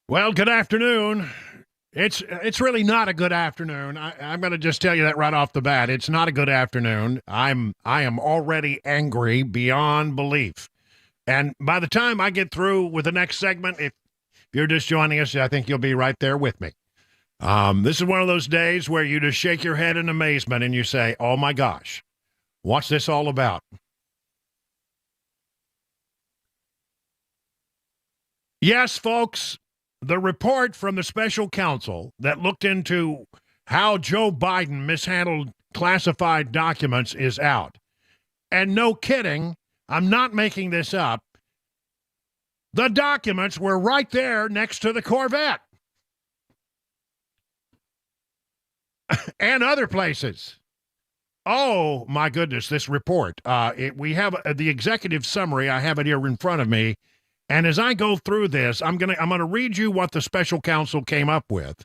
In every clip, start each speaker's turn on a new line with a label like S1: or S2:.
S1: Well, good afternoon. It's really not a good afternoon. I'm going to just tell you that right off the bat. It's not a good afternoon. I am already angry beyond belief. And by the time I get through with the next segment, if you're just joining us, I think you'll be right there with me. This is one of those days where you just shake your head in amazement and you say, "Oh my gosh, what's this all about?" Yes, folks. The report from the special counsel that looked into how Joe Biden mishandled classified documents is out. And no kidding, I'm not making this up. The documents were right there next to the Corvette and other places. Oh, my goodness, this report. We have the executive summary. I have it here in front of me. And as I go through this, I'm gonna read you what the special counsel came up with,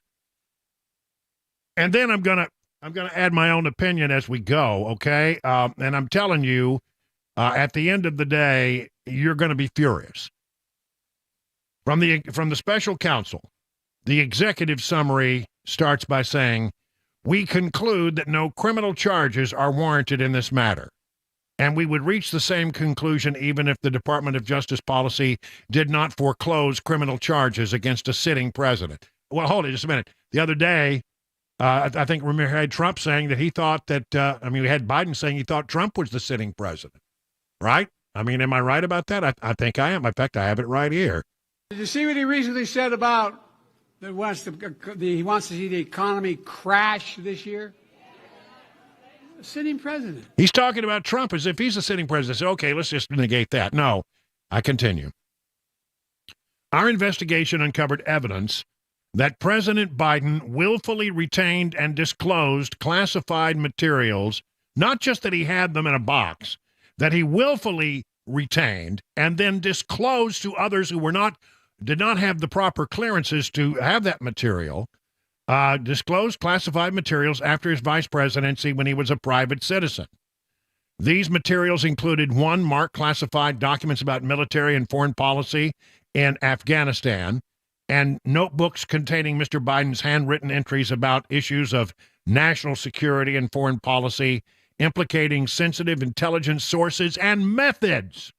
S1: and then I'm gonna add my own opinion as we go. Okay, and I'm telling you, at the end of the day, you're going to be furious. From the special counsel, the executive summary starts by saying, "We conclude that no criminal charges are warranted in this matter. And we would reach the same conclusion even if the Department of Justice policy did not foreclose criminal charges against a sitting president." Well, hold it just a minute. The other day, I think we had Trump saying that he thought that, we had Biden saying he thought Trump was the sitting president, right? I mean, am I right about that? I think I am. In fact, I have it right here.
S2: Did you see what he recently said about that he wants to see the economy crash this year? Sitting president.
S1: He's talking about Trump as if he's a sitting president. So, okay, let's just negate that. No, I continue. Our investigation uncovered evidence that President Biden willfully retained and disclosed classified materials, not just that he had them in a box, that he willfully retained and then disclosed to others who did not have the proper clearances to have that material. Disclosed classified materials after his vice presidency when he was a private citizen. These materials included one, marked classified documents about military and foreign policy in Afghanistan, and notebooks containing Mr. Biden's handwritten entries about issues of national security and foreign policy implicating sensitive intelligence sources and methods.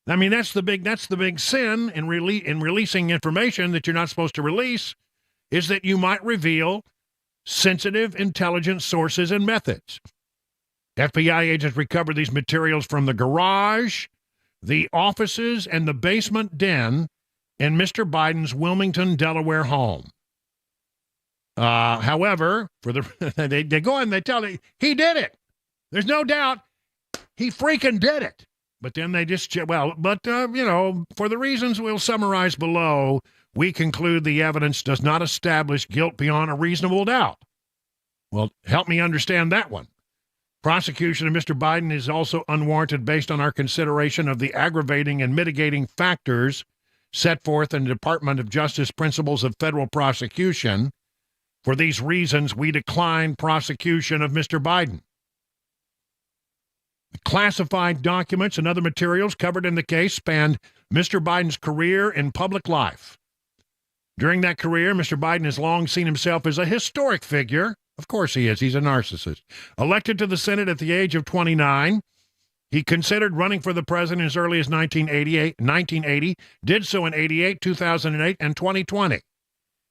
S1: I mean, that's the big sin in releasing information that you're not supposed to release, is that you might reveal sensitive intelligence sources and methods. FBI agents recovered these materials from the garage, the offices, and the basement den in Mr. Biden's Wilmington, Delaware home. However, they go and they tell you, he did it. There's no doubt he freaking did it. But then they just, for the reasons we'll summarize below, we conclude the evidence does not establish guilt beyond a reasonable doubt. Well, help me understand that one. Prosecution of Mr. Biden is also unwarranted based on our consideration of the aggravating and mitigating factors set forth in the Department of Justice Principles of Federal Prosecution. For these reasons, we decline prosecution of Mr. Biden. Classified documents and other materials covered in the case spanned Mr. Biden's career in public life. During that career, Mr. Biden has long seen himself as a historic figure. Of course he is. He's a narcissist. Elected to the Senate at the age of 29, he considered running for the president as early as 1980, did so in 88, 2008, and 2020.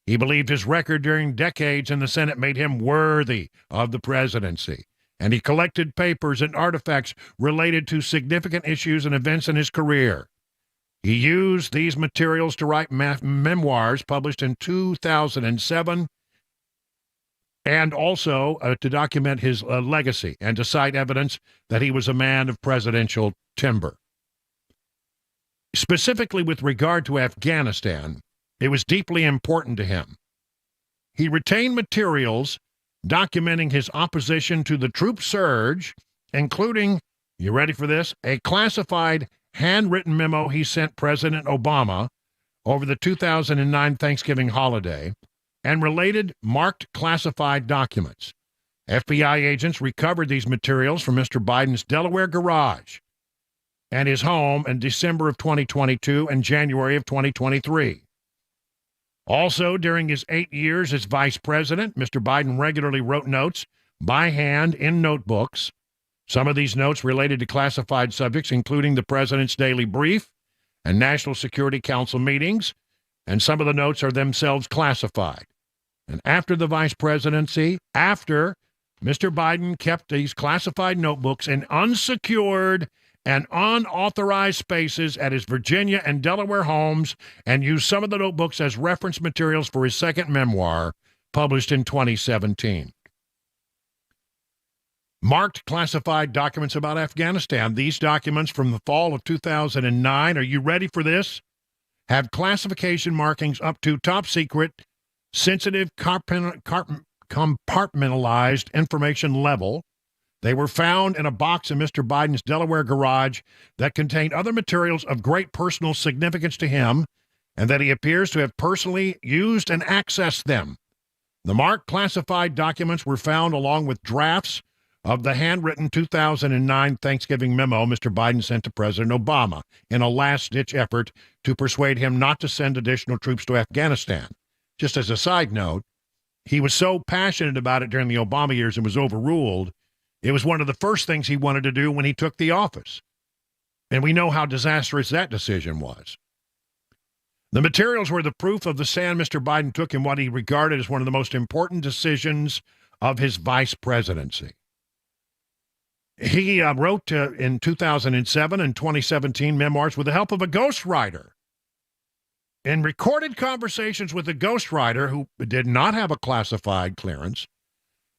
S1: He believed his record during decades in the Senate made him worthy of the presidency, and he collected papers and artifacts related to significant issues and events in his career. He used these materials to write memoirs published in 2007 and also to document his legacy and to cite evidence that he was a man of presidential timber. Specifically with regard to Afghanistan, it was deeply important to him. He retained materials documenting his opposition to the troop surge, including, you ready for this, a classified handwritten memo he sent President Obama over the 2009 Thanksgiving holiday, and related marked classified documents. FBI agents recovered these materials from Mr. Biden's Delaware garage and his home in December of 2022 and January of 2023. Also, during his 8 years as vice president, Mr. Biden regularly wrote notes by hand in notebooks. Some of these notes related to classified subjects, including the president's daily brief and National Security Council meetings, and some of the notes are themselves classified. And after the vice presidency, after Mr. Biden kept these classified notebooks in unsecured and unauthorized spaces at his Virginia and Delaware homes and used some of the notebooks as reference materials for his second memoir, published in 2017. Marked classified documents about Afghanistan. These documents from the fall of 2009, are you ready for this? Have classification markings up to top secret, sensitive, compartmentalized information level. They were found in a box in Mr. Biden's Delaware garage that contained other materials of great personal significance to him, and that he appears to have personally used and accessed them. The marked classified documents were found along with drafts of the handwritten 2009 Thanksgiving memo Mr. Biden sent to President Obama in a last-ditch effort to persuade him not to send additional troops to Afghanistan. Just as a side note, he was so passionate about it during the Obama years and was overruled. It was one of the first things he wanted to do when he took the office. And we know how disastrous that decision was. The materials were the proof of the stand Mr. Biden took in what he regarded as one of the most important decisions of his vice presidency. He wrote in 2007 and 2017 memoirs with the help of a ghostwriter. In recorded conversations with a ghostwriter who did not have a classified clearance,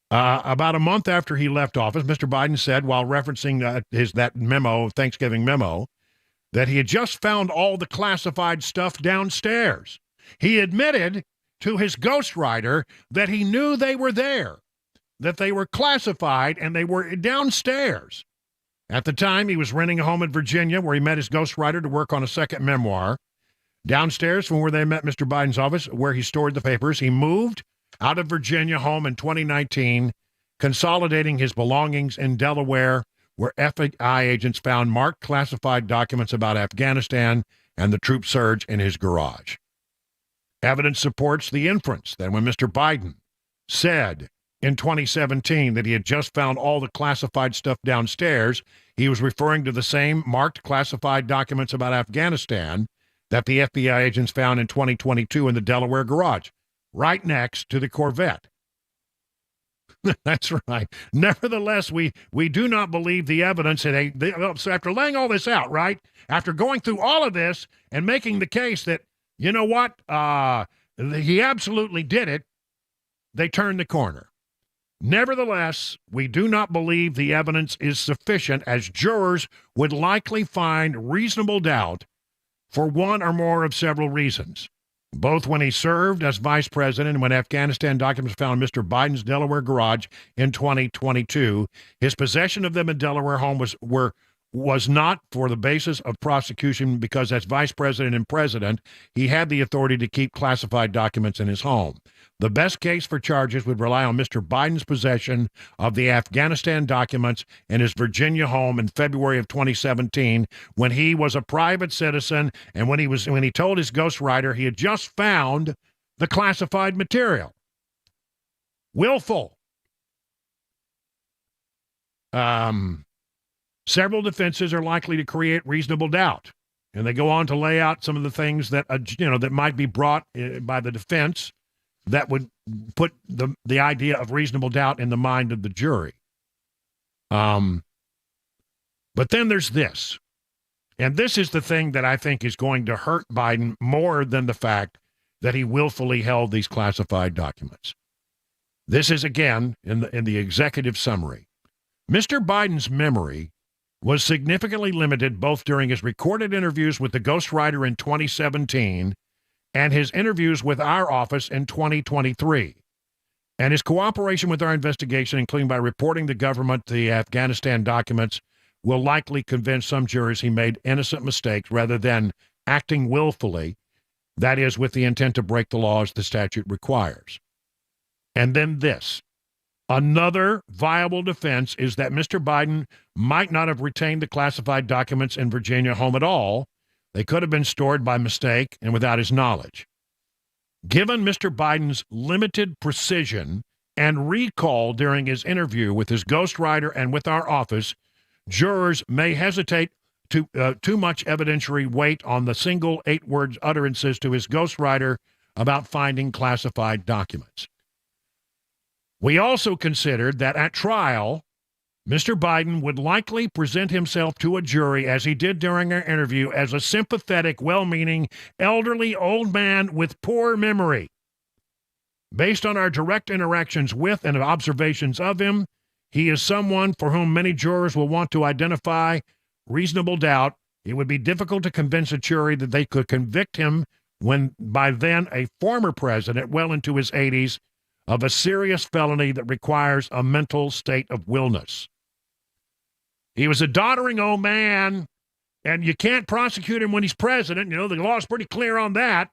S1: about a month after he left office, Mr. Biden said, while referencing that memo, Thanksgiving memo, that he had just found all the classified stuff downstairs. He admitted to his ghostwriter that he knew they were there, that they were classified, and they were downstairs. At the time, he was renting a home in Virginia where he met his ghostwriter to work on a second memoir. Downstairs from where they met Mr. Biden's office, where he stored the papers, he moved out of Virginia home in 2019, consolidating his belongings in Delaware, where FBI agents found marked classified documents about Afghanistan and the troop surge in his garage. Evidence supports the inference that when Mr. Biden said in 2017 that he had just found all the classified stuff downstairs, he was referring to the same marked classified documents about Afghanistan that the FBI agents found in 2022 in the Delaware garage, right next to the Corvette. That's right. Nevertheless, we do not believe the evidence. So after laying all this out, right, after going through all of this and making the case that, you know what, he absolutely did it, they turned the corner. Nevertheless, we do not believe the evidence is sufficient, as jurors would likely find reasonable doubt for one or more of several reasons. Both when he served as vice president and when Afghanistan documents found in Mr. Biden's Delaware garage in 2022, his possession of them in Delaware home was not for the basis of prosecution, because as vice president and president, he had the authority to keep classified documents in his home. The best case for charges would rely on Mr. Biden's possession of the Afghanistan documents in his Virginia home in February of 2017, when he was a private citizen and when he told his ghostwriter he had just found the classified material. Willful. Several defenses are likely to create reasonable doubt, and they go on to lay out some of the things that that might be brought by the defense that would put the idea of reasonable doubt in the mind of the jury. But then there's this, and this is the thing that I think is going to hurt Biden more than the fact that he willfully held these classified documents. This is, again, in the executive summary. Mr. Biden's memory was significantly limited both during his recorded interviews with the ghostwriter in 2017 and his interviews with our office in 2023. And his cooperation with our investigation, including by reporting to government the Afghanistan documents, will likely convince some jurors he made innocent mistakes rather than acting willfully, that is, with the intent to break the laws the statute requires. And then this. Another viable defense is that Mr. Biden might not have retained the classified documents in Virginia home at all. They could have been stored by mistake and without his knowledge. Given Mr. Biden's limited precision and recall during his interview with his ghostwriter and with our office, jurors may hesitate to too much evidentiary weight on the single 8-word utterances to his ghostwriter about finding classified documents. We also considered that at trial, Mr. Biden would likely present himself to a jury, as he did during our interview, as a sympathetic, well-meaning, elderly old man with poor memory. Based on our direct interactions with and observations of him, he is someone for whom many jurors will want to identify reasonable doubt. It would be difficult to convince a jury that they could convict him, when by then a former president, well into his 80s, of a serious felony that requires a mental state of willness. He was a doddering old man, and you can't prosecute him when he's president. You know, the law is pretty clear on that.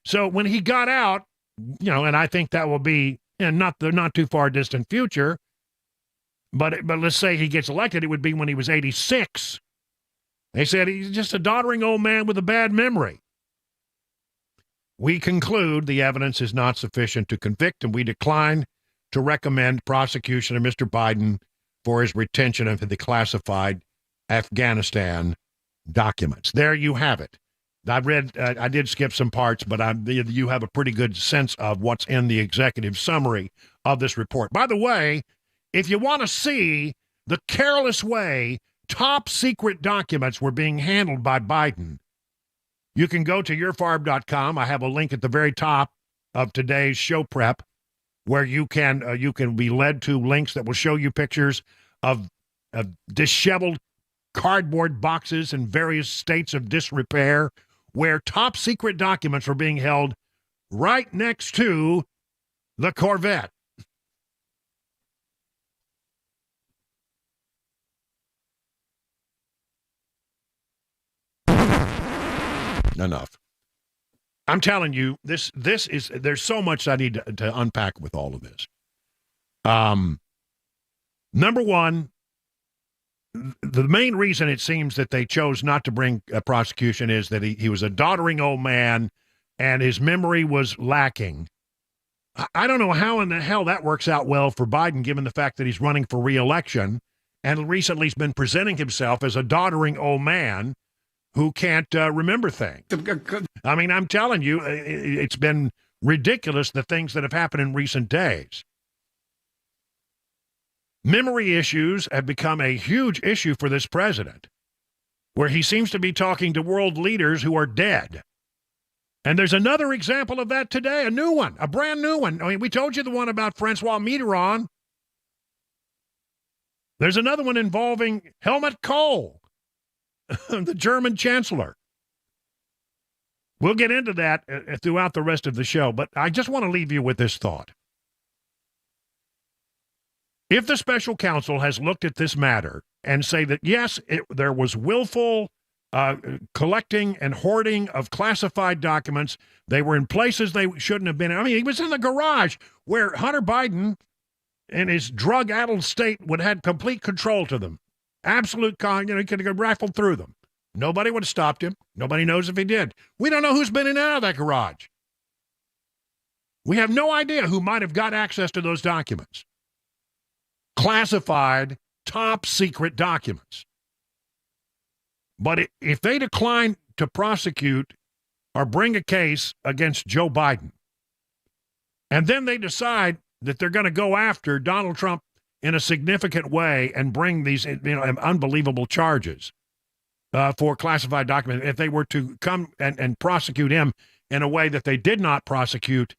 S1: So when he got out, you know, and I think that will be in not too far distant future, but let's say he gets elected, it would be when he was 86. They said he's just a doddering old man with a bad memory. We conclude the evidence is not sufficient to convict, and we decline to recommend prosecution of Mr. Biden for his retention of the classified Afghanistan documents. There you have it. I did skip some parts, but you have a pretty good sense of what's in the executive summary of this report. By the way, if you want to see the careless way top secret documents were being handled by Biden, you can go to yourfarm.com. I have a link at the very top of today's show prep where you can be led to links that will show you pictures of disheveled cardboard boxes in various states of disrepair, where top secret documents were being held right next to the Corvette. Enough. I'm telling you, this is, there's so much I need to unpack with all of this. Number one, the main reason it seems that they chose not to bring a prosecution is that he was a doddering old man and his memory was lacking. I don't know how in the hell that works out well for Biden, given the fact that he's running for re-election and recently has been presenting himself as a doddering old man who can't remember things. I mean, I'm telling you, it's been ridiculous, the things that have happened in recent days. Memory issues have become a huge issue for this president, where he seems to be talking to world leaders who are dead. And there's another example of that today, a new one, a brand new one. I mean, we told you the one about Francois Mitterrand. There's another one involving Helmut Kohl, the German chancellor. We'll get into that throughout the rest of the show, but I just want to leave you with this thought. If the special counsel has looked at this matter and say that, yes, there was willful collecting and hoarding of classified documents, they were in places they shouldn't have been. I mean, he was in the garage where Hunter Biden, in his drug-addled state, would have had complete control to them. Absolute, he could have rifled through them. Nobody would have stopped him. Nobody knows if he did. We don't know who's been in and out of that garage. We have no idea who might have got access to those documents. Classified, top secret documents. But if they decline to prosecute or bring a case against Joe Biden, and then they decide that they're going to go after Donald Trump in a significant way and bring these unbelievable charges for classified documents, if they were to come and prosecute him in a way that they did not prosecute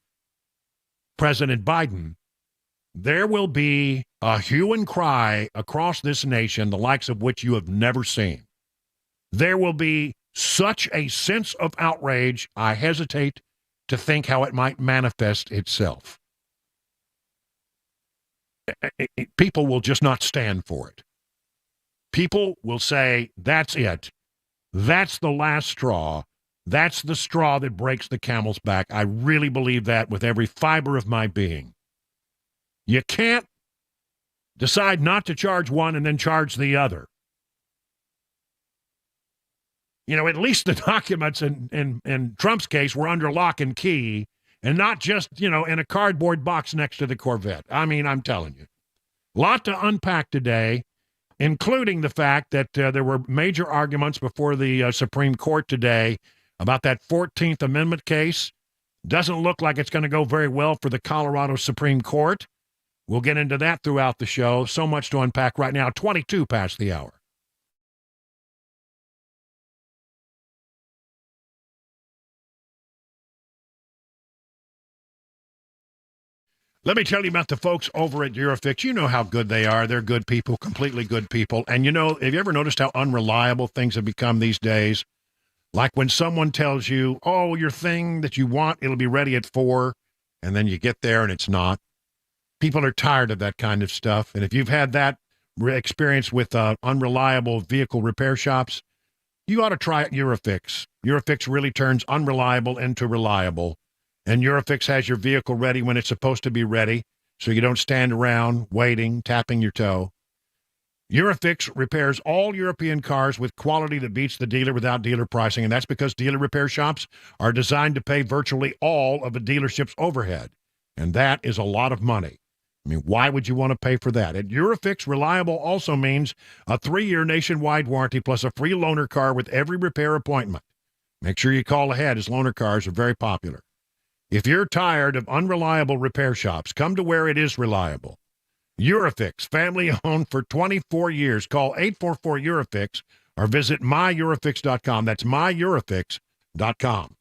S1: President Biden, there will be a hue and cry across this nation, the likes of which you have never seen. There will be such a sense of outrage, I hesitate to think how it might manifest itself. People will just not stand for it. People will say, that's it. That's the last straw. That's the straw that breaks the camel's back. I really believe that with every fiber of my being. You can't decide not to charge one and then charge the other. You know, at least the documents in Trump's case were under lock and key, and not just, in a cardboard box next to the Corvette. I mean, I'm telling you. Lot to unpack today, including the fact that there were major arguments before the Supreme Court today about that 14th Amendment case. Doesn't look like it's going to go very well for the Colorado Supreme Court. We'll get into that throughout the show. So much to unpack right now. 22 past the hour. Let me tell you about the folks over at Eurofix. You know how good they are. They're good people, completely good people. And have you ever noticed how unreliable things have become these days? Like when someone tells you, oh, your thing that you want, it'll be ready at 4, and then you get there and it's not. People are tired of that kind of stuff. And if you've had that experience with unreliable vehicle repair shops, you ought to try Eurofix. Eurofix really turns unreliable into reliable. And Eurofix has your vehicle ready when it's supposed to be ready, so you don't stand around waiting, tapping your toe. Eurofix repairs all European cars with quality that beats the dealer without dealer pricing, and that's because dealer repair shops are designed to pay virtually all of a dealership's overhead, and that is a lot of money. I mean, why would you want to pay for that? At Eurofix, reliable also means a 3-year nationwide warranty plus a free loaner car with every repair appointment. Make sure you call ahead, as loaner cars are very popular. If you're tired of unreliable repair shops, come to where it is reliable. Eurofix, family-owned for 24 years. Call 844-EUROFIX or visit myEurofix.com. That's myEurofix.com.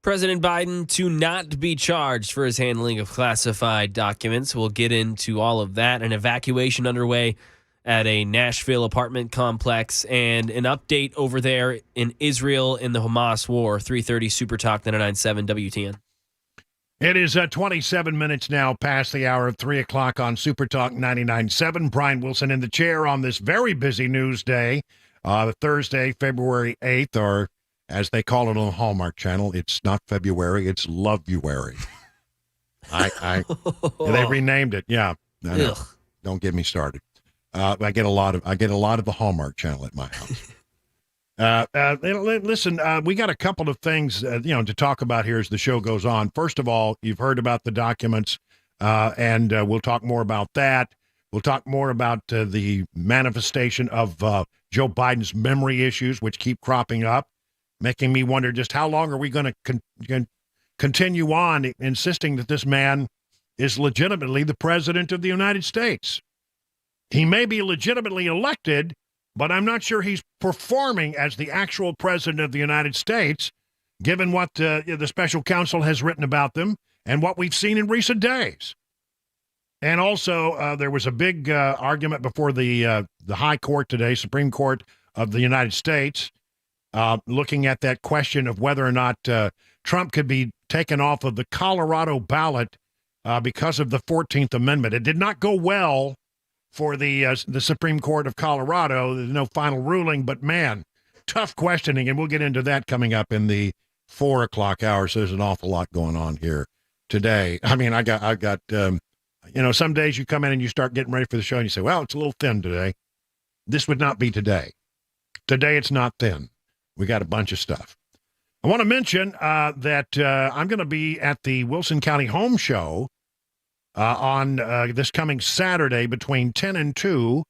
S3: President Biden to not be charged for his handling of classified documents. We'll get into all of that. An evacuation underway at a Nashville apartment complex, and an update over there in Israel in the Hamas war. 3:30 Super Talk 99.7 WTN.
S1: It is 27 minutes now past the hour of 3 o'clock on Super Talk 99.7. Brian Wilson in the chair on this very busy news day, Thursday, February 8th, or as they call it on the Hallmark Channel, it's not February, it's Love-uary. They renamed it. Yeah, I know. Don't get me started. I get a lot of the Hallmark Channel at my house. Listen, we got a couple of things to talk about here as the show goes on. First of all, you've heard about the documents, and we'll talk more about that. We'll talk more about the manifestation of Joe Biden's memory issues, which keep cropping up, making me wonder just how long are we going to continue on insisting that this man is legitimately the president of the United States. He may be legitimately elected, but I'm not sure he's performing as the actual president of the United States, given what the special counsel has written about them and what we've seen in recent days. And also, there was a big argument before the High Court today, Supreme Court of the United States, looking at that question of whether or not Trump could be taken off of the Colorado ballot because of the 14th Amendment. It did not go well for the Supreme Court of Colorado. There's no final ruling, but man, tough questioning, and we'll get into that coming up in the 4 o'clock hour. So there's an awful lot going on here today. I mean, I got some days you come in and you start getting ready for the show and you say, well, it's a little thin today. This would not be today. Today it's not thin. We got a bunch of stuff. I want to mention that I'm going to be at the Wilson County Home Show on this coming Saturday between 10 and 2,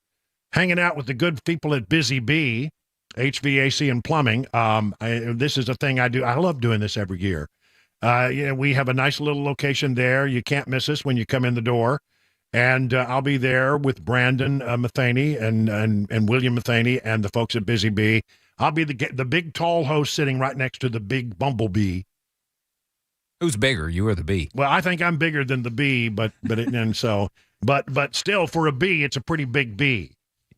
S1: hanging out with the good people at Busy Bee, HVAC and plumbing. This is a thing I do. I love doing this every year. We have a nice little location there. You can't miss us when you come in the door. And I'll be there with Brandon Matheny and William Matheny and the folks at Busy Bee. I'll be the big tall host sitting right next to the big bumblebee.
S4: Who's bigger, you or the bee?
S1: Well, I think I'm bigger than the bee, but still, for a bee, it's a pretty big bee.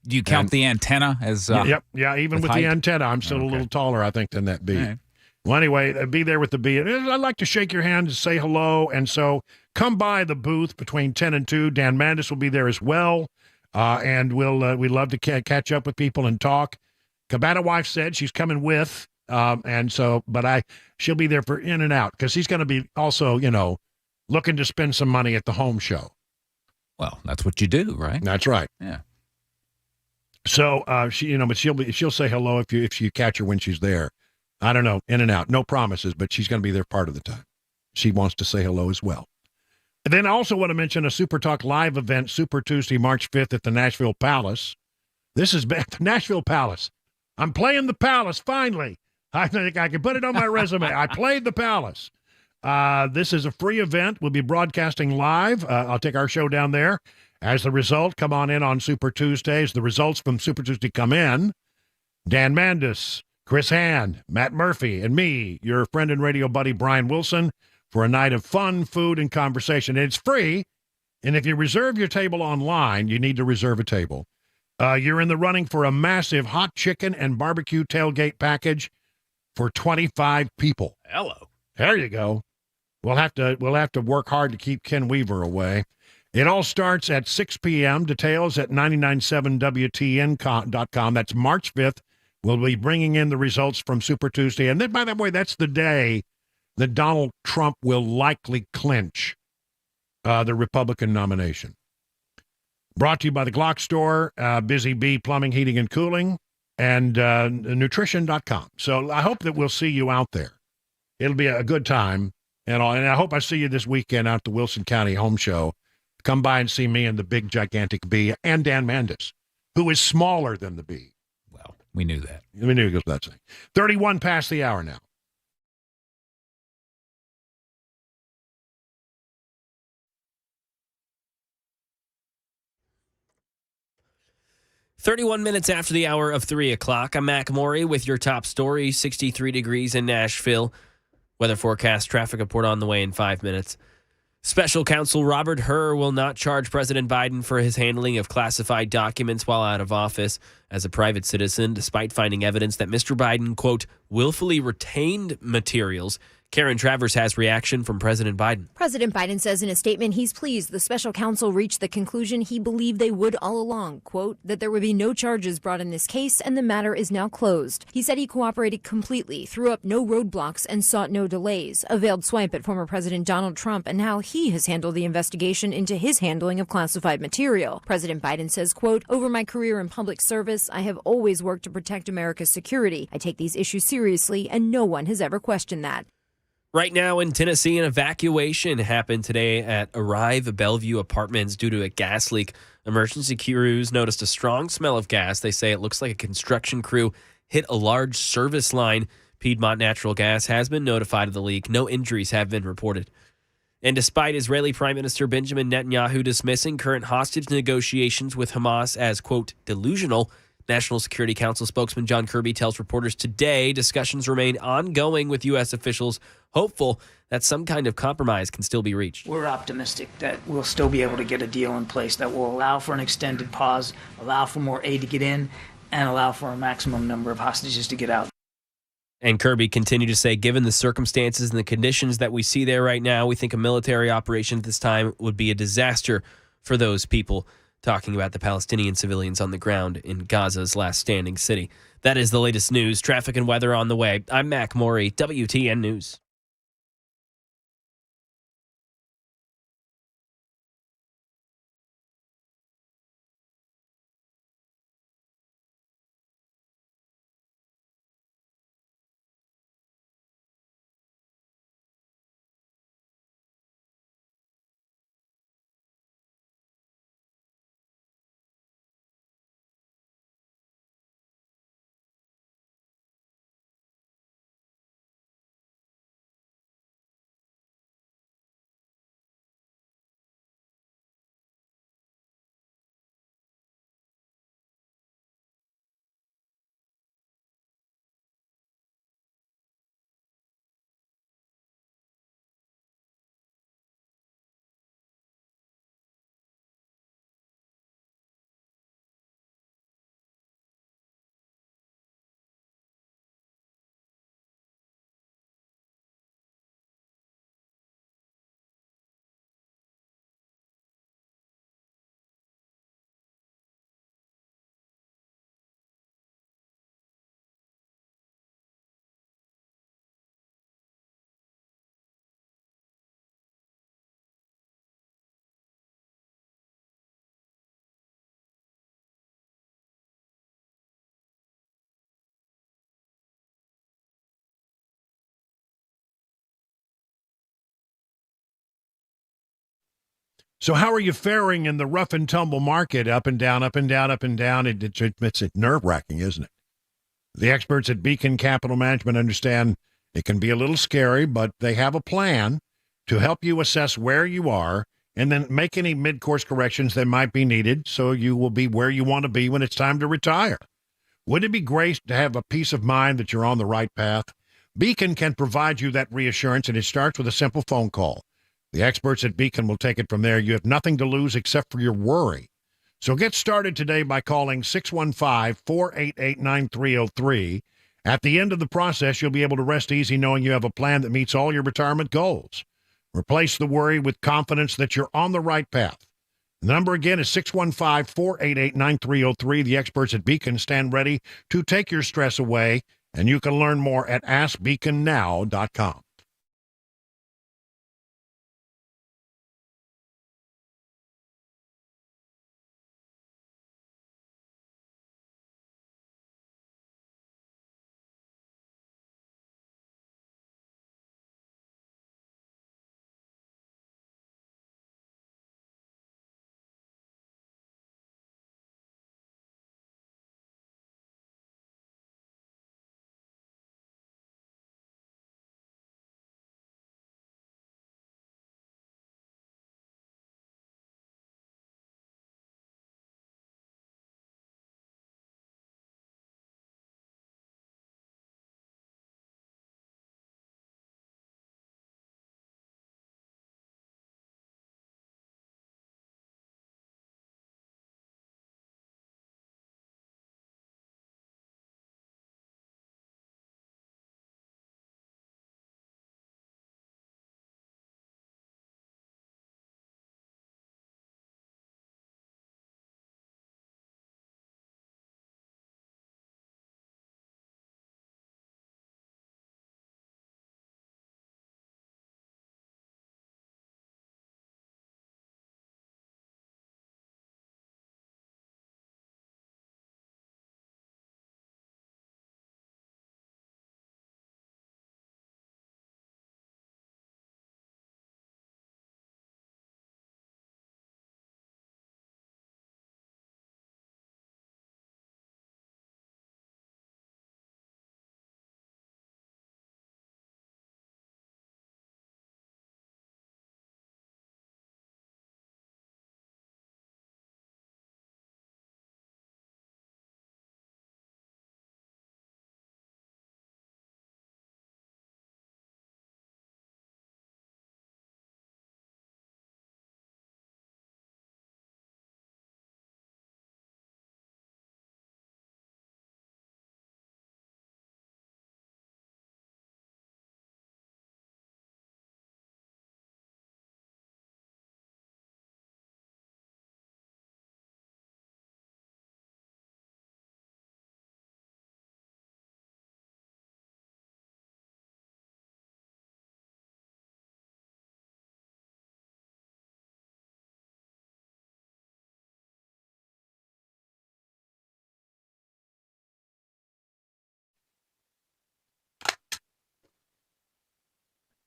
S4: Do you count the antenna as?
S1: Yeah. Even with the antenna, I'm still a little taller, I think, than that bee. Right. Well, anyway, be there with the bee. I'd like to shake your hand and say hello, and so come by the booth between 10 and 2. Dan Mandis will be there as well, and we'd love to catch up with people and talk. Cabana wife said she's coming with. She'll be there for in and out because he's going to be also, looking to spend some money at the home show.
S4: Well, that's what you do, right?
S1: That's right.
S4: Yeah.
S1: So but she'll say hello if you catch her when she's there. I don't know, in and out, no promises, but she's going to be there part of the time. She wants to say hello as well. And then I also want to mention a Super Talk Live event, Super Tuesday, March 5th at the Nashville Palace. This is at the Nashville Palace. I'm playing the Palace finally. I think I can put it on my resume. I played the Palace. This is a free event. We'll be broadcasting live. I'll take our show down there. As the result, come on in on Super Tuesdays. The results from Super Tuesday come in. Dan Mandis, Chris Hand, Matt Murphy, and me, your friend and radio buddy Brian Wilson, for a night of fun, food, and conversation. And it's free. And if you reserve your table online, you need to reserve a table. You're in the running for a massive hot chicken and barbecue tailgate package for 25 people.
S3: Hello.
S1: There you go. We'll have to work hard to keep Ken Weaver away. It all starts at 6 p.m. Details at 997WTN.com. That's March 5th. We'll be bringing in the results from Super Tuesday. And then, by the way, that's the day that Donald Trump will likely clinch the Republican nomination. Brought to you by the Glock Store, Busy Bee Plumbing, Heating, and Cooling, and nutrition.com. So I hope that we'll see you out there. It'll be a good time. And I hope I see you this weekend out at the Wilson County Home Show. Come by and see me and the big, gigantic bee, and Dan Mandis, who is smaller than the bee.
S4: Well, we knew that.
S1: We knew it goes without saying. 31 past the hour now.
S3: "31 minutes after the hour of 3 o'clock. I'm Mac Maury with your top story. 63 degrees in Nashville. Weather forecast, traffic report on the way in 5 minutes. Special counsel Robert Hur will not charge President Biden for his handling of classified documents while out of office as a private citizen, despite finding evidence that Mr. Biden, quote, willfully retained materials. Karen Travers has reaction from President Biden.
S5: President Biden says in a statement he's pleased the special counsel reached the conclusion he believed they would all along, quote, that there would be no charges brought in this case and the matter is now closed. He said he cooperated completely, threw up no roadblocks and sought no delays, a veiled swipe at former President Donald Trump and how he has handled the investigation into his handling of classified material. President Biden says, quote, over my career in public service, I have always worked to protect America's security. I take these issues seriously and no one has ever questioned that.
S3: Right now in Tennessee, an evacuation happened today at Arrive Bellevue Apartments due to a gas leak. Emergency crews noticed a strong smell of gas. They say it looks like a construction crew hit a large service line. Piedmont Natural Gas has been notified of the leak. No injuries have been reported. And despite Israeli Prime Minister Benjamin Netanyahu dismissing current hostage negotiations with Hamas as, quote, delusional, National Security Council spokesman John Kirby tells reporters today discussions remain ongoing with U.S. officials, hopeful that some kind of compromise can still be reached.
S6: We're optimistic that we'll still be able to get a deal in place that will allow for an extended pause, allow for more aid to get in, and allow for a maximum number of hostages to get out.
S3: And Kirby continued to say, given the circumstances and the conditions that we see there right now, we think a military operation at this time would be a disaster for those people. Talking about the Palestinian civilians on the ground in Gaza's last standing city. That is the latest news, traffic and weather on the way. I'm Mac Morey, WTN News.
S1: So how are you faring in the rough and tumble market, up and down, up and down, up and down? It's nerve-wracking, isn't it? The experts at Beacon Capital Management understand it can be a little scary, but they have a plan to help you assess where you are and then make any mid-course corrections that might be needed so you will be where you want to be when it's time to retire. Wouldn't it be great to have a peace of mind that you're on the right path? Beacon can provide you that reassurance, and it starts with a simple phone call. The experts at Beacon will take it from there. You have nothing to lose except for your worry. So get started today by calling 615-488-9303. At the end of the process, you'll be able to rest easy knowing you have a plan that meets all your retirement goals. Replace the worry with confidence that you're on the right path. The number again is 615-488-9303. The experts at Beacon stand ready to take your stress away, and you can learn more at AskBeaconNow.com.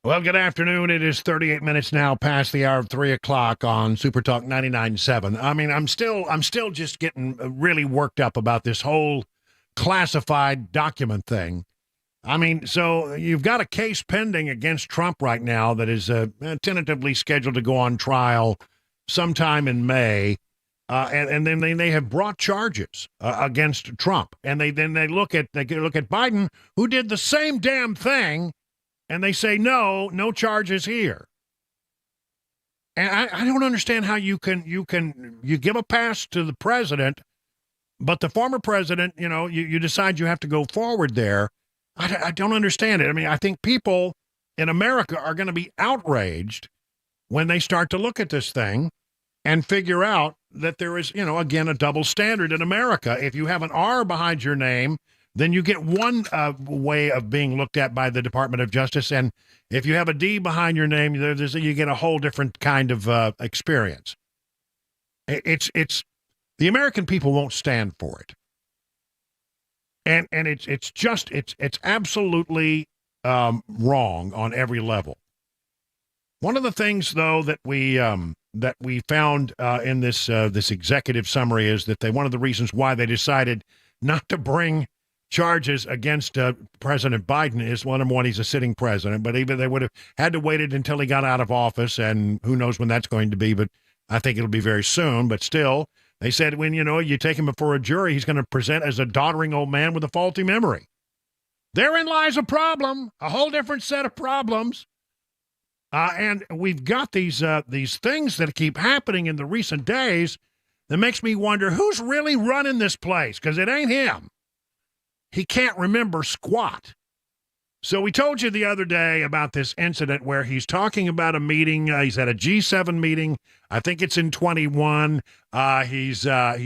S1: Well, good afternoon. It is 38 minutes now past the hour of 3 o'clock on Super Talk 99.7. I mean, I'm still just getting really worked up about this whole classified document thing. I mean, so you've got a case pending against Trump right now that is tentatively scheduled to go on trial sometime in May. And then they have brought charges against Trump. And they look at Biden, who did the same damn thing, and they say, no charges here. And I don't understand how you give a pass to the president, but the former president, you decide you have to go forward there. I don't understand it. I mean, I think people in America are going to be outraged when they start to look at this thing and figure out that there is, again, a double standard in America. If you have an R behind your name, then you get one way of being looked at by the Department of Justice. And if you have a D behind your name, you get a whole different kind of experience. It's the American people won't stand for it. And it's absolutely wrong on every level. One of the things, though, that we found in this executive summary is that one of the reasons why they decided not to bring charges against President Biden is, well, number one, he's a sitting president, but even they would have had to wait until he got out of office, and who knows when that's going to be, but I think it'll be very soon. But still, they said when, you take him before a jury, he's going to present as a doddering old man with a faulty memory. Therein lies a problem, a whole different set of problems. And we've got these things that keep happening in the recent days that makes me wonder who's really running this place, because it ain't him. He can't remember squat. So we told you the other day about this incident where he's talking about a meeting. He's at a G7 meeting. I think it's in 21. He's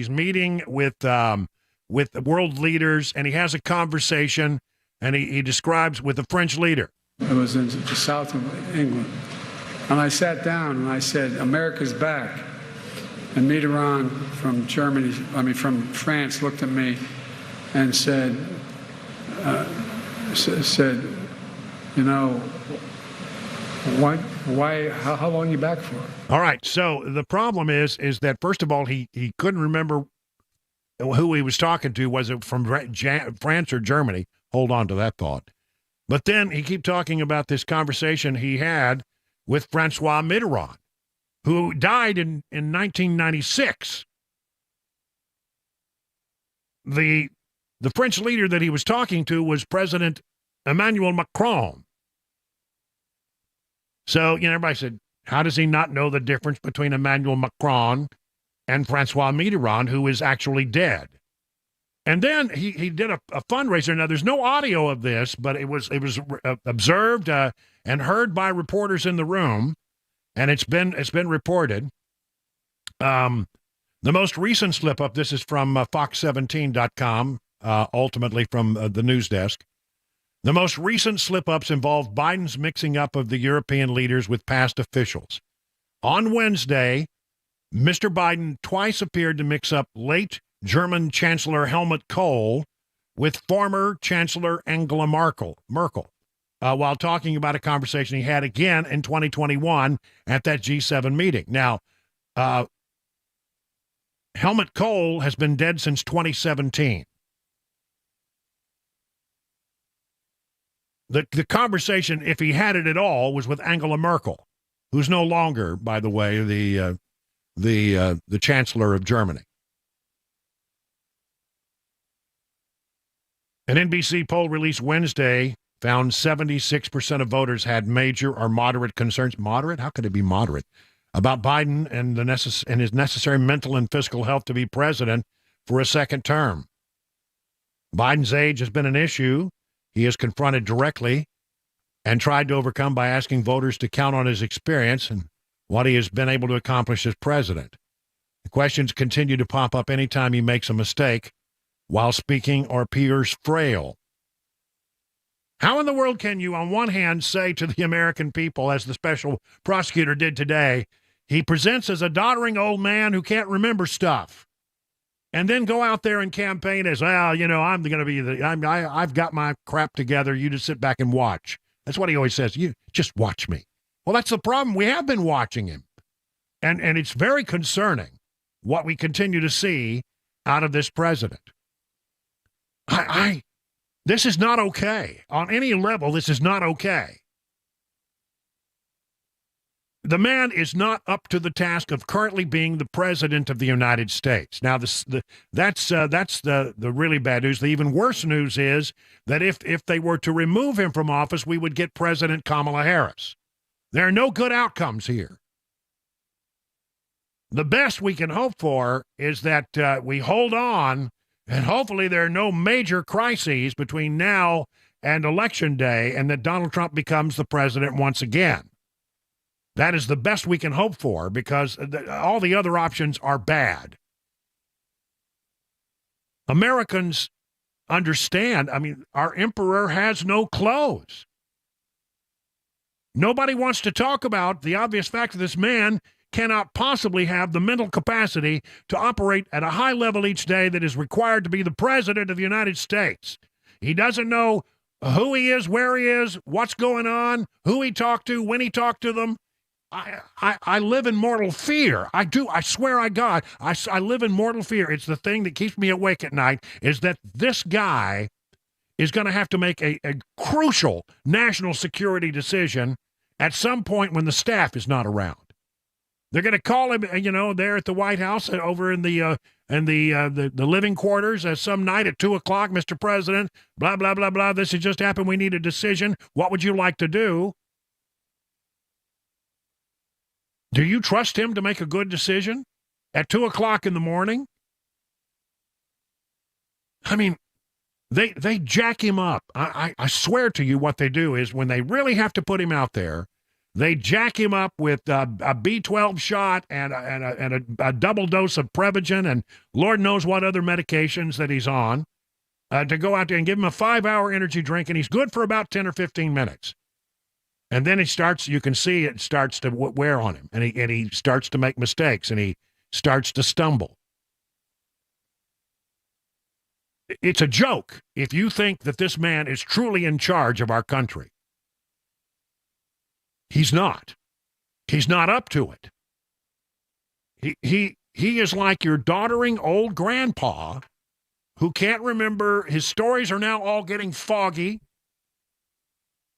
S1: meeting with world leaders, and he has a conversation, and he describes with a French leader.
S2: I was in the south of England, and I sat down and I said, "America's back." And Mitterrand from France, looked at me and said, why, how long are you back for?
S1: All right. So the problem is that, first of all, he couldn't remember who he was talking to. Was it from France or Germany? Hold on to that thought. But then he kept talking about this conversation he had with Francois Mitterrand, who died in 1996. The French leader that he was talking to was President Emmanuel Macron. So, everybody said, how does he not know the difference between Emmanuel Macron and Francois Mitterrand, who is actually dead? And then he did a fundraiser. Now, there's no audio of this, but it was observed and heard by reporters in the room, and it's been reported. The most recent slip-up, this is from Fox17.com, ultimately from the news desk. The most recent slip-ups involve Biden's mixing up of the European leaders with past officials. On Wednesday, Mr. Biden twice appeared to mix up late German Chancellor Helmut Kohl with former Chancellor Angela Merkel, while talking about a conversation he had again in 2021 at that G7 meeting. Now, Helmut Kohl has been dead since 2017. The conversation, if he had it at all, was with Angela Merkel, who's no longer, by the way, the Chancellor of Germany. An NBC poll released Wednesday found 76% of voters had major or moderate concerns. Moderate? How could it be moderate? About Biden and his necessary mental and physical health to be president for a second term. Biden's age has been an issue he has confronted directly and tried to overcome by asking voters to count on his experience and what he has been able to accomplish as president. The questions continue to pop up anytime he makes a mistake while speaking or appears frail. How in the world can you, on one hand, say to the American people, as the special prosecutor did today, he presents as a doddering old man who can't remember stuff, and then go out there and campaign as, well, I'm going to be I've got my crap together. You just sit back and watch. That's what he always says. You just watch me. Well, that's the problem. We have been watching him. And it's very concerning what we continue to see out of this president. This is not okay. On any level, this is not okay. The man is not up to the task of currently being the president of the United States. Now, that's the really bad news. The even worse news is that if they were to remove him from office, we would get President Kamala Harris. There are no good outcomes here. The best we can hope for is that we hold on, and hopefully there are no major crises between now and Election Day, and that Donald Trump becomes the president once again. That is the best we can hope for, because all the other options are bad. Americans understand. I mean, our emperor has no clothes. Nobody wants to talk about the obvious fact that this man cannot possibly have the mental capacity to operate at a high level each day that is required to be the president of the United States. He doesn't know who he is, where he is, what's going on, who he talked to, when he talked to them. I live in mortal fear. I do. I swear I God. I live in mortal fear. It's the thing that keeps me awake at night, is that this guy is going to have to make a crucial national security decision at some point when the staff is not around. They're going to call him, there at the White House, over in the living quarters, some night at 2 o'clock, Mr. President, blah, blah, blah, blah. This has just happened. We need a decision. What would you like to do? Do you trust him to make a good decision at 2 o'clock in the morning? I mean, they jack him up. I swear to you, what they do is when they really have to put him out there, they jack him up with a B12 shot and a double dose of Prevagen and Lord knows what other medications that he's on, to go out there and give him a 5-hour energy drink, and he's good for about 10 or 15 minutes. And then you can see it starts to wear on him, and he starts to make mistakes, and he starts to stumble. It's a joke if you think that this man is truly in charge of our country. He's not. He's not up to it. He is like your doddering old grandpa who can't remember. His stories are now all getting foggy.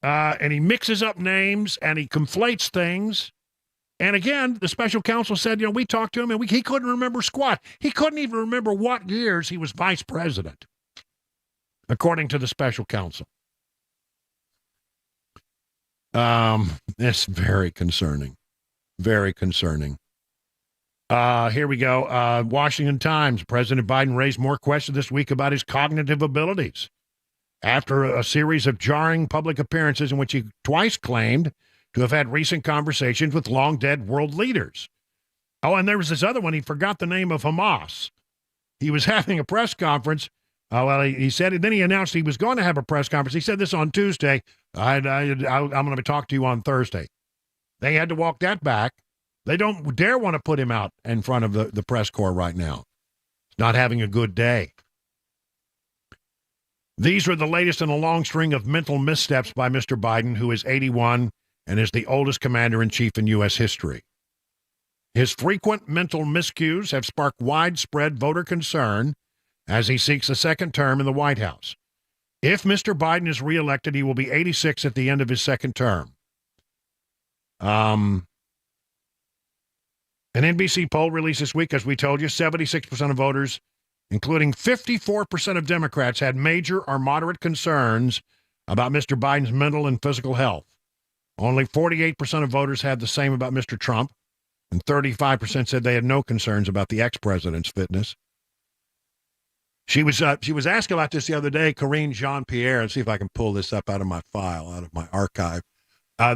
S1: And he mixes up names and he conflates things. And again, the special counsel said, we talked to him and he couldn't remember squat. He couldn't even remember what years he was vice president, according to the special counsel. It's very concerning. Very concerning. Here we go. Washington Times. President Biden raised more questions this week about his cognitive abilities after a series of jarring public appearances in which he twice claimed to have had recent conversations with long-dead world leaders. Oh, and there was this other one. He forgot the name of Hamas. He was having a press conference. He said it. Then he announced he was going to have a press conference. He said this on Tuesday. I'm going to talk to you on Thursday. They had to walk that back. They don't dare want to put him out in front of the press corps right now. He's not having a good day. These are the latest in a long string of mental missteps by Mr. Biden, who is 81 and is the oldest commander-in-chief in U.S. history. His frequent mental miscues have sparked widespread voter concern as he seeks a second term in the White House. If Mr. Biden is reelected, he will be 86 at the end of his second term. An NBC poll released this week, as we told you, 76% of voters, including 54% of Democrats, had major or moderate concerns about Mr. Biden's mental and physical health. Only 48% of voters had the same about Mr. Trump, and 35% said they had no concerns about the ex-president's fitness. She was asked about this the other day, Karine Jean-Pierre, and see if I can pull this up out of my file, out of my archive.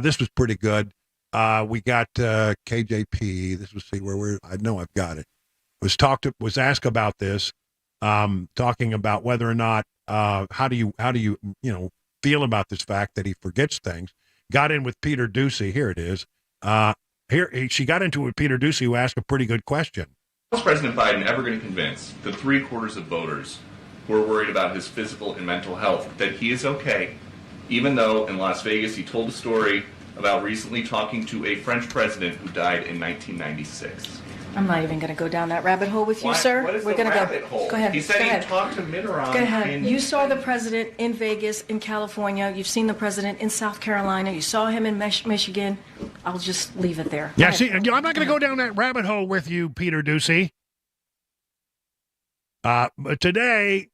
S1: This was pretty good. We got KJP. This was I know I've got it. Was asked about this, talking about whether or not how do you feel about this fact that he forgets things. Got in with Peter Doocy. Here it is. She got into it with Peter Doocy, who asked a pretty good question.
S7: How is President Biden ever going to convince the 3/4 of voters who are worried about his physical and mental health that he is okay even though in Las Vegas he told a story about recently talking to a French president who died in 1996.
S8: I'm not even going to go down that rabbit hole with you,
S7: Why-
S8: sir.
S7: What is
S8: We're
S7: the
S8: going to
S7: rabbit hole?
S8: Go ahead.
S7: He said
S8: go
S7: he
S8: ahead.
S7: talked to Mitterrand.
S8: Go ahead.
S7: in-
S8: You saw the president in Vegas, in California. You've seen the president in South Carolina. You saw him in Michigan. I'll just leave it there.
S1: Yeah,
S8: Go
S1: see,
S8: ahead.
S1: I'm not going to go down that rabbit hole with you, Peter Ducey. But today,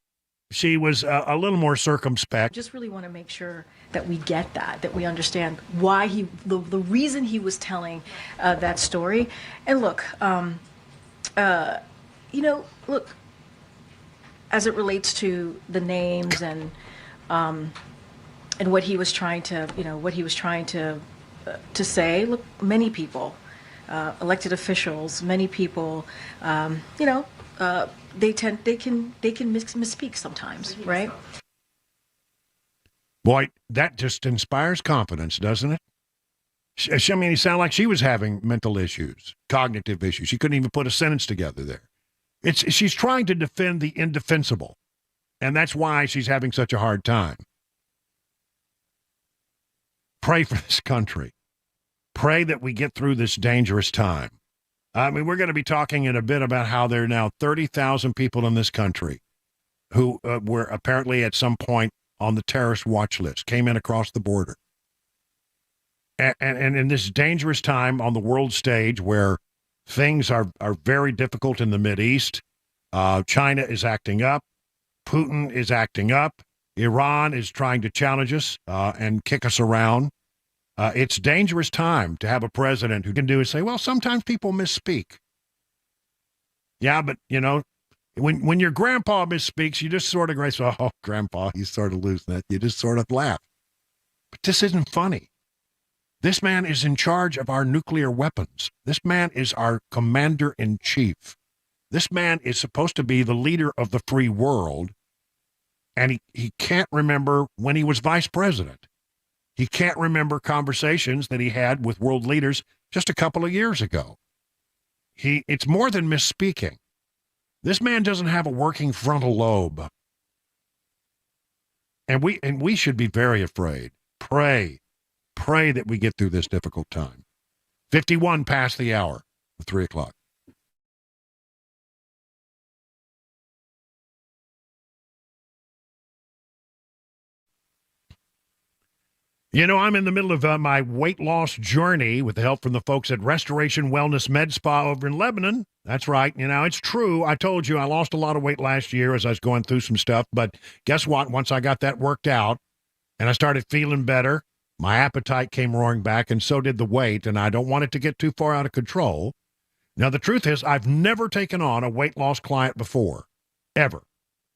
S1: she was a little more circumspect.
S8: Just really want to make sure that we get that we understand why the reason he was telling that story. And look, look, as it relates to the names and what he was trying to, say. Look, many people, elected officials, many people, they can misspeak sometimes, right?
S1: Boy, that just inspires confidence, doesn't it? I mean, it sounded like she was having mental issues, cognitive issues. She couldn't even put a sentence together there. She's trying to defend the indefensible, and that's why she's having such a hard time. Pray for this country. Pray that we get through this dangerous time. I mean, we're going to be talking in a bit about how there are now 30,000 people in this country who were apparently at some point on the terrorist watch list, came in across the border. And in this dangerous time on the world stage where things are very difficult in the Mideast, China is acting up, Putin is acting up, Iran is trying to challenge us and kick us around. It's a dangerous time to have a president who can do is say, well, sometimes people misspeak. Yeah, but, when your grandpa misspeaks, you just sort of say, oh, grandpa, he's sort of losing it. You just sort of laugh. But this isn't funny. This man is in charge of our nuclear weapons. This man is our commander-in-chief. This man is supposed to be the leader of the free world, and he can't remember when he was vice president. He can't remember conversations that he had with world leaders just a couple of years ago. It's more than misspeaking. This man doesn't have a working frontal lobe. And we should be very afraid. Pray that we get through this difficult time. 51 past the hour of 3 o'clock. I'm in the middle of my weight loss journey with the help from the folks at Restoration Wellness Med Spa over in Lebanon. That's right. It's true. I told you I lost a lot of weight last year as I was going through some stuff. But guess what? Once I got that worked out and I started feeling better, my appetite came roaring back, and so did the weight. And I don't want it to get too far out of control. Now, the truth is, I've never taken on a weight loss client before, ever.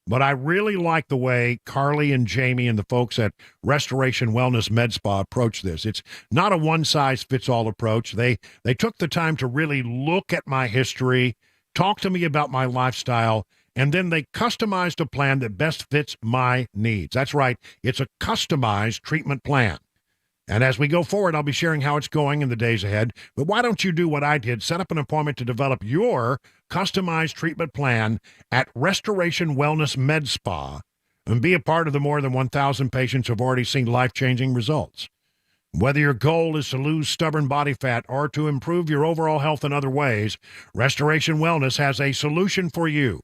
S1: But I really like the way Carly and Jamie and the folks at Restoration Wellness Med Spa approach this. It's not a one-size-fits-all approach. They took the time to really look at my history, talk to me about my lifestyle, and then they customized a plan that best fits my needs. That's right. It's a customized treatment plan. And as we go forward, I'll be sharing how it's going in the days ahead. But why don't you do what I did? Set up an appointment to develop your customized treatment plan at Restoration Wellness Med Spa and be a part of the more than 1,000 patients who have already seen life-changing results. Whether your goal is to lose stubborn body fat or to improve your overall health in other ways, Restoration Wellness has a solution for you.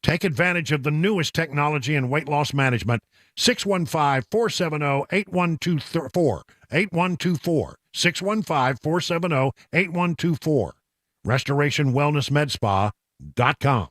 S1: Take advantage of the newest technology in weight loss management. 615-470-8124. 8124. 615-470-8124. RestorationWellnessMedSpa.com.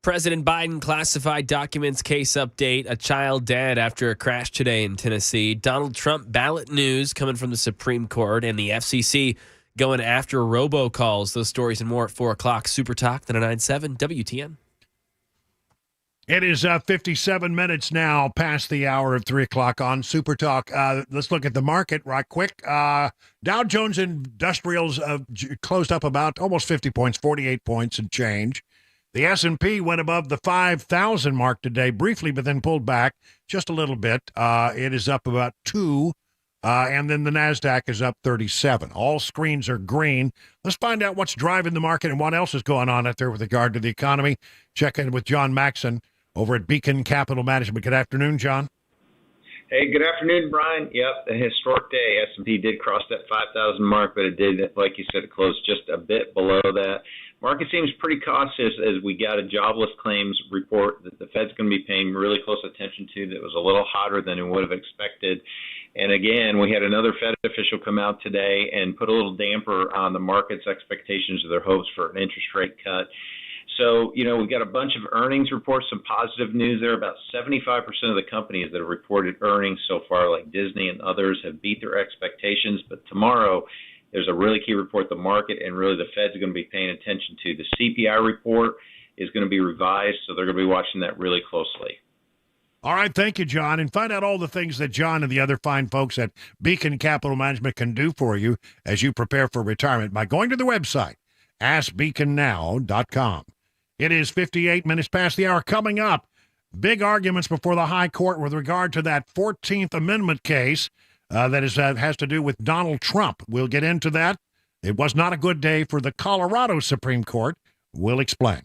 S3: President Biden classified documents case update. A child dead after a crash today in Tennessee. Donald Trump ballot news coming from the Supreme Court, and the FCC going after robocalls. Those stories and more at 4 o'clock. Super Talk 99.7 WTN.
S1: It is 57 minutes now past the hour of 3 o'clock on Super Talk. Let's look at the market right quick. Dow Jones Industrials closed up about almost 50 points, 48 points and change. The S&P went above the 5,000 mark today briefly, but then pulled back just a little bit. It is up about 2, and then the NASDAQ is up 37. All screens are green. Let's find out what's driving the market and what else is going on out there with regard to the economy. Check in with John Maxson over at Beacon Capital Management. Good afternoon, John.
S9: Hey, good afternoon, Brian. Yep, a historic day. S&P did cross that 5,000 mark, but it did, like you said, it closed just a bit below that. Market seems pretty cautious as we got a jobless claims report that the Fed's going to be paying really close attention to that was a little hotter than it would have expected. And again, we had another Fed official come out today and put a little damper on the market's expectations of their hopes for an interest rate cut. So, we've got a bunch of earnings reports, some positive news there. About 75% of the companies that have reported earnings so far, like Disney and others, have beat their expectations. But tomorrow, there's a really key report the market and really the Fed's going to be paying attention to. The CPI report is going to be revised, so they're going to be watching that really closely.
S1: All right, thank you, John. And find out all the things that John and the other fine folks at Beacon Capital Management can do for you as you prepare for retirement by going to the website, askbeaconnow.com. It is 58 minutes past the hour. Coming up, big arguments before the High Court with regard to that 14th Amendment case that has to do with Donald Trump. We'll get into that. It was not a good day for the Colorado Supreme Court. We'll explain.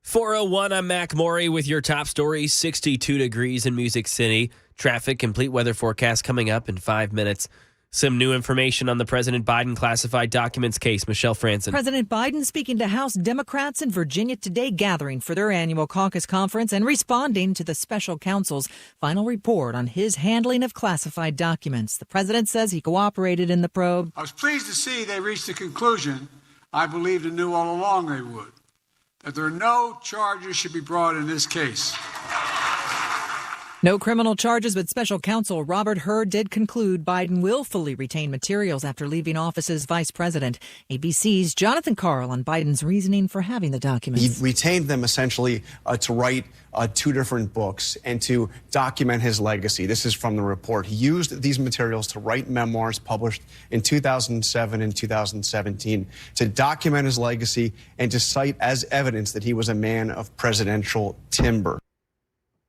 S3: .401, I'm Mac Maury with your top stories. 62 degrees in Music City. Traffic, complete weather forecast coming up in 5 minutes. Some new information on the President Biden classified documents case. Michelle Franson.
S10: President Biden speaking to House Democrats in Virginia today, gathering for their annual caucus conference and responding to the special counsel's final report on his handling of classified documents. The president says he cooperated in the probe.
S2: I was pleased to see they reached the conclusion I believed and knew all along they would, that there are no charges should be brought in this case.
S10: No criminal charges, but special counsel Robert Hur did conclude Biden willfully retained materials after leaving office as vice president. ABC's Jonathan Karl on Biden's reasoning for having the documents.
S11: He retained them essentially to write 2 different books and to document his legacy. This is from the report. He used these materials to write memoirs published in 2007 and 2017 to document his legacy and to cite as evidence that he was a man of presidential timber.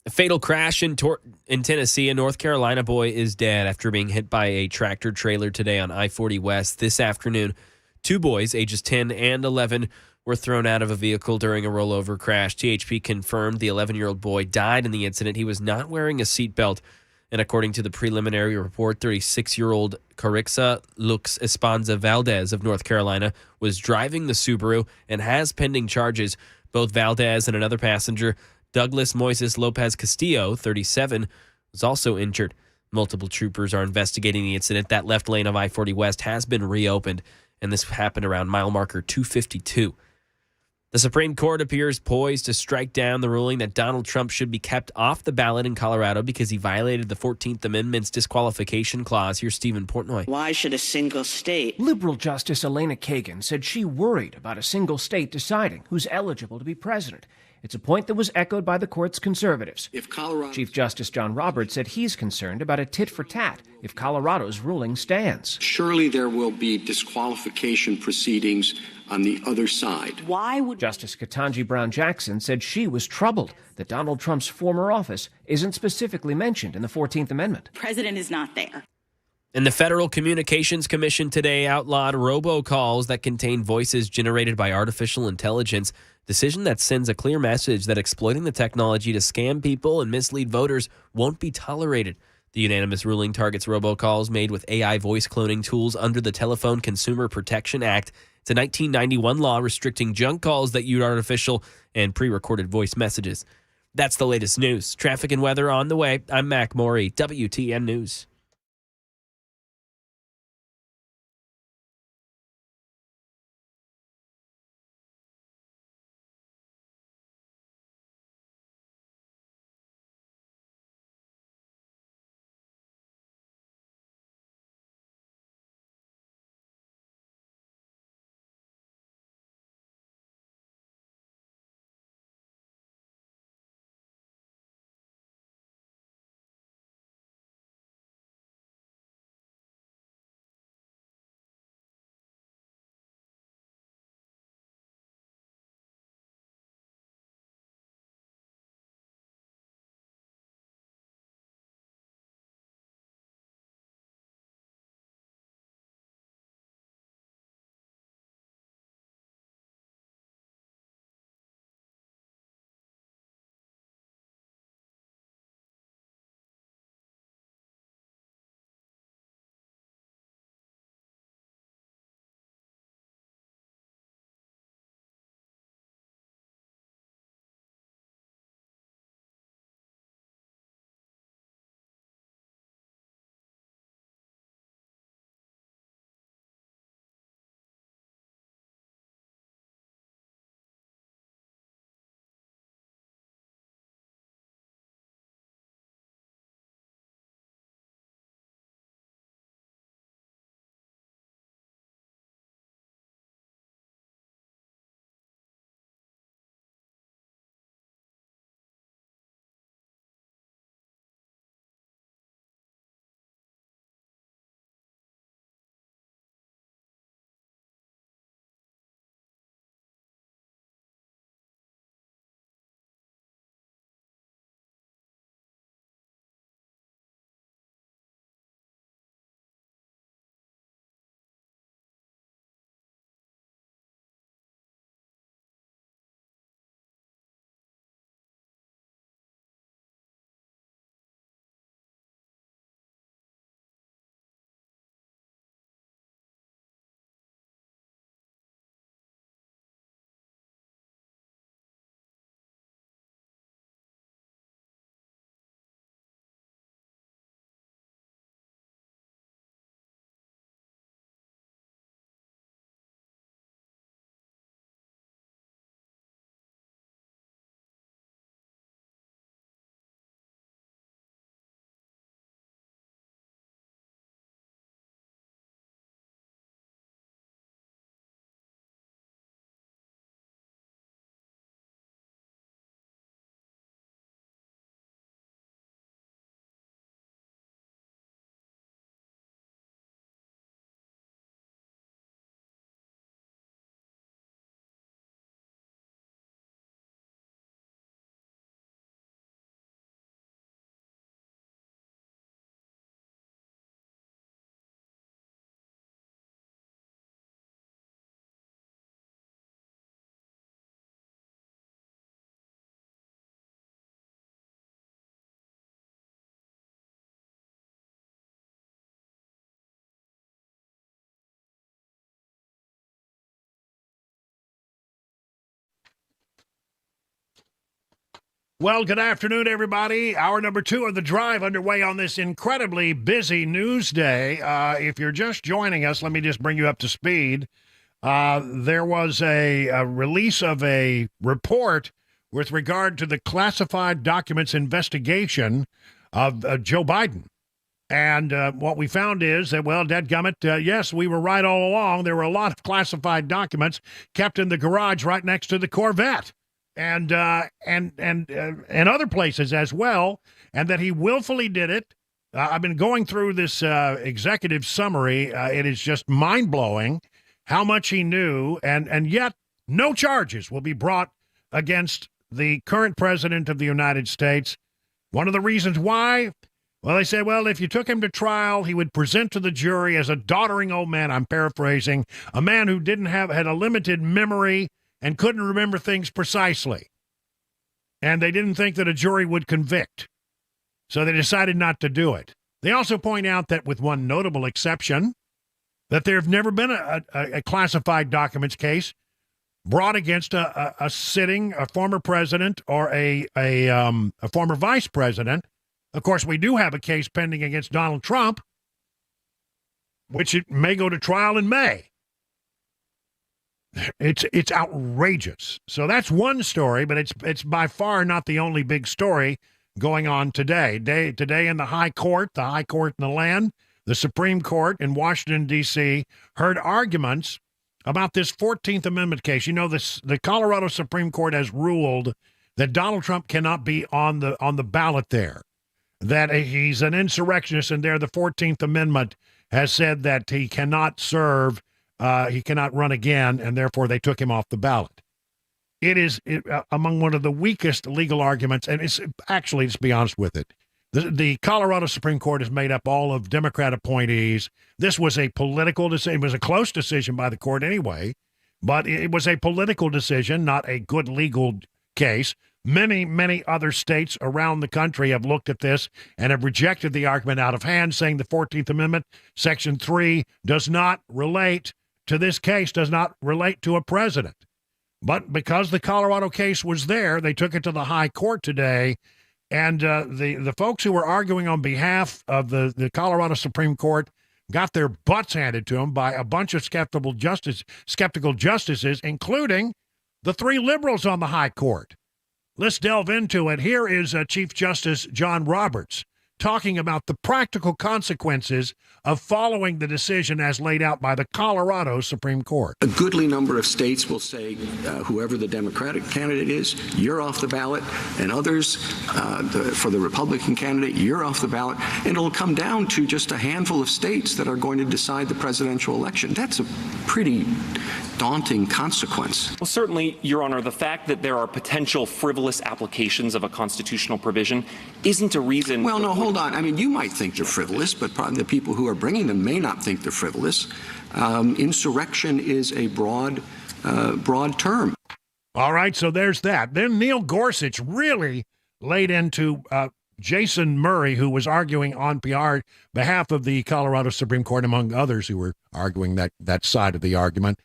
S3: A fatal crash in Tennessee. A North Carolina boy is dead after being hit by a tractor trailer today on I-40 West. This afternoon, 2 boys, ages 10 and 11, were thrown out of a vehicle during a rollover crash. THP confirmed the 11-year-old boy died in the incident. He was not wearing a seatbelt. And according to the preliminary report, 36-year-old Carixa Lux Espanza Valdez of North Carolina was driving the Subaru and has pending charges. Both Valdez and another passenger, Douglas Moises Lopez Castillo, 37, was also injured. Multiple troopers are investigating the incident. That left lane of I-40 West has been reopened, and this happened around mile marker 252. The Supreme Court appears poised to strike down the ruling that Donald Trump should be kept off the ballot in Colorado because he violated the 14th Amendment's disqualification clause. Here's Stephen Portnoy.
S12: Why should a single state?
S13: Liberal Justice Elena Kagan said she worried about a single state deciding who's eligible to be president. It's a point that was echoed by the court's conservatives.
S14: If Colorado...
S13: Chief Justice John Roberts said he's concerned about a tit-for-tat if Colorado's ruling stands.
S14: Surely there will be disqualification proceedings on the other side.
S12: Why would...
S13: Justice Ketanji Brown Jackson said she was troubled that Donald Trump's former office isn't specifically mentioned in the 14th Amendment.
S12: The president is not there.
S3: And the Federal Communications Commission today outlawed robocalls that contain voices generated by artificial intelligence. Decision that sends a clear message that exploiting the technology to scam people and mislead voters won't be tolerated. The unanimous ruling targets robocalls made with AI voice cloning tools under the Telephone Consumer Protection Act. It's a 1991 law restricting junk calls that use artificial and pre-recorded voice messages. That's the latest news. Traffic and weather on the way. I'm Mac Morey, WTN News.
S1: Well, good afternoon, everybody. Hour number 2 of The Drive underway on this incredibly busy news day. If you're just joining us, let me just bring you up to speed. There was a release of a report with regard to the classified documents investigation of Joe Biden. And what we found is that, well, dadgummit, yes, we were right all along. There were a lot of classified documents kept in the garage right next to the Corvette. And other places as well, and that he willfully did it. I've been going through this executive summary. It is just mind-blowing how much he knew, and yet no charges will be brought against the current president of the United States. One of the reasons why, well, they say, well, if you took him to trial, he would present to the jury as a doddering old man, I'm paraphrasing, a man who had a limited memory and couldn't remember things precisely. And they didn't think that a jury would convict. So they decided not to do it. They also point out that, with one notable exception, that there have never been a classified documents case brought against a former president or a former vice president. Of course, we do have a case pending against Donald Trump, which it may go to trial in May. It's outrageous. So that's one story, but it's by far not the only big story going on today. Today in the High Court in the land, the Supreme Court in Washington, D.C., heard arguments about this 14th Amendment case. You know, the Colorado Supreme Court has ruled that Donald Trump cannot be on the ballot there, that he's an insurrectionist, and there the 14th Amendment has said that he cannot serve. He cannot run again, and therefore they took him off the ballot. It is among one of the weakest legal arguments, and it's actually, let's be honest with it, the Colorado Supreme Court is made up all of Democrat appointees. This was a political decision. It was a close decision by the court anyway, but it was a political decision, not a good legal case. Many, many other states around the country have looked at this and have rejected the argument out of hand, saying the 14th Amendment, Section 3, does not relate to this case, does not relate to a president. But because the Colorado case was there, they took it to the High Court today, and the folks who were arguing on behalf of the Colorado Supreme Court got their butts handed to them by a bunch of skeptical justices, including the 3 liberals on the High Court. Let's delve into it. Here is Chief Justice John Roberts talking about the practical consequences of following the decision as laid out by the Colorado Supreme Court.
S14: A goodly number of states will say, whoever the Democratic candidate is, you're off the ballot, and others, for the Republican candidate, you're off the ballot, and it'll come down to just a handful of states that are going to decide the presidential election. That's a pretty daunting consequence.
S15: Well, certainly, Your Honor, the fact that there are potential frivolous applications of a constitutional provision isn't a reason.
S14: Well, no, hold on. I mean, you might think they're frivolous, but probably the people who are bringing them may not think they're frivolous. Insurrection is a broad term.
S1: All right, so there's that. Then Neil Gorsuch really laid into Jason Murray, who was arguing on behalf of the Colorado Supreme Court, among others who were arguing that side of the argument.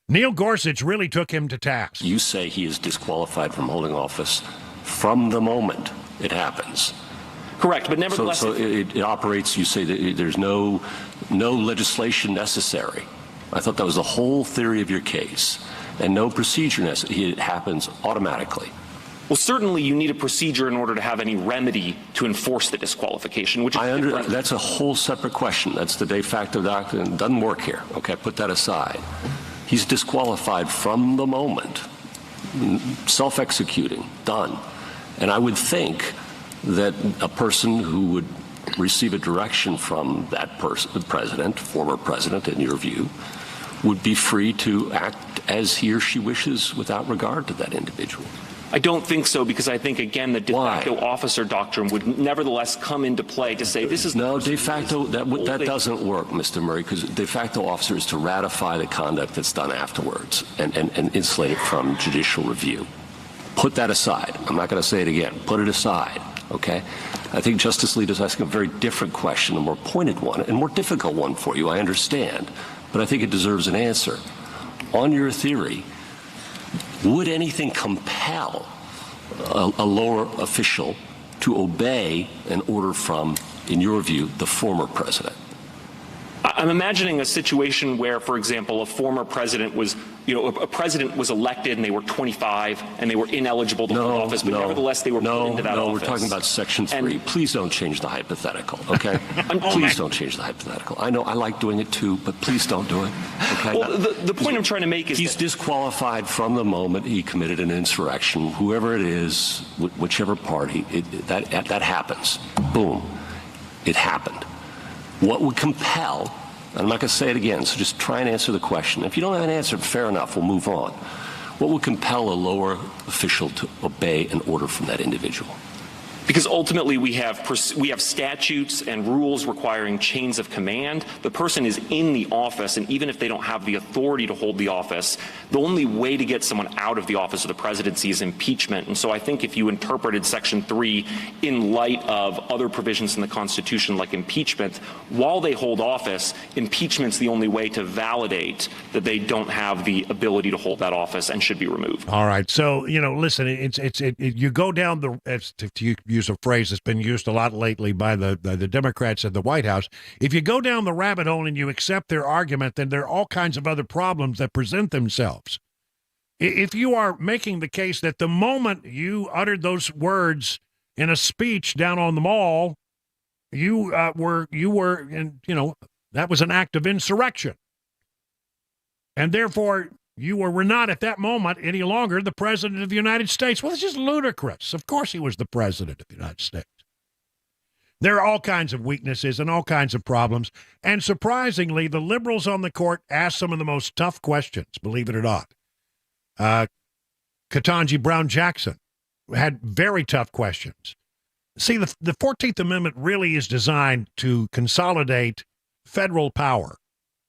S1: Neil Gorsuch really took him to task.
S16: You say he is disqualified from holding office from the moment it happens.
S15: Correct, but nevertheless...
S16: So it operates, you say that there's no legislation necessary. I thought that was the whole theory of your case. And no procedure necessary. It happens automatically.
S15: Well, certainly you need a procedure in order to have any remedy to enforce the disqualification, which is
S16: That's a whole separate question. That's the de facto doctrine. It doesn't work here. Okay, put that aside. He's disqualified from the moment. Self-executing. Done. And I would think that a person who would receive a direction from that person, the president, former president, in your view, would be free to act as he or she wishes without regard to that individual.
S15: I don't think so, because I think, again, the de facto officer doctrine would nevertheless come into play to say this is...
S16: No, de facto, that doesn't work, Mr. Murray, because de facto officer is to ratify the conduct that's done afterwards and insulate it from judicial review. Put that aside. I'm not going to say it again. Put it aside, okay? I think Justice Alito's asking a very different question, a more pointed one, and more difficult one for you, I understand, but I think it deserves an answer. On your theory, would anything compel a lower official to obey an order from, in your view, the former president?
S15: I'm imagining a situation where, for example, a former president was, a president was elected and they were 25 and they were ineligible to hold office, but nevertheless they were put into that office.
S16: We're talking about Section 3. Please don't change the hypothetical, okay? Please don't change the hypothetical. I know I like doing it too, but please don't do it, okay?
S15: Well, the point I'm trying to make is
S16: he's disqualified from the moment he committed an insurrection. Whoever it is, whichever party, that happens. Boom. It happened. What would compel, I'm not going to say it again, so just try and answer the question. If you don't have an answer, fair enough, we'll move on. What would compel a lower official to obey an order from that individual?
S15: Because ultimately we have statutes and rules requiring chains of command. The person is in the office, and even if they don't have the authority to hold the office, the only way to get someone out of the office of the presidency is impeachment. And so I think if you interpreted Section 3 in light of other provisions in the Constitution like impeachment, while they hold office, impeachment's the only way to validate that they don't have the ability to hold that office and should be removed.
S1: All right. So, listen, you go down to use a phrase that's been used a lot lately by the Democrats at the White House. If you go down the rabbit hole and you accept their argument, then there are all kinds of other problems that present themselves. If you are making the case that the moment you uttered those words in a speech down on the mall, you were, that was an act of insurrection. And therefore, you were not at that moment any longer the president of the United States. Well, it's just ludicrous. Of course he was the president of the United States. There are all kinds of weaknesses and all kinds of problems. And surprisingly, the liberals on the court asked some of the most tough questions, believe it or not. Ketanji Brown Jackson had very tough questions. See, the 14th Amendment really is designed to consolidate federal power.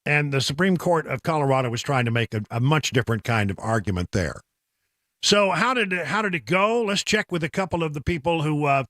S1: And the Supreme Court of Colorado was trying to make a much different kind of argument there. So how did it go? Let's check with a couple of the people who are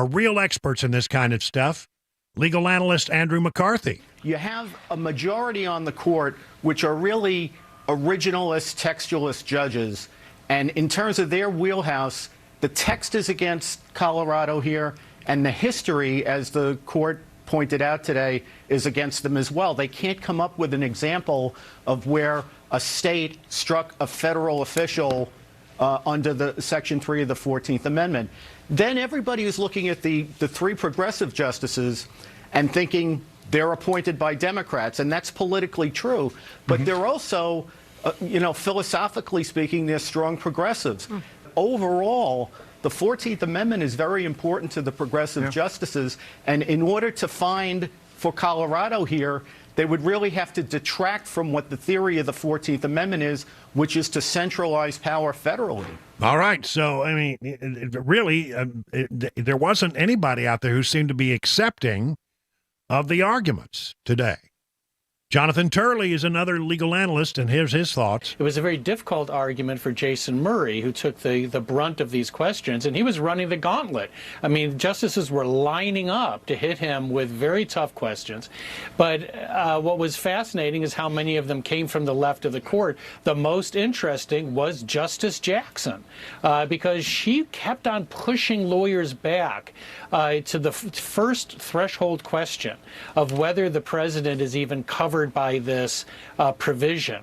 S1: real experts in this kind of stuff. Legal analyst Andrew McCarthy.
S17: You have a majority on the court which are really originalist, textualist judges. And in terms of their wheelhouse, the text is against Colorado here, and the history, as the court pointed out today, is against them as well. They can't come up with an example of where a state struck a federal official under the Section 3 of the 14th Amendment. Then everybody is looking at the three progressive justices and thinking they're appointed by Democrats, and that's politically true. But they're also, philosophically speaking, they're strong progressives. Overall, the 14th Amendment is very important to the progressive justices, and in order to find for Colorado here, they would really have to detract from what the theory of the 14th Amendment is, which is to centralize power federally.
S1: All right. So, I mean, there wasn't anybody out there who seemed to be accepting of the arguments today. Jonathan Turley is another legal analyst, and here's his thoughts.
S18: It was a very difficult argument for Jason Murray, who took the brunt of these questions, and he was running the gauntlet. I mean, justices were lining up to hit him with very tough questions. But what was fascinating is how many of them came from the left of the court. The most interesting was Justice Jackson, because she kept on pushing lawyers back to the first threshold question of whether the president is even covered by this provision.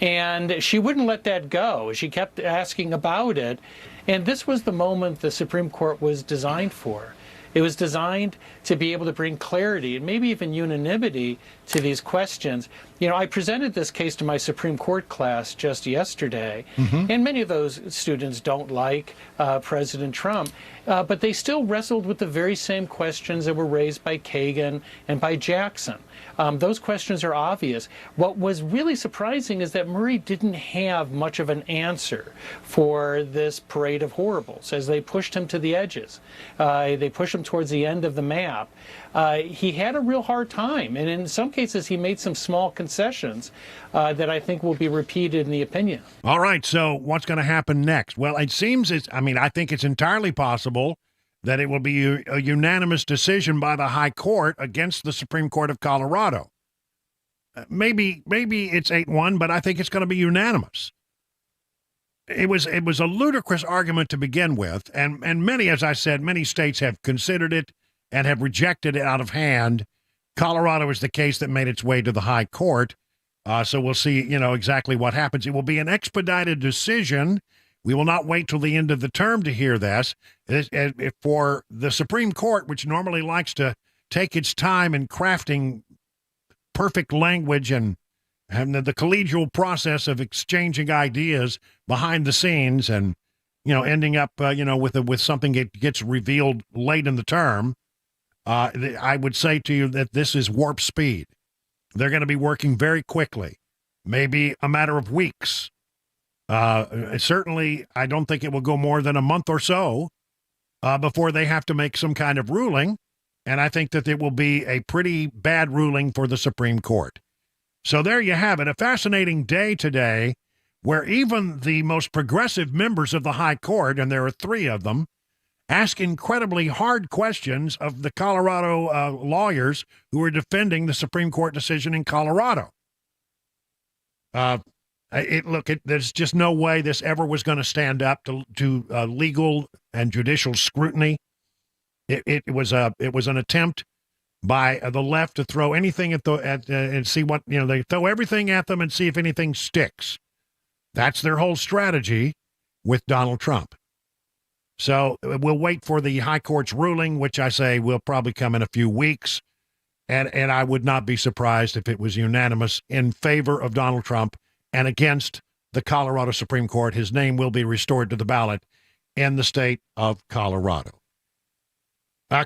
S18: And she wouldn't let that go. She kept asking about it. And this was the moment the Supreme Court was designed for. It was designed to be able to bring clarity and maybe even unanimity to these questions. You know, I presented this case to my Supreme Court class just yesterday, and many of those students don't like President Trump, but they still wrestled with the very same questions that were raised by Kagan and by Jackson. Those questions are obvious. What was really surprising is that Murray didn't have much of an answer for this parade of horribles as they pushed him to the edges. They pushed him towards the end of the map. He had a real hard time, and in some cases he made some small concessions that I think will be repeated in the opinion.
S1: All right, so what's going to happen next? Well, it seems I think it's entirely possible that it will be a unanimous decision by the High Court against the Supreme Court of Colorado. Maybe it's 8-1, but I think it's going to be unanimous. it was a ludicrous argument to begin with, and many, as I said, many states have considered it and have rejected it out of hand. Colorado is the case that made its way to the high court. So we'll see, exactly what happens. It will be an expedited decision. We will not wait till the end of the term to hear this. For the Supreme Court, which normally likes to take its time in crafting perfect language and the collegial process of exchanging ideas behind the scenes and, ending up, with something that gets revealed late in the term, I would say to you that this is warp speed. They're going to be working very quickly, maybe a matter of weeks. Certainly, I don't think it will go more than a month or so before they have to make some kind of ruling. And I think that it will be a pretty bad ruling for the Supreme Court. So there you have it, a fascinating day today where even the most progressive members of the high court, and there are 3 of them, ask incredibly hard questions of the Colorado lawyers who are defending the Supreme Court decision in Colorado. There's just no way this ever was going to stand up to legal and judicial scrutiny. It was an attempt by the left to throw anything and see what, they throw everything at them and see if anything sticks. That's their whole strategy with Donald Trump. So we'll wait for the high court's ruling, which I say will probably come in a few weeks. And I would not be surprised if it was unanimous in favor of Donald Trump and against the Colorado Supreme Court. His name will be restored to the ballot in the state of Colorado.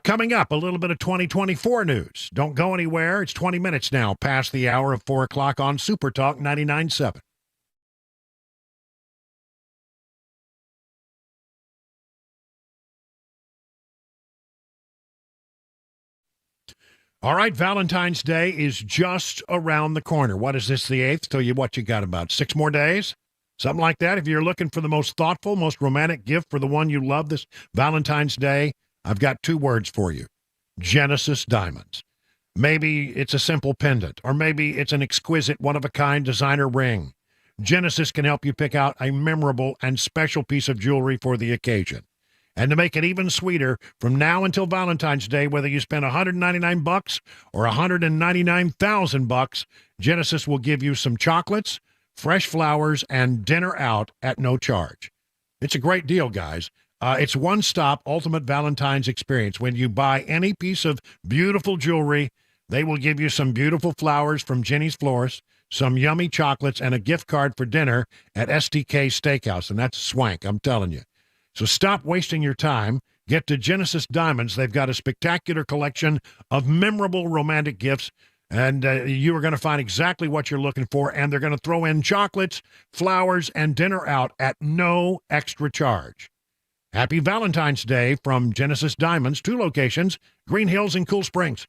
S1: Coming up, a little bit of 2024 news. Don't go anywhere. It's 20 minutes now past the hour of 4 o'clock on Super Talk 99.7. All right, Valentine's Day is just around the corner. What is this, the 8th? Tell you what, you got about 6 more days, something like that. If you're looking for the most thoughtful, most romantic gift for the one you love this Valentine's Day, I've got 2 words for you: Genesis Diamonds. Maybe it's a simple pendant, or maybe it's an exquisite, one-of-a-kind designer ring. Genesis can help you pick out a memorable and special piece of jewelry for the occasion. And to make it even sweeter, from now until Valentine's Day, whether you spend $199 or $199,000, Genesis will give you some chocolates, fresh flowers, and dinner out at no charge. It's a great deal, guys. It's one-stop ultimate Valentine's experience. When you buy any piece of beautiful jewelry, they will give you some beautiful flowers from Jenny's Florist, some yummy chocolates, and a gift card for dinner at STK Steakhouse. And that's swank, I'm telling you. So stop wasting your time. Get to Genesis Diamonds. They've got a spectacular collection of memorable romantic gifts, and you are going to find exactly what you're looking for, and they're going to throw in chocolates, flowers, and dinner out at no extra charge. Happy Valentine's Day from Genesis Diamonds, 2 locations, Green Hills and Cool Springs.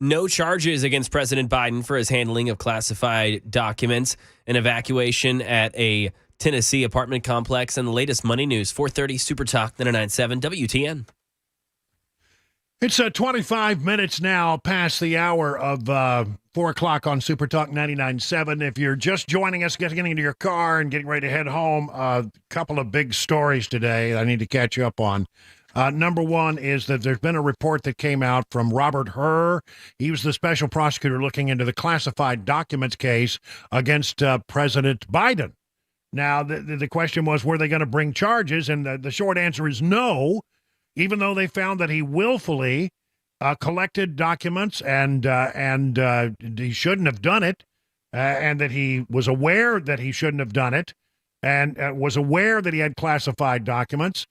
S3: No charges against President Biden for his handling of classified documents, an evacuation at a Tennessee apartment complex, and the latest money news. 4:30 Super Talk 99.7 WTN.
S1: It's 25 minutes now past the hour of 4 o'clock on Super Talk 99.7. If you're just joining us, getting into your car and getting ready to head home, a couple of big stories today I need to catch you up on. Number one is that there's been a report that came out from Robert Hur. He was the special prosecutor looking into the classified documents case against President Biden. Now, the question was, were they going to bring charges? And the short answer is no, even though they found that he willfully collected documents and he shouldn't have done it, and that he was aware that he shouldn't have done it, and was aware that he had classified documents.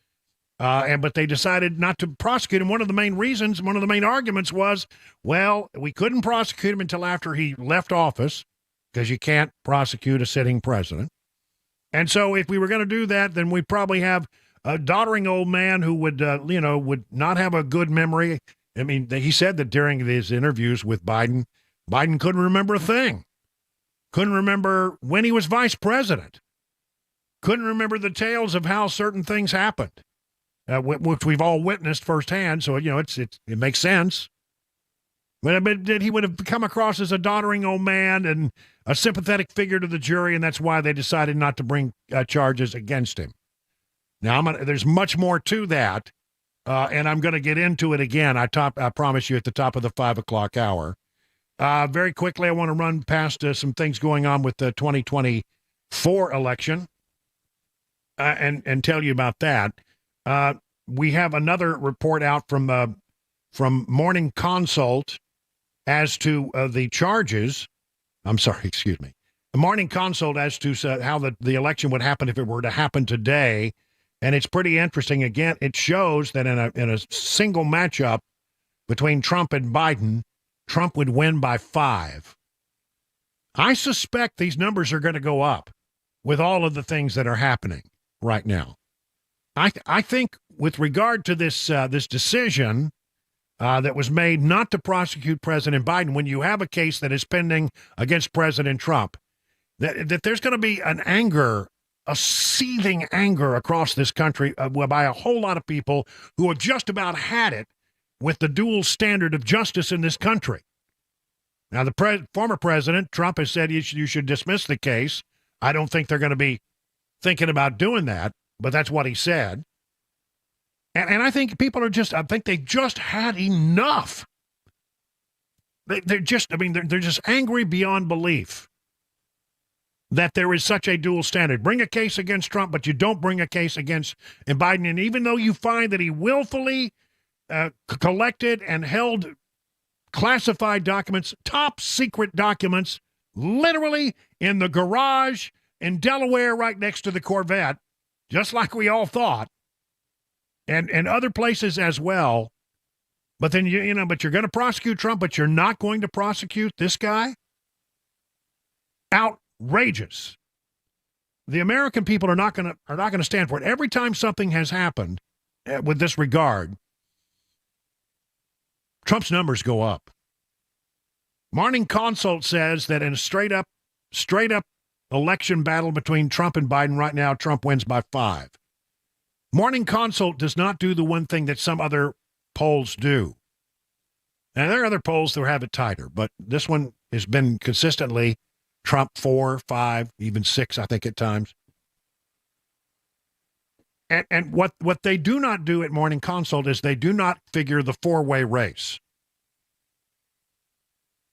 S1: But they decided not to prosecute him. One of the main arguments was, well, we couldn't prosecute him until after he left office, because you can't prosecute a sitting president. And so if we were going to do that, then we'd probably have a doddering old man who would not have a good memory. I mean, he said that during his interviews with Biden couldn't remember a thing. Couldn't remember when he was vice president. Couldn't remember the tales of how certain things happened. Which we've all witnessed firsthand, so it makes sense. But that he would have come across as a doddering old man and a sympathetic figure to the jury, and that's why they decided not to bring charges against him. Now, there's much more to that, and I'm going to get into it again. I promise you at the top of the 5 o'clock hour. Very quickly, I want to run past some things going on with the 2024 election, and tell you about that. We have another report out from Morning Consult as to the charges. I'm sorry, excuse me. The Morning Consult as to how the election would happen if it were to happen today. And it's pretty interesting. Again, it shows that in a single matchup between Trump and Biden, Trump would win by 5. I suspect these numbers are going to go up with all of the things that are happening right now. I think with regard to this decision that was made not to prosecute President Biden, when you have a case that is pending against President Trump, that there's going to be a seething anger across this country by a whole lot of people who have just about had it with the dual standard of justice in this country. Now, the former president, Trump, has said you should dismiss the case. I don't think they're going to be thinking about doing that. But that's what he said. And I think people are they've just had enough. They're just angry beyond belief that there is such a dual standard. Bring a case against Trump, but you don't bring a case against Biden. And even though you find that he willfully collected and held classified documents, top secret documents, literally in the garage in Delaware right next to the Corvette, just like we all thought, and other places as well. But then but you're going to prosecute Trump, but you're not going to prosecute this guy? Outrageous. The American people are not going to stand for it. Every time something has happened with this regard, Trump's numbers go up. Morning Consult says that in a straight up election battle between Trump and Biden right now, Trump wins by 5. Morning Consult does not do the one thing that some other polls do. And there are other polls that have it tighter, but this one has been consistently Trump 4, 5, even 6, I think at times. And what they do not do at Morning Consult is they do not figure the 4-way race.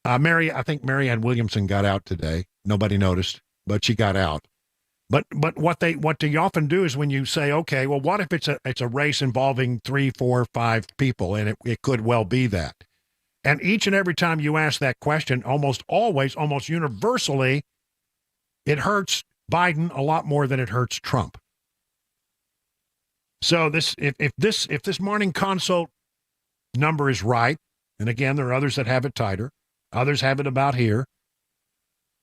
S1: I think Marianne Williamson got out today. Nobody noticed, but she got out. But what they often do is when you say, okay, well, what if it's a race involving 3, 4, 5 people, and it could well be that. And each and every time you ask that question, almost always, almost universally, it hurts Biden a lot more than it hurts Trump. So if this Morning Consult number is right, and again, there are others that have it tighter, others have it about here,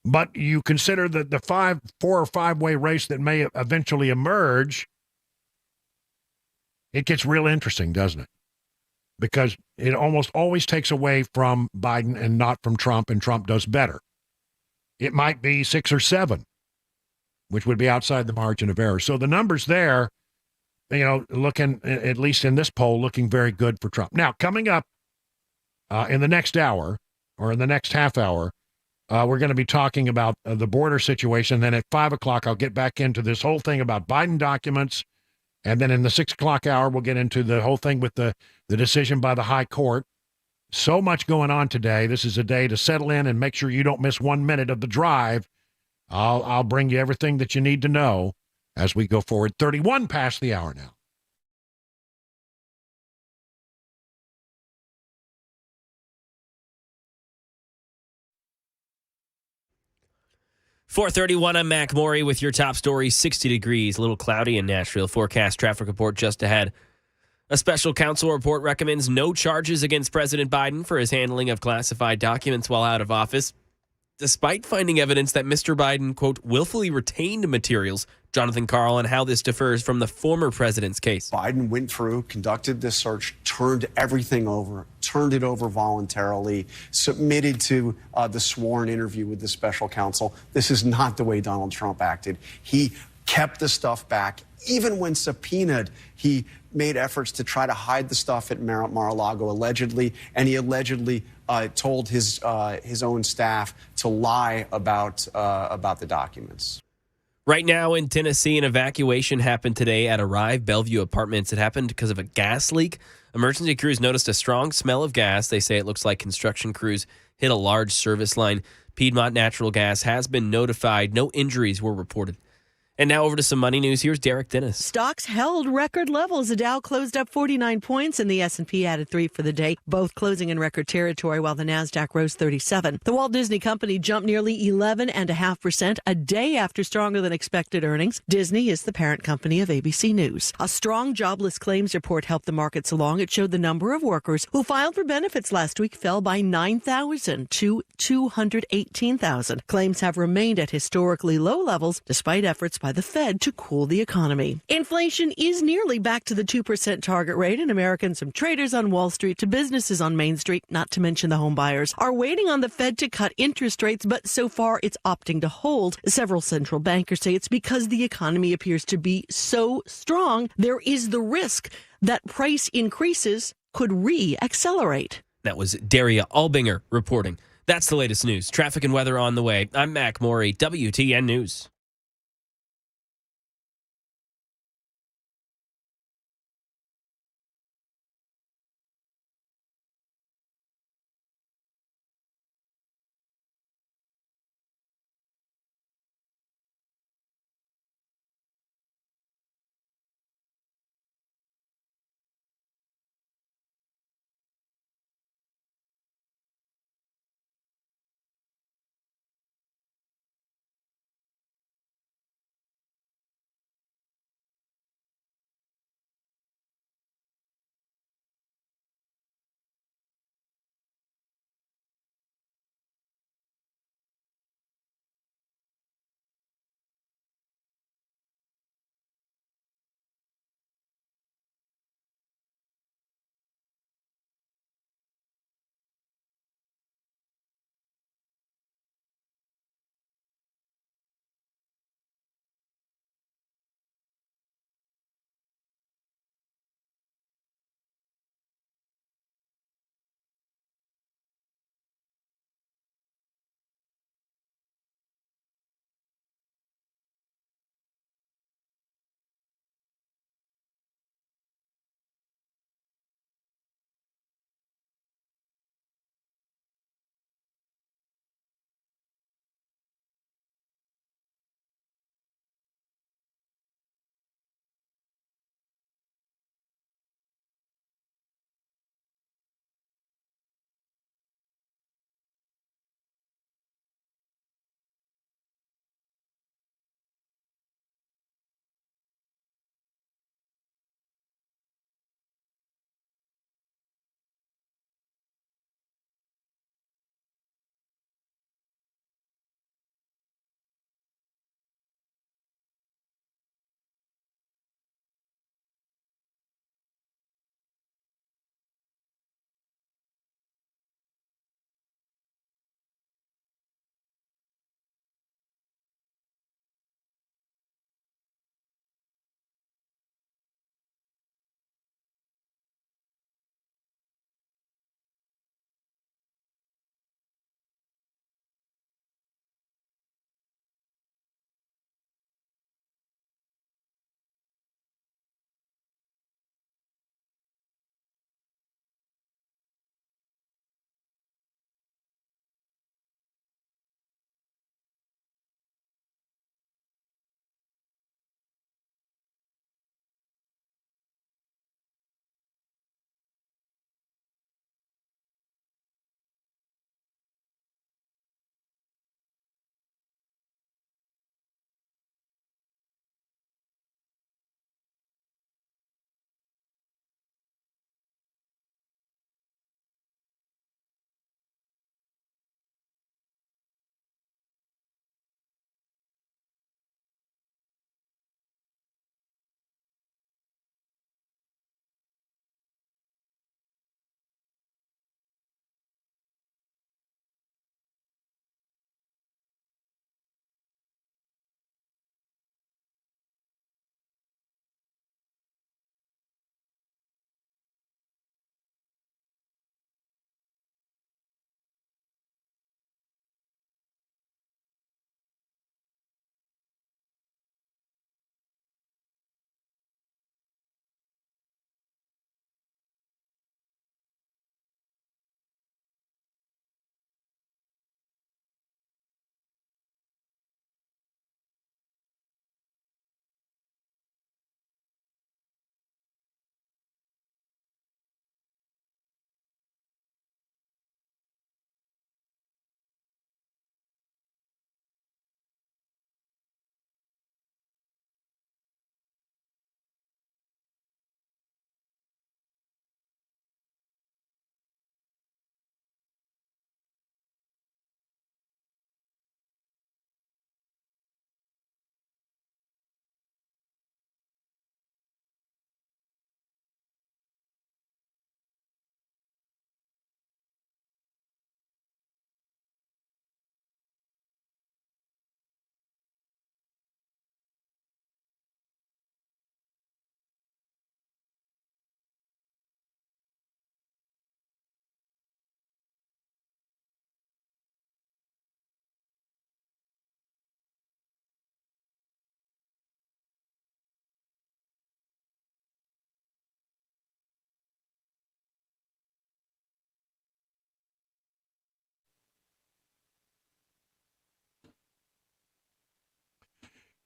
S1: but you consider the 4 or 5-way race that may eventually emerge, it gets real interesting, doesn't it? because it almost always takes away from Biden and not from Trump, and Trump does better. It might be 6 or 7, which would be outside the margin of error. So the numbers there, looking, at least in this poll, looking very good for Trump. Now, coming up in the next hour or in the next half hour, we're going to be talking about the border situation. Then at 5 o'clock, I'll get back into this whole thing about Biden documents. And then in the 6 o'clock hour, we'll get into the whole thing with the decision by the high court. So much going on today. This is a day to settle in and make sure you don't miss 1 minute of the drive. I'll bring you everything that you need to know as we go forward. 31 past the hour now.
S3: .431, I'm Mac Maury with your top story. 60 degrees, a little cloudy in Nashville. Forecast traffic report just ahead. A special counsel report recommends no charges against President Biden for his handling of classified documents while out of office, despite finding evidence that Mr. Biden, quote, willfully retained materials. Jonathan Karl on how this differs from the former president's case.
S11: Biden went through, conducted this search, turned everything over, turned it over voluntarily, submitted to the sworn interview with the special counsel. This is not the way Donald Trump acted. He kept the stuff back. Even when subpoenaed, he made efforts to try to hide the stuff at Mar-a-Lago, allegedly, and he allegedly told his own staff to lie about the documents.
S3: Right now in Tennessee, an evacuation happened today at Arrive Bellevue Apartments. It happened because of a gas leak. Emergency crews noticed a strong smell of gas. They say it looks like construction crews hit a large service line. Piedmont Natural Gas has been notified. No injuries were reported. And now over to some money news. Here's Derek Dennis.
S19: Stocks held record levels. The Dow closed up 49 points and the S&P added 3 for the day, both closing in record territory while the Nasdaq rose 37. The Walt Disney Company jumped nearly 11.5% a day after stronger than expected earnings. Disney is the parent company of ABC News. A strong jobless claims report helped the markets along. It showed the number of workers who filed for benefits last week fell by 9,000 to 218,000. Claims have remained at historically low levels despite efforts by the Fed to cool the economy. Inflation is nearly back to the 2% target rate, and Americans, from traders on Wall Street to businesses on Main Street, not to mention the home buyers, are waiting on the Fed to cut interest rates, but so far it's opting to hold. Several central bankers say it's because the economy appears to be so strong, there is the risk that price increases could re-accelerate.
S3: That was Daria Albinger reporting. That's the latest news. Traffic and weather on the way. I'm Mac Maury, WTN News.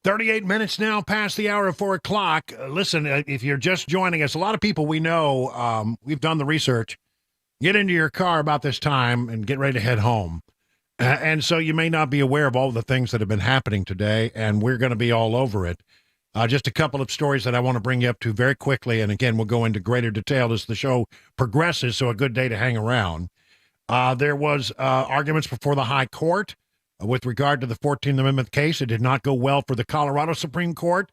S1: 38 minutes now past the hour of 4 o'clock. Listen, if you're just joining us, a lot of people we know, we've done the research, get into your car about this time and get ready to head home. And so you may not be aware of all the things that have been happening today, and we're going to be all over it. Just a couple of stories that I want to bring you up to very quickly, and again, we'll go into greater detail as the show progresses, so a good day to hang around. There was arguments before the High Court with regard to the 14th Amendment case. It did not go well for the Colorado Supreme Court.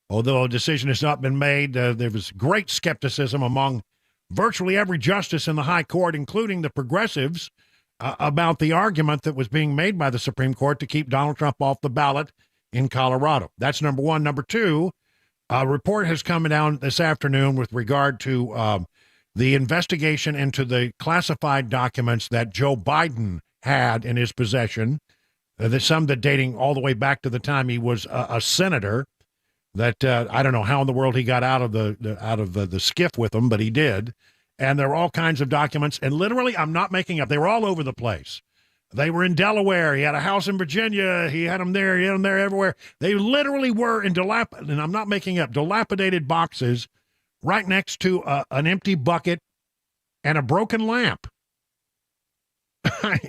S1: Although a decision has not been made, there was great skepticism among virtually every justice in the High Court, including the progressives, about the argument that was being made by the Supreme Court to keep Donald Trump off the ballot in Colorado. That's number one. Number two, a report has come down this afternoon with regard to the investigation into the classified documents that Joe Biden had in his possession. There's some that dating all the way back to the time he was a senator. That I don't know how in the world he got out of the skiff with them, but he did. And there were all kinds of documents. And literally, I'm not making up. They were all over the place. They were in Delaware. He had a house in Virginia. He had them there. He had them there everywhere. They literally were in and I'm not making up, dilapidated boxes right next to an empty bucket and a broken lamp.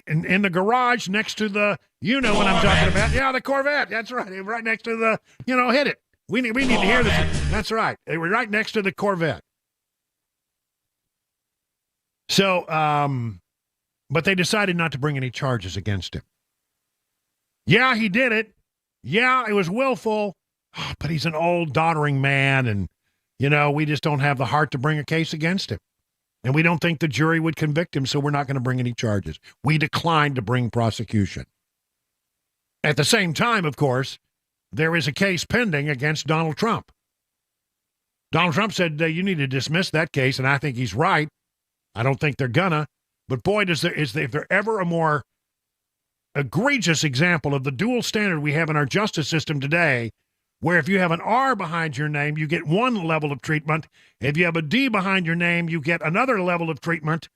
S1: in the garage next to the, you know what I'm talking about. Yeah, the Corvette. That's right. Right next to the, hit it. We need to hear this. That's right. They were right next to the Corvette. So, but they decided not to bring any charges against him. Yeah, he did it. Yeah, it was willful. But he's an old, doddering man, and, we just don't have the heart to bring a case against him. And we don't think the jury would convict him, so we're not going to bring any charges. We declined to bring prosecution. At the same time, of course, there is a case pending against Donald Trump. Donald Trump said, you need to dismiss that case, and I think he's right. I don't think they're gonna. But boy, is there ever a more egregious example of the dual standard we have in our justice system today, where if you have an R behind your name, you get one level of treatment. If you have a D behind your name, you get another level of treatment.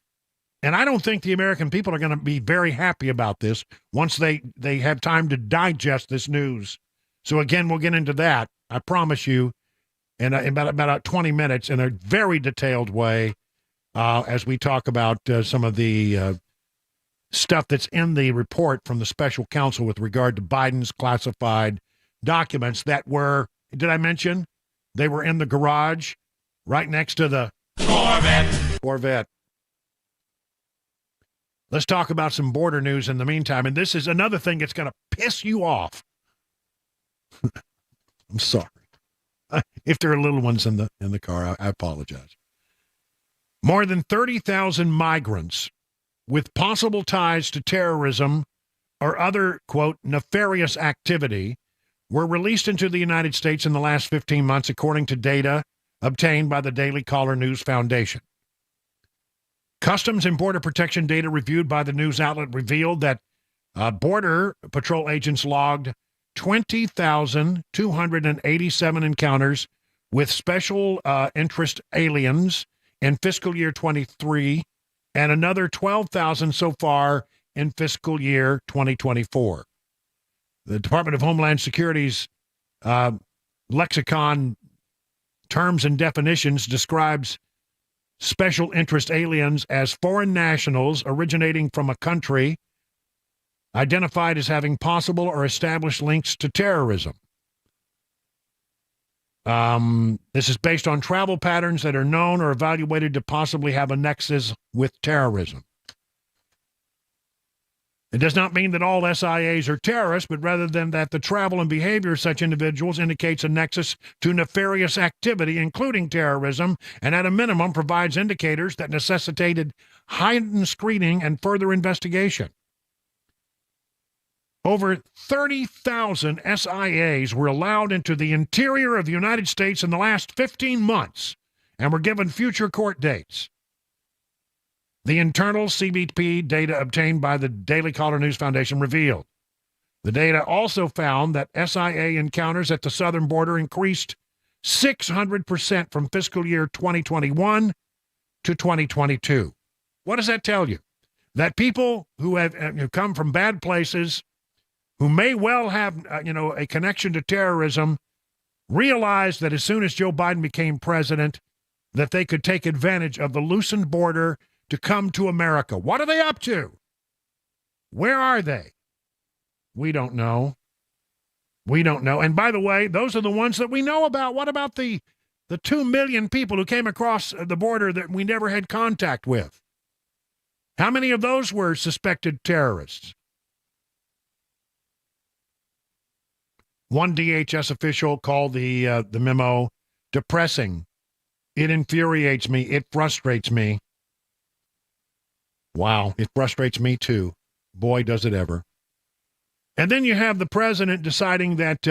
S1: And I don't think the American people are going to be very happy about this once they have time to digest this news. So again, we'll get into that, I promise you, in about 20 minutes in a very detailed way as we talk about some of the stuff that's in the report from the special counsel with regard to Biden's classified documents that were, did I mention, they were in the garage right next to the Corvette. Let's talk about some border news in the meantime, and this is another thing that's going to piss you off. I'm sorry. If there are little ones in the car, I apologize. More than 30,000 migrants with possible ties to terrorism or other, quote, nefarious activity were released into the United States in the last 15 months, according to data obtained by the Daily Caller News Foundation. Customs and Border Protection data reviewed by the news outlet revealed that Border Patrol agents logged 20,287 encounters with special interest aliens in fiscal year 23 and another 12,000 so far in fiscal year 2024. The Department of Homeland Security's lexicon terms and definitions describes special interest aliens as foreign nationals originating from a country identified as having possible or established links to terrorism. This is based on travel patterns that are known or evaluated to possibly have a nexus with terrorism. It does not mean that all SIAs are terrorists, but rather than that the travel and behavior of such individuals indicates a nexus to nefarious activity, including terrorism, and at a minimum provides indicators that necessitated heightened screening and further investigation. Over 30,000 SIAs were allowed into the interior of the United States in the last 15 months and were given future court dates. The internal CBP data obtained by the Daily Caller News Foundation revealed. The data also found that SIA encounters at the southern border increased 600% from fiscal year 2021 to 2022. What does that tell you? That people who have come from bad places who may well have, a connection to terrorism, realized that as soon as Joe Biden became president, that they could take advantage of the loosened border to come to America. What are they up to? Where are they? We don't know. We don't know. And by the way, those are the ones that we know about. What about the 2 million people who came across the border that we never had contact with? How many of those were suspected terrorists? One DHS official called the memo depressing. It infuriates me. It frustrates me. Wow, it frustrates me too. Boy, does it ever. And then you have the president deciding that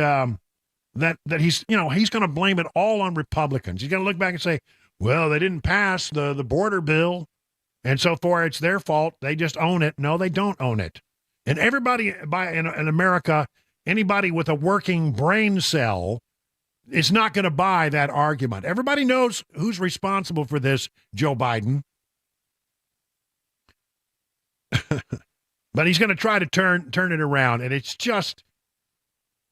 S1: that he's going to blame it all on Republicans. He's going to look back and say, well, they didn't pass the border bill, and so far it's their fault. They just own it. No, they don't own it. And everybody in America, anybody with a working brain cell is not going to buy that argument. Everybody knows who's responsible for this, Joe Biden. But he's going to try to turn it around, and it's just,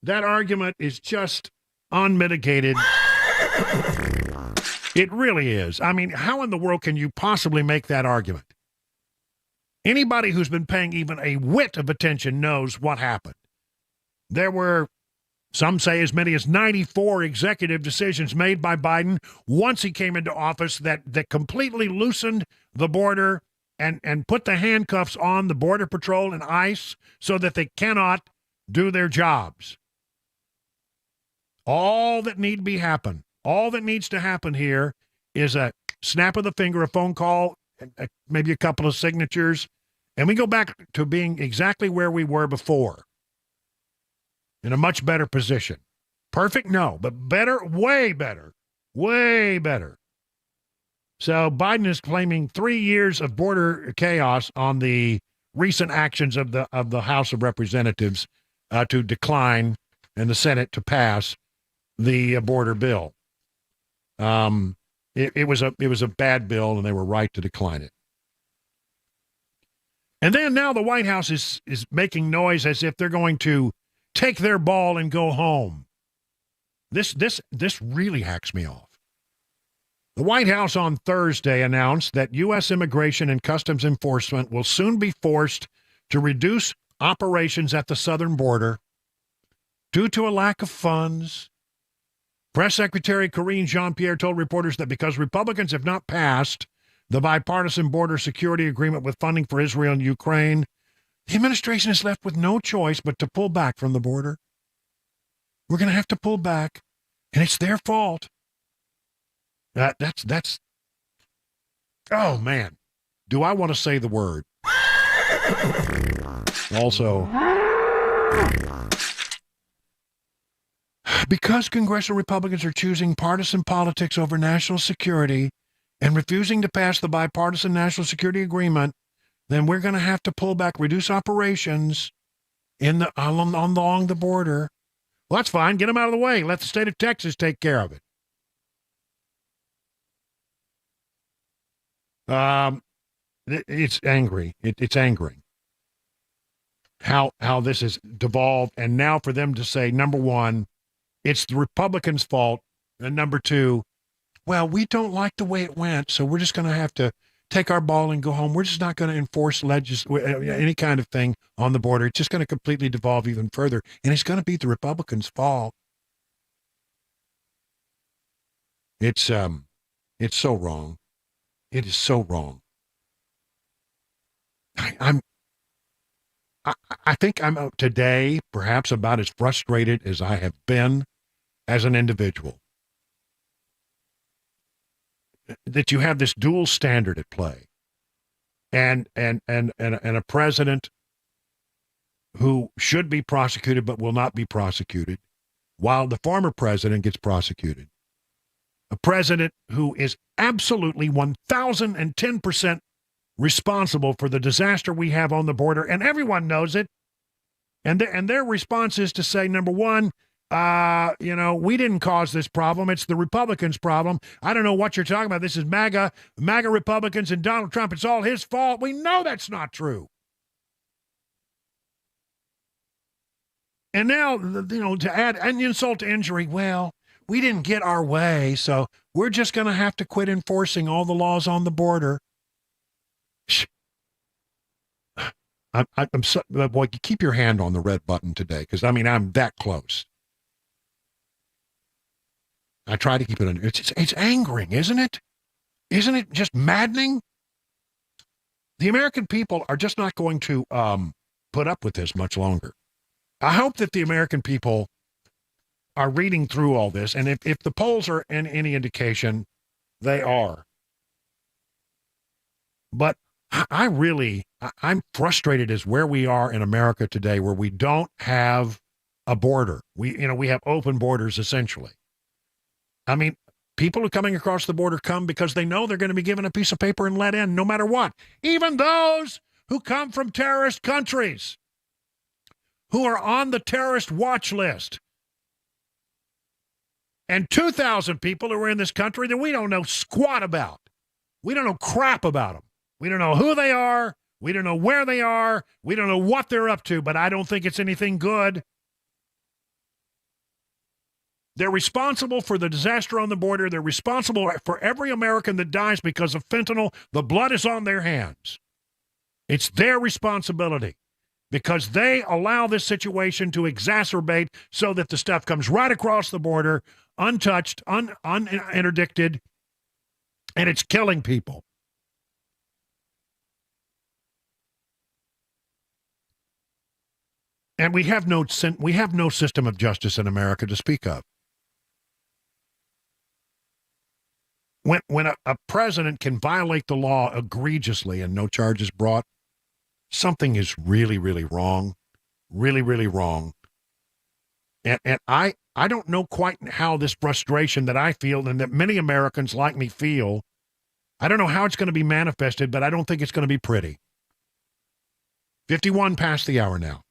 S1: that argument is just unmitigated. It really is. I mean, how in the world can you possibly make that argument? Anybody who's been paying even a whit of attention knows what happened. There were, some say, as many as 94 executive decisions made by Biden once he came into office that completely loosened the border and put the handcuffs on the Border Patrol and ICE so that they cannot do their jobs. All that needs to happen here is a snap of the finger, a phone call, maybe a couple of signatures, and we go back to being exactly where we were before, in a much better position. Perfect? No, but better, way better, way better. So Biden is claiming 3 years of border chaos on the recent actions of the House of Representatives to decline and the Senate to pass the border bill. It was a bad bill, and they were right to decline it. And then now the White House is making noise as if they're going to take their ball and go home. This really hacks me off. The White House on Thursday announced that U.S. Immigration and Customs Enforcement will soon be forced to reduce operations at the southern border due to a lack of funds. Press Secretary Karine Jean-Pierre told reporters that because Republicans have not passed the bipartisan border security agreement with funding for Israel and Ukraine, the administration is left with no choice but to pull back from the border. We're going to have to pull back, and it's their fault. That's. Oh man, do I want to say the word? Also, because congressional Republicans are choosing partisan politics over national security and refusing to pass the bipartisan national security agreement, then we're going to have to pull back, reduce operations along the border. Well, that's fine. Get them out of the way. Let the state of Texas take care of it. It's angry. It's angering how this has devolved, and now for them to say, number one, it's the Republicans' fault, and number two, well, we don't like the way it went, so we're just going to have to take our ball and go home. We're just not going to enforce any kind of thing on the border. It's just going to completely devolve even further, and it's going to be the Republicans' fault. It's so wrong. It is so wrong. I think I'm today perhaps about as frustrated as I have been as an individual. That you have this dual standard at play, and a president who should be prosecuted but will not be prosecuted, while the former president gets prosecuted. A president who is absolutely 1,010% responsible for the disaster we have on the border, and everyone knows it. And their response is to say, number one, we didn't cause this problem. It's the Republicans' problem. I don't know what you're talking about. This is MAGA Republicans and Donald Trump. It's all his fault. We know that's not true. And now, to add an insult to injury, well, we didn't get our way, so we're just going to have to quit enforcing all the laws on the border. I'm so, boy, keep your hand on the red button today, because, I'm that close. I try to keep it under. It's angering, isn't it? Isn't it just maddening? The American people are just not going to put up with this much longer. I hope that the American people are reading through all this, and if the polls are in any indication, they are. But I'm frustrated as where we are in America today, where we don't have a border. We have open borders, essentially. People who are coming across the border come because they know they're going to be given a piece of paper and let in no matter what. Even those who come from terrorist countries, who are on the terrorist watch list. And 2,000 people who are in this country that we don't know squat about. We don't know crap about them. We don't know who they are. We don't know where they are. We don't know what they're up to, but I don't think it's anything good. They're responsible for the disaster on the border. They're responsible for every American that dies because of fentanyl. The blood is on their hands. It's their responsibility because they allow this situation to exacerbate so that the stuff comes right across the border, untouched, uninterdicted, and it's killing people. And we have no system of justice in America to speak of. When a president can violate the law egregiously and no charges brought, something is really, really wrong. Really, really wrong. And I don't know quite how this frustration that I feel and that many Americans like me feel, I don't know how it's going to be manifested, but I don't think it's going to be pretty. 51 past the hour now.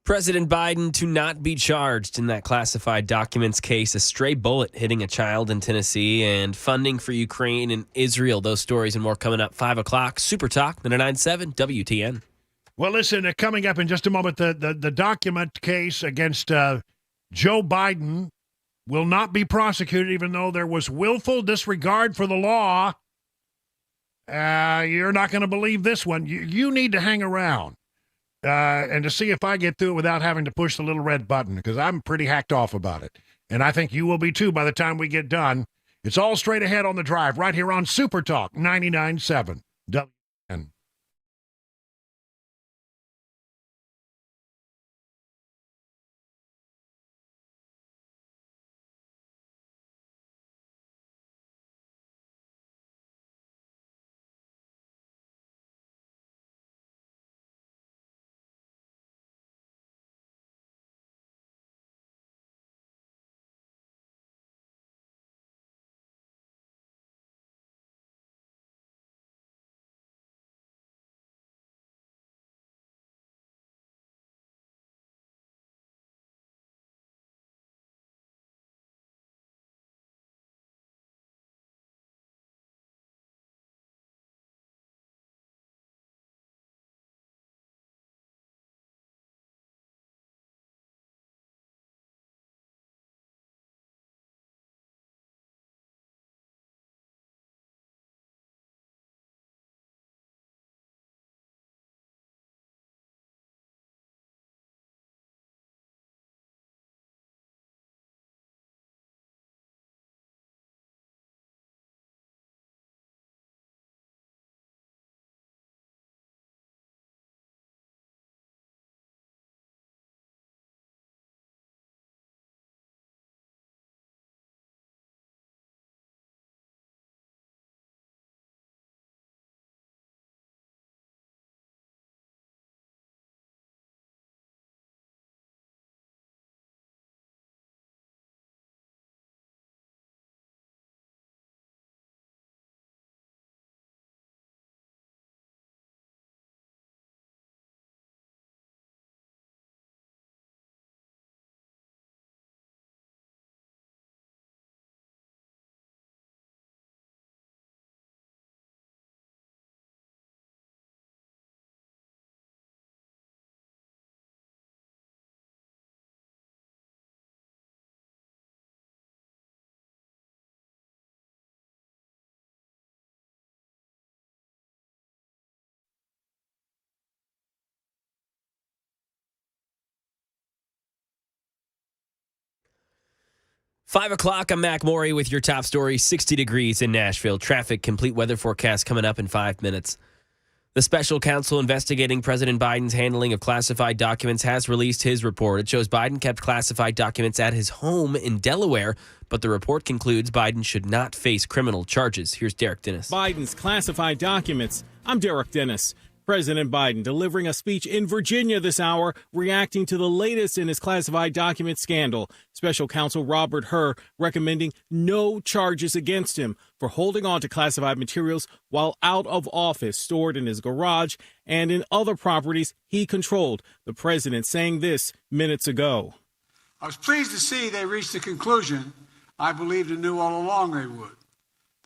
S3: President Biden to not be charged in that classified documents case, a stray bullet hitting a child in Tennessee, and funding for Ukraine and Israel. Those stories and more coming up 5 o'clock. Super Talk 99.7 WTN.
S1: Well, listen, coming up in just a moment, the document case against Joe Biden will not be prosecuted, even though there was willful disregard for the law. You're not going to believe this one. You need to hang around. And to see if I get through it without having to push the little red button, because I'm pretty hacked off about it. And I think you will be too by the time we get done. It's all straight ahead on the drive right here on Super Talk 99.7 WN.
S3: Five o'clock, I'm Mac Maury with your top story. 60 degrees in Nashville. Traffic, complete weather forecast coming up in 5 minutes. The special counsel investigating President Biden's handling of classified documents has released his report. It shows Biden kept classified documents at his home in Delaware, but the report concludes Biden should not face criminal charges. Here's Derek Dennis.
S20: Biden's classified documents. I'm Derek Dennis. President Biden delivering a speech in Virginia this hour, reacting to the latest in his classified document scandal. Special counsel Robert Hur recommending no charges against him for holding on to classified materials while out of office, stored in his garage and in other properties he controlled. The president saying this minutes ago.
S2: I was pleased to see they reached the conclusion I believed and knew all along they would,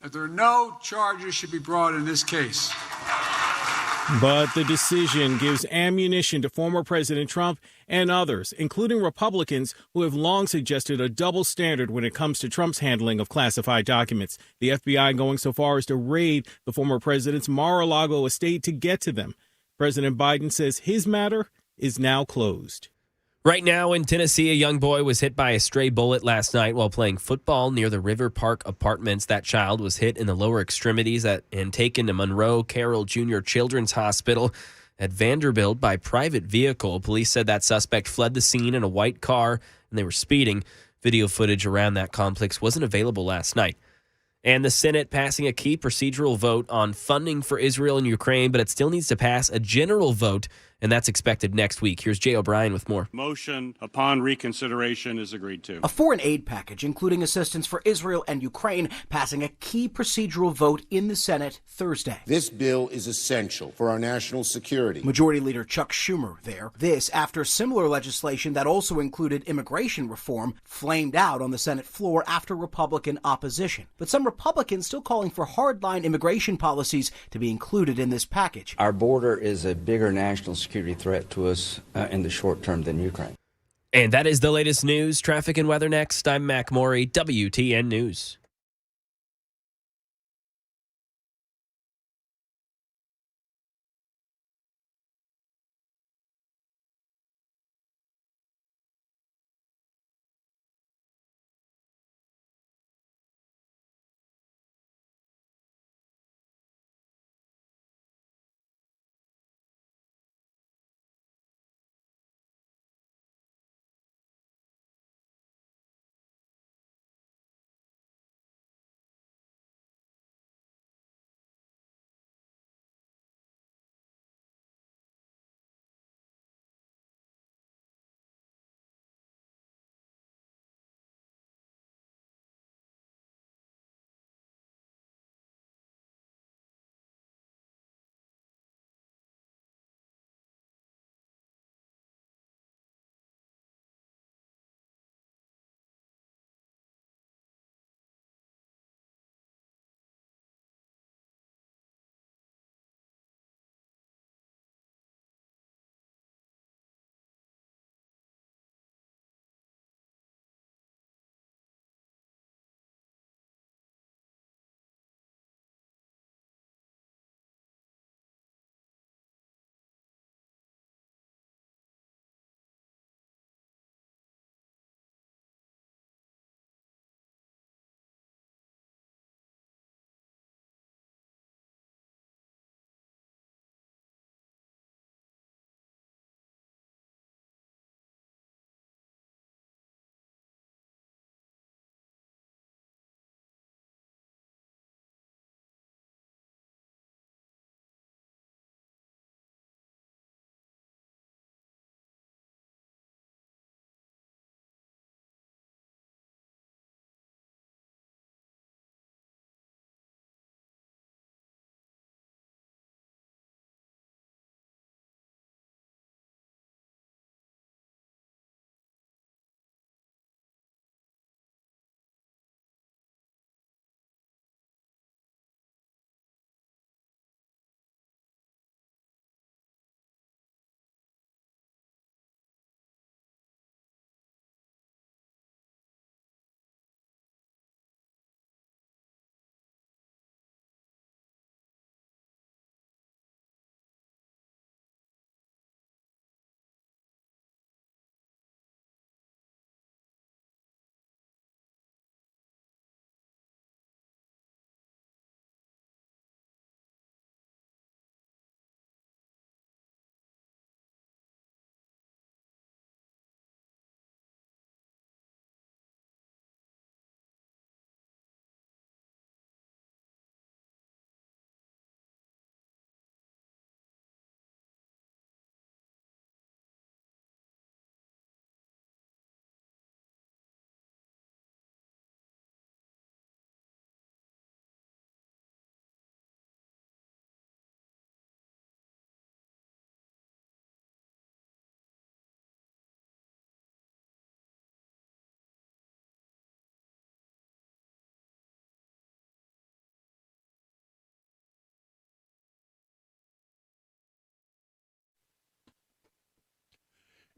S2: that there are no charges should be brought in this case.
S20: But the decision gives ammunition to former President Trump and others, including Republicans who have long suggested a double standard when it comes to Trump's handling of classified documents. The FBI going so far as to raid the former president's Mar-a-Lago estate to get to them. President Biden says his matter is now closed.
S3: Right now in Tennessee, a young boy was hit by a stray bullet last night while playing football near the River Park Apartments. That child was hit in the lower extremities and taken to Monroe Carroll Jr. Children's Hospital at Vanderbilt by private vehicle. Police said that suspect fled the scene in a white car and they were speeding. Video footage around that complex wasn't available last night. And the Senate passing a key procedural vote on funding for Israel and Ukraine, but it still needs to pass a general vote and that's expected next week. Here's Jay O'Brien with more.
S21: Motion upon reconsideration is agreed to.
S13: A foreign aid package, including assistance for Israel and Ukraine, passing a key procedural vote in the Senate Thursday.
S22: This bill is essential for our national security.
S13: Majority Leader Chuck Schumer there. This after similar legislation that also included immigration reform flamed out on the Senate floor after Republican opposition. But some Republicans still calling for hardline immigration policies to be included in this package.
S23: Our border is a bigger national security threat to us in the short term than Ukraine.
S3: And that is the latest news. Traffic and weather next. I'm Mac Morey, WTN News.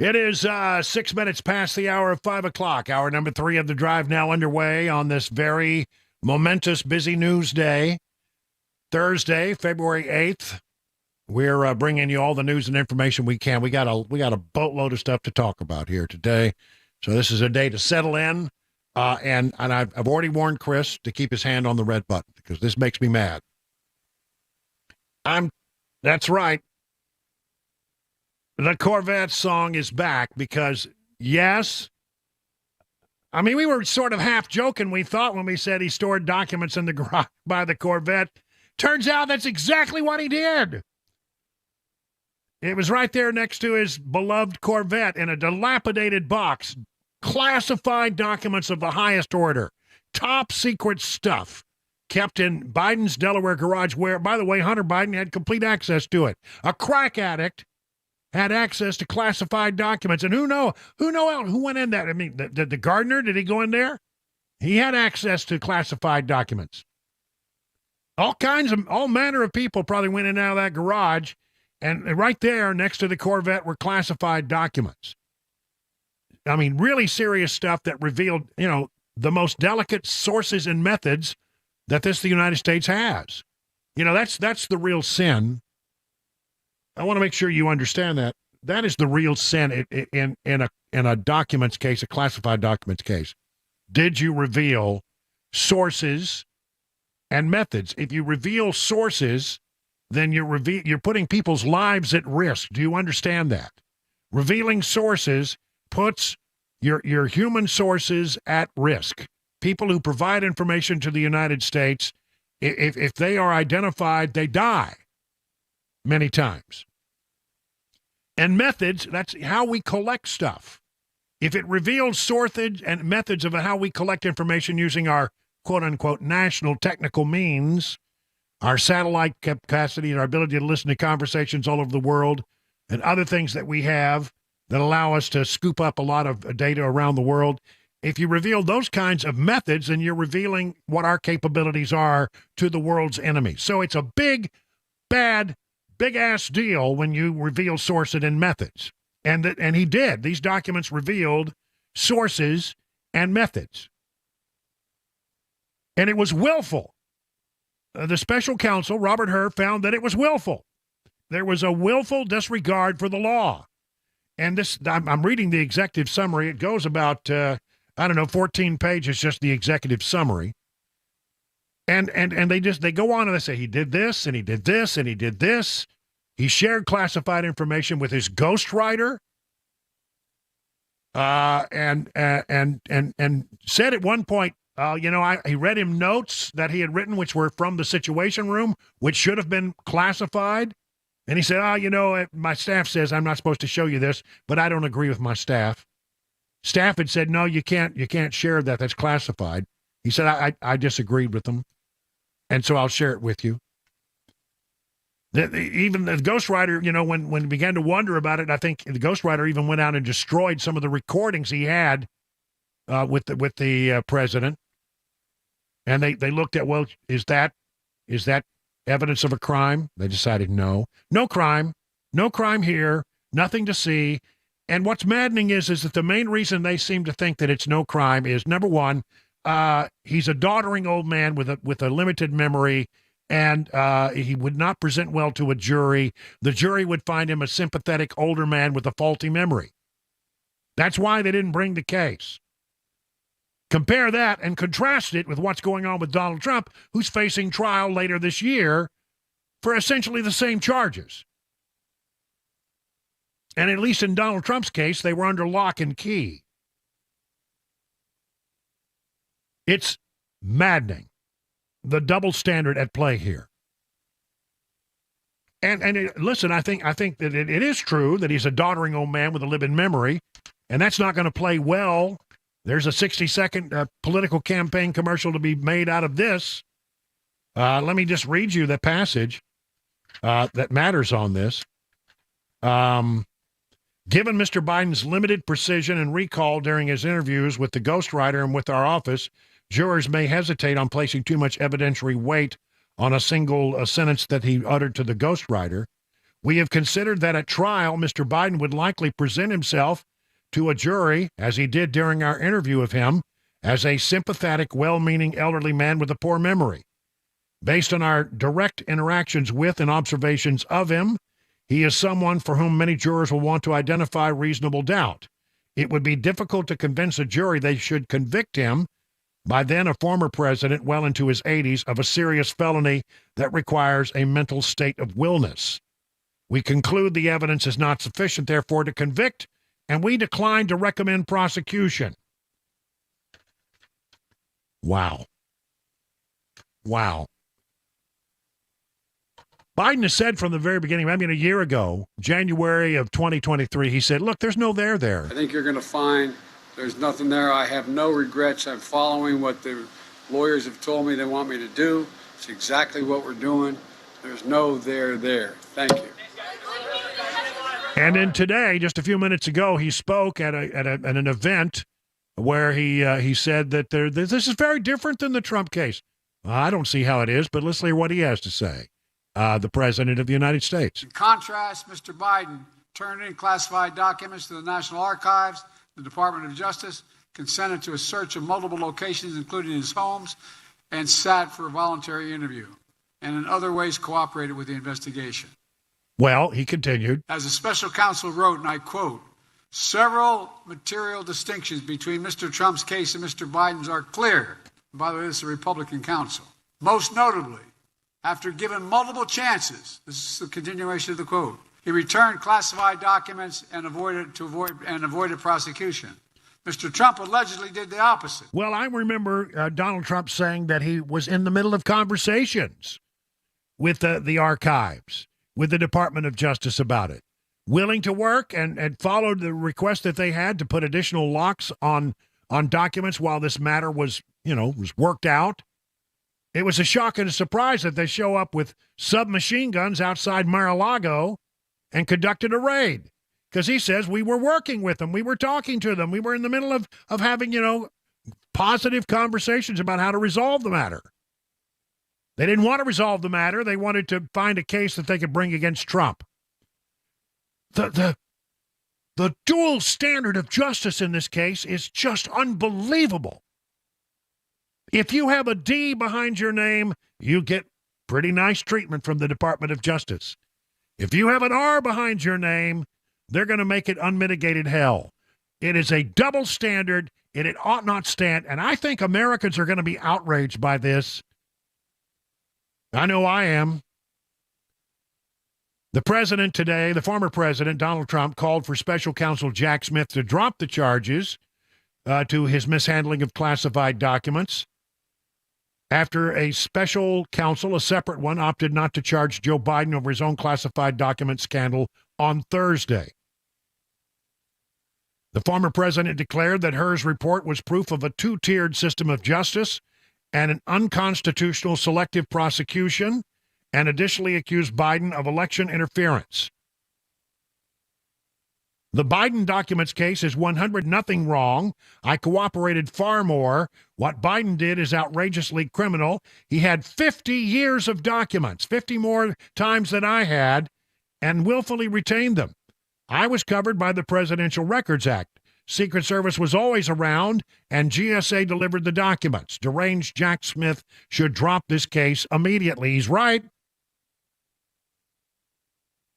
S1: It is 6 minutes past the hour of 5 o'clock. Hour number 3 of the drive now underway on this very momentous, busy news day. Thursday, February 8th. We're bringing you all the news and information we can. We got a boatload of stuff to talk about here today. So this is a day to settle in. And I've already warned Chris to keep his hand on the red button because this makes me mad. That's right. The Corvette song is back because, yes, I mean, we were sort of half joking, we thought, when we said he stored documents in the garage by the Corvette. Turns out that's exactly what he did. It was right there next to his beloved Corvette in a dilapidated box. Classified documents of the highest order. Top secret stuff kept in Biden's Delaware garage where, by the way, Hunter Biden had complete access to it. A crack addict had access to classified documents. And who went in that? I mean, the gardener, did he go in there? He had access to classified documents. All manner of people probably went in and out of that garage. And right there next to the Corvette were classified documents. I mean, really serious stuff that revealed, the most delicate sources and methods that the United States has. That's the real sin. I want to make sure you understand that. That is the real sin in a documents case, a classified documents case. Did you reveal sources and methods? If you reveal sources, then you're putting people's lives at risk. Do you understand that? Revealing sources puts your human sources at risk. People who provide information to the United States, if they are identified, they die many times. And methods, that's how we collect stuff. If it reveals sources and methods of how we collect information using our quote-unquote national technical means, our satellite capacity and our ability to listen to conversations all over the world and other things that we have that allow us to scoop up a lot of data around the world. If you reveal those kinds of methods, then you're revealing what our capabilities are to the world's enemies. So it's a big, bad, big-ass deal when you reveal sources and methods. And he did. These documents revealed sources and methods. And it was willful. The special counsel, Robert Hur, found that it was willful. There was a willful disregard for the law. And this, I'm reading the executive summary. It goes about, 14 pages, just the executive summary. And they go on and they say, he did this, and he did this, and he did this. He shared classified information with his ghostwriter. And said at one point, he read him notes that he had written, which were from the Situation Room, which should have been classified. And he said, my staff says I'm not supposed to show you this, but I don't agree with my staff. Staff had said, no, you can't share that. That's classified. He said, I disagreed with them. And so I'll share it with you. Even the ghostwriter, when he began to wonder about it, I think the ghostwriter even went out and destroyed some of the recordings he had with the president. And they looked at, well, is that evidence of a crime? They decided no crime here, nothing to see. And what's maddening is that the main reason they seem to think that it's no crime is, number one, he's a doddering old man with a limited memory, and he would not present well to a jury. The jury would find him a sympathetic older man with a faulty memory. That's why they didn't bring the case. Compare that and contrast it with what's going on with Donald Trump, who's facing trial later this year for essentially the same charges. And at least in Donald Trump's case, they were under lock and key. It's maddening, the double standard at play here. And listen, I think that it is true that he's a doddering old man with a living memory, and that's not going to play well. There's a 60-second political campaign commercial to be made out of this. Let me just read you the passage that matters on this. Given Mr. Biden's limited precision and recall during his interviews with the ghostwriter and with our office, jurors may hesitate on placing too much evidentiary weight on a single sentence that he uttered to the ghostwriter. We have considered that at trial, Mr. Biden would likely present himself to a jury, as he did during our interview of him, as a sympathetic, well-meaning elderly man with a poor memory. Based on our direct interactions with and observations of him, he is someone for whom many jurors will want to identify reasonable doubt. It would be difficult to convince a jury they should convict him, by then a former president well into his 80s, of a serious felony that requires a mental state of willness. We conclude the evidence is not sufficient, therefore, to convict, and we decline to recommend prosecution. Wow. Biden has said from the very beginning, I mean, a year ago, January of 2023, he said, look, there's no there there.
S2: I think you're going to find there's nothing there. I have no regrets. I'm following what the lawyers have told me they want me to do. It's exactly what we're doing. There's no there there. Thank you.
S1: And then today, just a few minutes ago, he spoke at an event where he said that this is very different than the Trump case. Well, I don't see how it is, but let's hear what he has to say. The President of the United States.
S2: In contrast, Mr. Biden turned in classified documents to the National Archives, the Department of Justice, consented to a search of multiple locations, including his homes, and sat for a voluntary interview, and in other ways cooperated with the investigation.
S1: Well, he continued.
S2: As a special counsel wrote, and I quote, several material distinctions between Mr. Trump's case and Mr. Biden's are clear. By the way, this is a Republican counsel. Most notably, after given multiple chances, this is the continuation of the quote, he returned classified documents and avoided prosecution. Mr. Trump allegedly did the opposite.
S1: Well, I remember Donald Trump saying that he was in the middle of conversations with the archives, with the Department of Justice about it, willing to work and followed the request that they had to put additional locks on documents while this matter was worked out. It was a shock and a surprise that they show up with submachine guns outside Mar-a-Lago and conducted a raid. Because he says we were working with them. We were talking to them. We were in the middle of having, positive conversations about how to resolve the matter. They didn't want to resolve the matter. They wanted to find a case that they could bring against Trump. The dual standard of justice in this case is just unbelievable. If you have a D behind your name, you get pretty nice treatment from the Department of Justice. If you have an R behind your name, they're going to make it unmitigated hell. It is a double standard, and it ought not stand. And I think Americans are going to be outraged by this. I know I am. The president today, the former president, Donald Trump, called for special counsel Jack Smith to drop the charges to his mishandling of classified documents after a special counsel, a separate one, opted not to charge Joe Biden over his own classified document scandal on Thursday. The former president declared that Herr's report was proof of a two-tiered system of justice and an unconstitutional selective prosecution, and additionally accused Biden of election interference. The Biden documents case is 100-0 wrong. I cooperated far more. What Biden did is outrageously criminal. He had 50 years of documents, 50 more times than I had, and willfully retained them. I was covered by the Presidential Records Act. Secret Service was always around, and GSA delivered the documents. Deranged Jack Smith should drop this case immediately. He's right.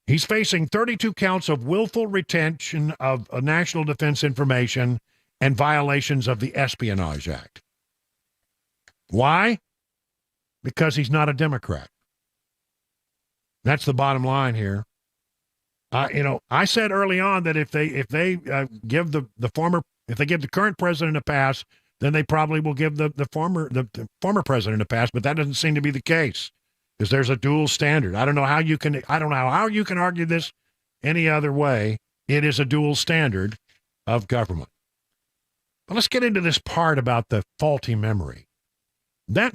S1: He's facing 32 counts of willful retention of national defense information and violations of the Espionage Act. Why? Because he's not a Democrat. That's the bottom line here. I said early on that if they give the current president a pass, then they probably will give the former president a pass. But that doesn't seem to be the case, because there's a dual standard. I don't know how you can argue this any other way. It is a dual standard of government. But let's get into this part about the faulty memory. That,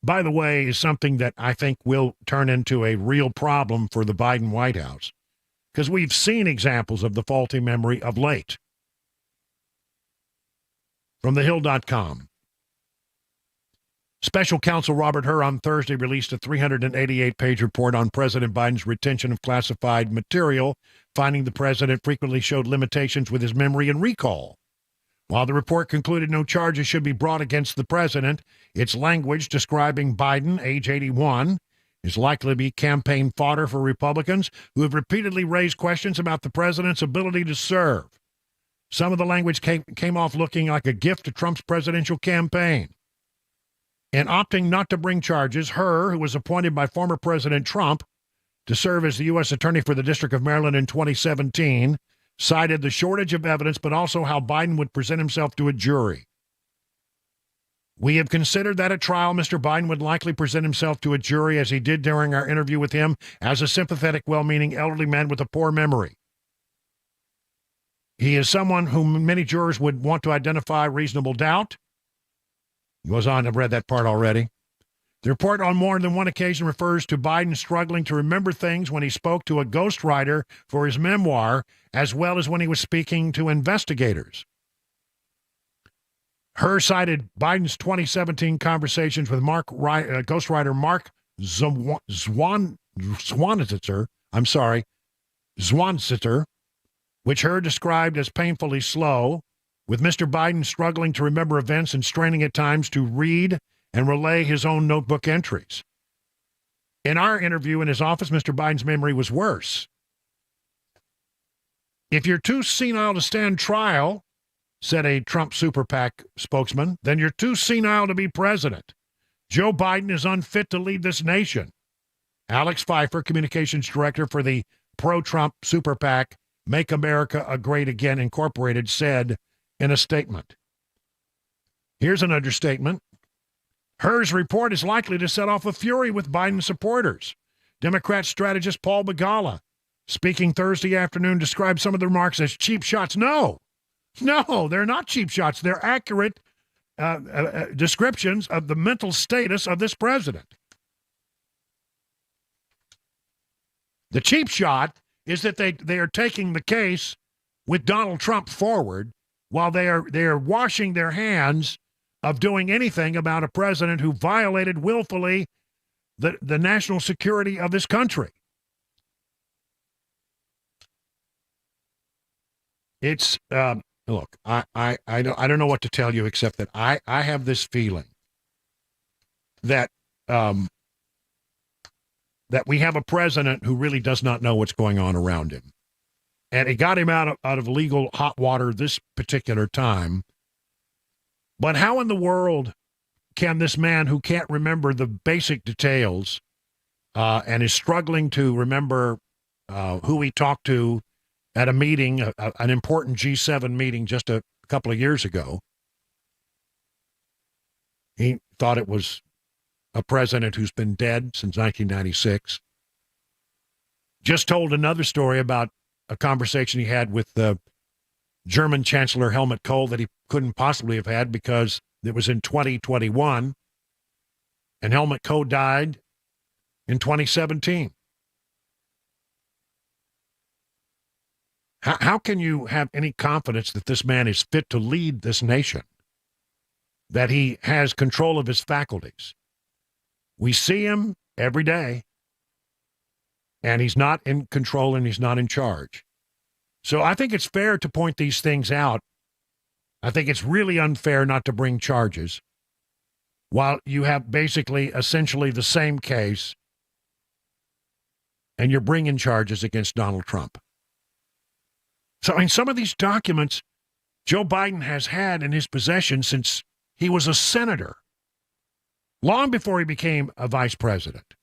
S1: by the way, is something that I think will turn into a real problem for the Biden White House, because we've seen examples of the faulty memory of late. From thehill.com. Special counsel Robert Hur on Thursday released a 388-page report on President Biden's retention of classified material, finding the president frequently showed limitations with his memory and recall. While the report concluded no charges should be brought against the president, its language describing Biden, age 81, is likely to be campaign fodder for Republicans who have repeatedly raised questions about the president's ability to serve. Some of the language came off looking like a gift to Trump's presidential campaign. In opting not to bring charges, Hur, who was appointed by former President Trump to serve as the U.S. Attorney for the District of Maryland in 2017, cited the shortage of evidence, but also how Biden would present himself to a jury. We have considered that at trial, Mr. Biden would likely present himself to a jury, as he did during our interview with him, as a sympathetic, well-meaning elderly man with a poor memory. He is someone whom many jurors would want to identify reasonable doubt. He goes on, I've read that part already. The report on more than one occasion refers to Biden struggling to remember things when he spoke to a ghostwriter for his memoir, as well as when he was speaking to investigators. Hur cited Biden's 2017 conversations with ghostwriter Mark Zwanzitzer, which Hur described as painfully slow, with Mr. Biden struggling to remember events and straining at times to read and relay his own notebook entries. In our interview in his office, Mr. Biden's memory was worse. If you're too senile to stand trial, said a Trump super PAC spokesman, then you're too senile to be president. Joe Biden is unfit to lead this nation. Alex Pfeiffer, communications director for the pro-Trump super PAC Make America Great Again Incorporated, said in a statement. Here's an understatement. Hur's report is likely to set off a fury with Biden supporters. Democrat strategist Paul Begala, speaking Thursday afternoon, described some of the remarks as cheap shots. No, they're not cheap shots. They're accurate descriptions of the mental status of this president. The cheap shot is that they are taking the case with Donald Trump forward while they are washing their hands of doing anything about a president who violated willfully the national security of this country. It's look, I don't know what to tell you except that I have this feeling that that we have a president who really does not know what's going on around him. And it got him out of legal hot water this particular time. But how in the world can this man who can't remember the basic details and is struggling to remember who he talked to at a meeting, an important G7 meeting just a couple of years ago, he thought it was a president who's been dead since 1996, just told another story about a conversation he had with the German Chancellor Helmut Kohl that he couldn't possibly have had because it was in 2021, and Helmut Kohl died in 2017. How can you have any confidence that this man is fit to lead this nation, that he has control of his faculties? We see him every day, and he's not in control and he's not in charge. So I think it's fair to point these things out. I think it's really unfair not to bring charges while you have basically essentially the same case and you're bringing charges against Donald Trump. So, I mean, some of these documents Joe Biden has had in his possession since he was a senator, long before he became a vice president.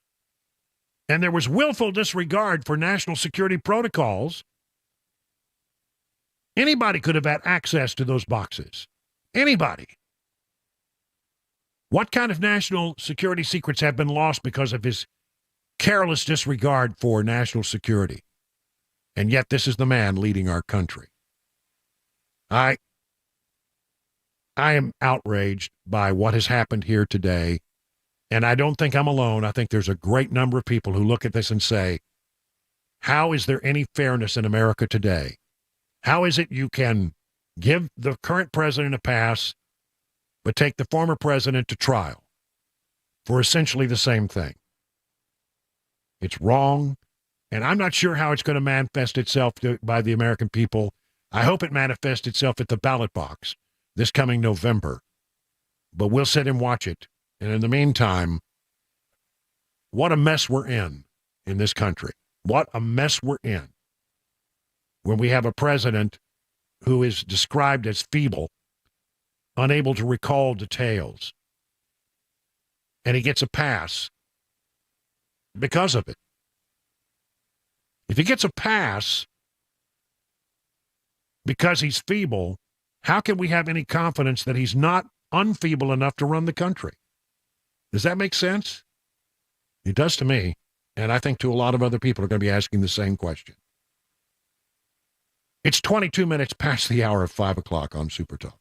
S1: And there was willful disregard for national security protocols. Anybody could have had access to those boxes. Anybody. What kind of national security secrets have been lost because of his careless disregard for national security? And yet this is the man leading our country. I am outraged by what has happened here today. And I don't think I'm alone. I think there's a great number of people who look at this and say, how is there any fairness in America today? How is it you can give the current president a pass, but take the former president to trial for essentially the same thing? It's wrong, and I'm not sure how it's going to manifest itself by the American people. I hope it manifests itself at the ballot box this coming November, but we'll sit and watch it. And in the meantime, what a mess we're in this country. What a mess we're in when we have a president who is described as feeble, unable to recall details, and he gets a pass because of it. If he gets a pass because he's feeble, how can we have any confidence that he's not unfeeble enough to run the country. Does that make sense? It does to me, and I think to a lot of other people are going to be asking the same question. It's 22 minutes past the hour of 5 o'clock on Super Talk.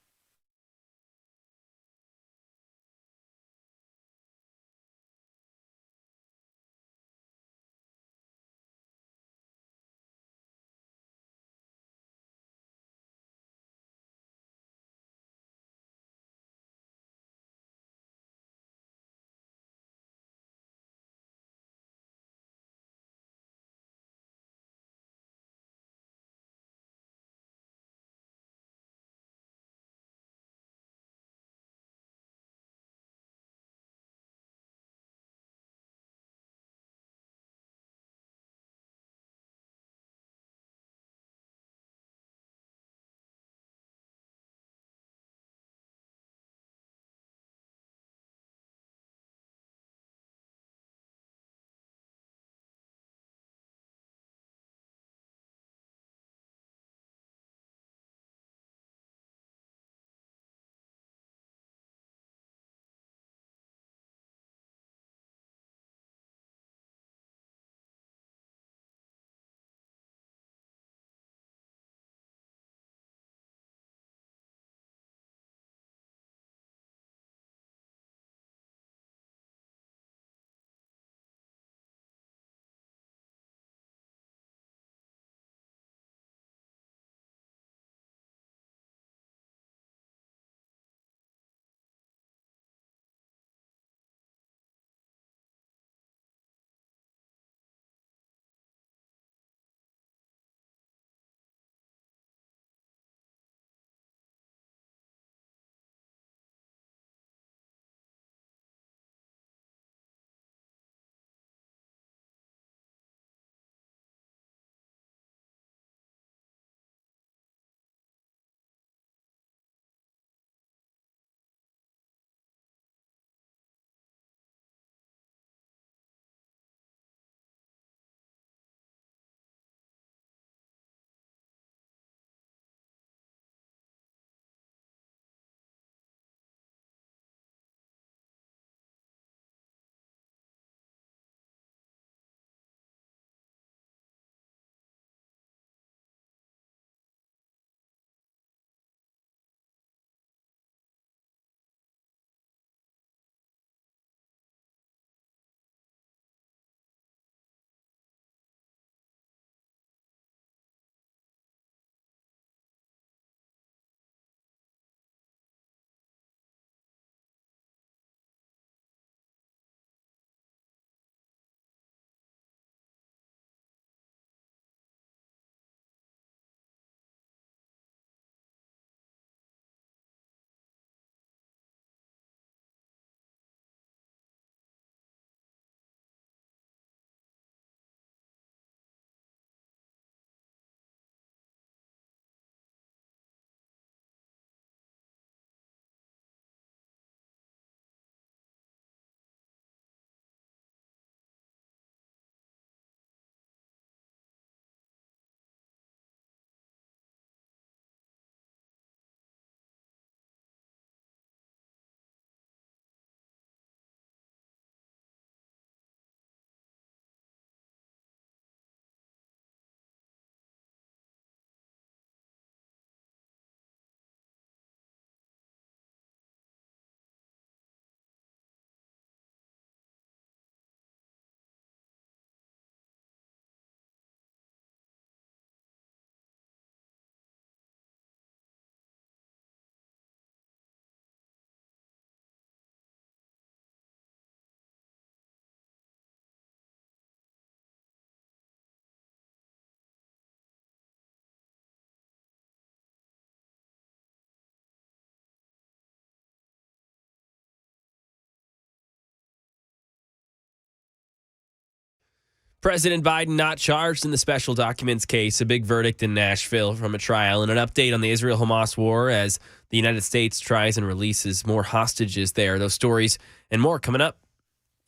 S3: President Biden not charged in the special documents case, a big verdict in Nashville from a trial, and an update on the Israel-Hamas war as the United States tries and releases more hostages there. Those stories and more coming up.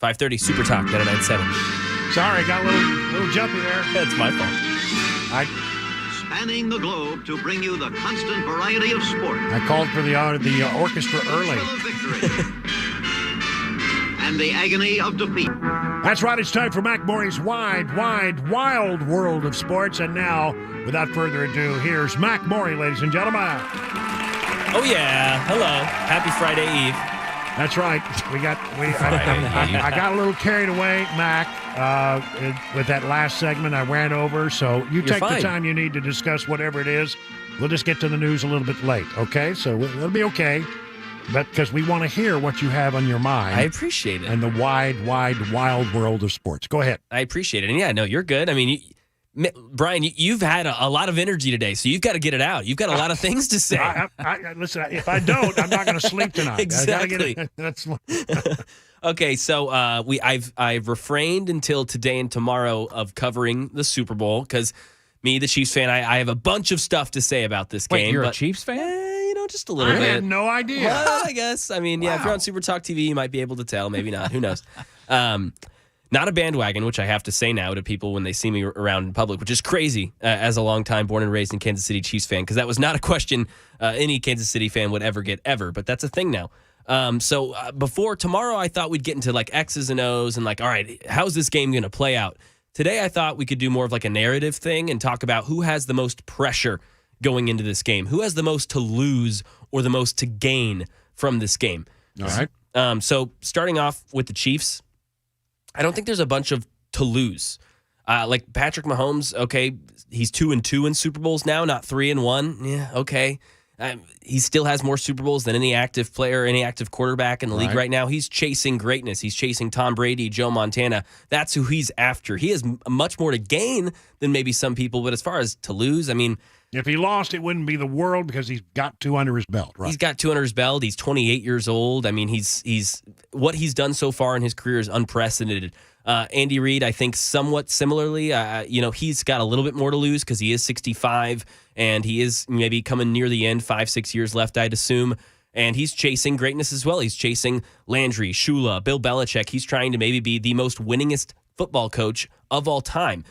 S3: 5:30 Super Talk 99.7.
S1: Sorry, got a little jumpy there.
S3: That's my fault.
S4: spanning the globe to bring you the constant variety of sport.
S1: I called for the orchestra early.
S4: And the agony of defeat.
S1: That's right. It's time for Mac Morey's Wide, Wild World of Sports. And now, without further ado, here's Mac Morey, ladies and gentlemen.
S3: Oh, yeah. Hello. Happy Friday Eve.
S1: That's right. I got a little carried away, Mac, with that last segment. I ran over. So you take the time you need to discuss whatever it is. We'll just get to the news a little bit late, okay? So it'll be okay. But because we want to hear what you have on your mind.
S3: I appreciate it.
S1: And the wide, wild world of sports. Go ahead.
S3: I appreciate it. And yeah, no, you're good. I mean, Brian, you've had a lot of energy today, so you've got to get it out. You've got a lot of things to say.
S1: Listen, if I don't, I'm not going to sleep tonight.
S3: Exactly. Okay, so I've refrained until today and tomorrow of covering the Super Bowl because me, the Chiefs fan, I have a bunch of stuff to say about this game.
S5: Wait, you're a Chiefs fan?
S3: Just a little bit.
S1: I had no idea.
S3: Well, I guess. I mean, yeah, if you're on Super Talk TV, you might be able to tell. Maybe not. Who knows? Not a bandwagon, which I have to say now to people when they see me around in public, which is crazy as a longtime born and raised in Kansas City Chiefs fan, because that was not a question any Kansas City fan would ever get ever, but that's a thing now. So before tomorrow, I thought we'd get into like X's and O's and like, all right, how's this game going to play out? Today, I thought we could do more of like a narrative thing and talk about who has the most pressure going into this game, who has the most to lose or the most to gain from this game.
S1: All right.
S3: So starting off with the Chiefs, I don't think there's a bunch of to lose. Like Patrick Mahomes, okay, he's 2-2 in Super Bowls now, not 3-1. Yeah, okay. He still has more Super Bowls than any active player, any active quarterback in the league right now. He's chasing greatness. He's chasing Tom Brady, Joe Montana. That's who he's after. He has much more to gain than maybe some people, but as far as to lose, I mean,
S1: if he lost, it wouldn't be the world because he's got 2 under his belt, right?
S3: He's got 2 under his belt. He's 28 years old. I mean, he's what he's done so far in his career is unprecedented. Andy Reid, I think, somewhat similarly. He's got a little bit more to lose because he is 65 and he is maybe coming near the end, 5-6 years left, I'd assume. And he's chasing greatness as well. He's chasing Landry, Shula, Bill Belichick. He's trying to maybe be the most winningest football coach of all time.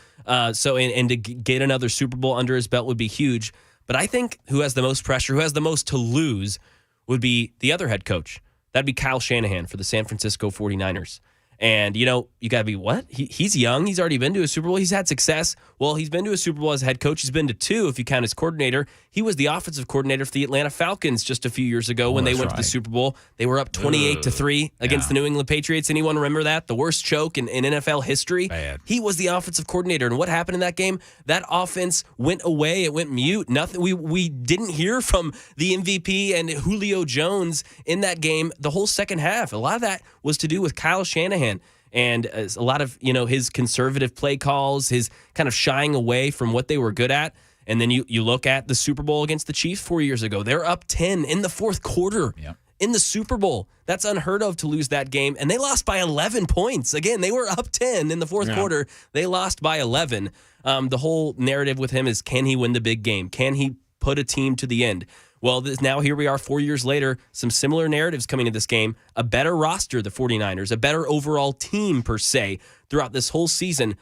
S3: So to get another Super Bowl under his belt would be huge. But I think who has the most pressure, who has the most to lose, would be the other head coach. That'd be Kyle Shanahan for the San Francisco 49ers. And, you got to be what? He's young. He's already been to a Super Bowl. He's had success. Well, he's been to a Super Bowl as a head coach. He's been to 2 if you count his coordinator. He was the offensive coordinator for the Atlanta Falcons just a few years ago when they went to the Super Bowl. They were up 28-3 against the New England Patriots. Anyone remember that? The worst choke in NFL history.
S5: Bad.
S3: He was the offensive coordinator. And what happened in that game? That offense went away. It went mute. Nothing. We didn't hear from the MVP and Julio Jones in that game the whole second half. A lot of that was to do with Kyle Shanahan. And a lot of, his conservative play calls, his kind of shying away from what they were good at. And then you look at the Super Bowl against the Chiefs 4 years ago. They're up 10 in the fourth quarter in the Super Bowl. That's unheard of to lose that game. And they lost by 11 points. Again, they were up 10 in the fourth quarter. They lost by 11. The whole narrative with him is, can he win the big game? Can he put a team to the end? Well, now here we are 4 years later, some similar narratives coming into this game, a better roster, the 49ers, a better overall team per se throughout this whole season.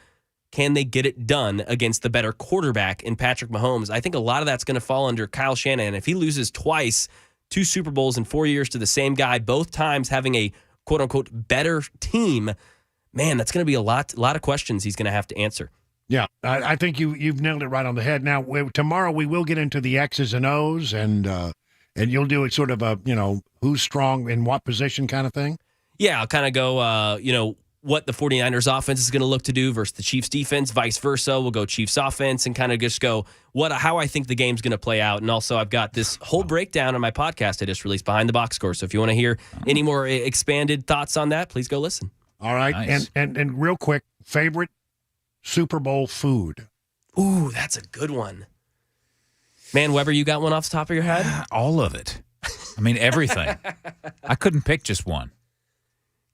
S3: Can they get it done against the better quarterback in Patrick Mahomes? I think a lot of that's going to fall under Kyle Shanahan. If he loses twice, 2 Super Bowls in 4 years to the same guy, both times having a quote-unquote better team, man, that's going to be a lot of questions he's going to have to answer.
S1: Yeah, I think you've nailed it right on the head. Now, tomorrow we will get into the X's and O's, and you'll do it sort of a, who's strong in what position kind of thing?
S3: Yeah, I'll kind of go, what the 49ers offense is going to look to do versus the Chiefs defense, vice versa. We'll go Chiefs offense and kind of just go how I think the game's going to play out. And also I've got this whole breakdown on my podcast I just released, Behind the Box Score. So if you want to hear any more expanded thoughts on that, please go listen.
S1: All right. Nice. And real quick, favorite Super Bowl food?
S3: Ooh, that's a good one. Man, Weber, you got one off the top of your head?
S5: All of it. I mean, everything. I couldn't pick just one.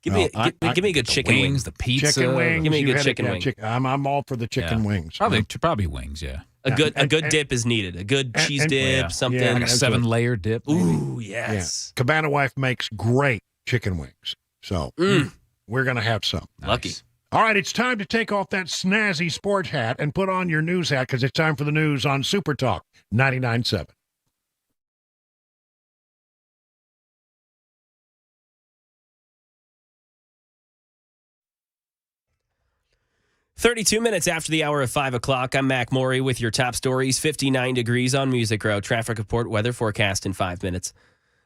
S3: Give me a good chicken wings,
S5: the pizza.
S1: Chicken wings.
S3: Give me a good chicken wing.
S1: I'm all for the chicken wings.
S5: Probably wings, yeah.
S3: A good dip is needed. A good cheese dip, something.
S5: Like a 7-layer dip. Maybe.
S3: Ooh, yes.
S1: Yeah. Cabana Wife makes great chicken wings. So we're going to have some.
S3: Lucky.
S1: All right, it's time to take off that snazzy sport hat and put on your news hat because it's time for the news on Super Talk 99.7.
S3: "32 minutes after the hour of 5 o'clock, I'm Mac Maury with your top stories. 59 degrees on Music Row. Traffic report, weather forecast in 5 minutes.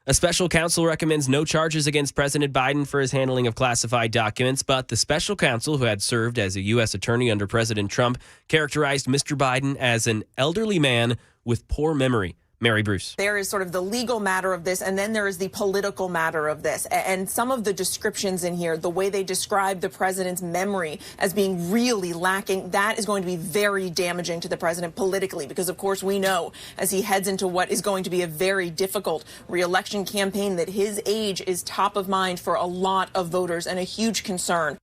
S3: A special counsel recommends no charges against President Biden for his handling of classified documents, but the special counsel, who had served as a U.S. attorney under President Trump, characterized Mr. Biden as an elderly man with poor memory. Mary Bruce.
S6: There is sort of the legal matter of this, and then there is the political matter of this. And some of the descriptions in here, the way they describe the president's memory as being really lacking, that is going to be very damaging to the president politically, because, of course, we know as he heads into what is going to be a very difficult re-election campaign that his age is top of mind for a lot of voters and a huge concern.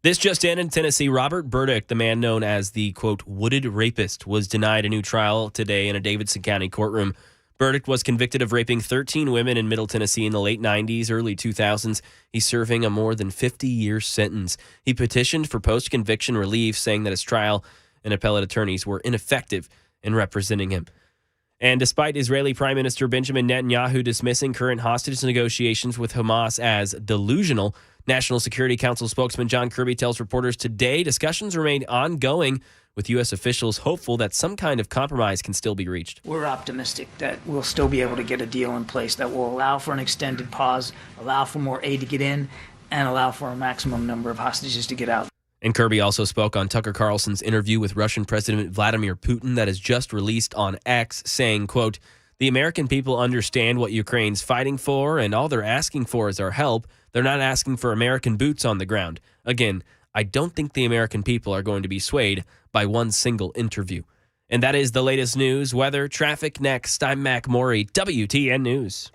S3: This just in Tennessee, Robert Burdick, the man known as the, quote, wooded rapist, was denied a new trial today in a Davidson County courtroom. Burdick was convicted of raping 13 women in Middle Tennessee in the late 90s, early 2000s. He's serving a more than 50-year sentence. He petitioned for post-conviction relief, saying that his trial and appellate attorneys were ineffective in representing him. And despite Israeli Prime Minister Benjamin Netanyahu dismissing current hostage negotiations with Hamas as delusional, National Security Council spokesman John Kirby tells reporters today discussions remain ongoing, with U.S. officials hopeful that some kind of compromise can still be reached.
S7: We're optimistic that we'll still be able to get a deal in place that will allow for an extended pause, allow for more aid to get in, and allow for a maximum number of hostages to get out.
S3: And Kirby also spoke on Tucker Carlson's interview with Russian President Vladimir Putin that is just released on X, saying, quote, "The American people understand what Ukraine's fighting for, and all they're asking for is our help. They're not asking for American boots on the ground." Again, I don't think the American people are going to be swayed by one single interview. And that is the latest news, weather, traffic next. I'm Mac Maury, WTN News.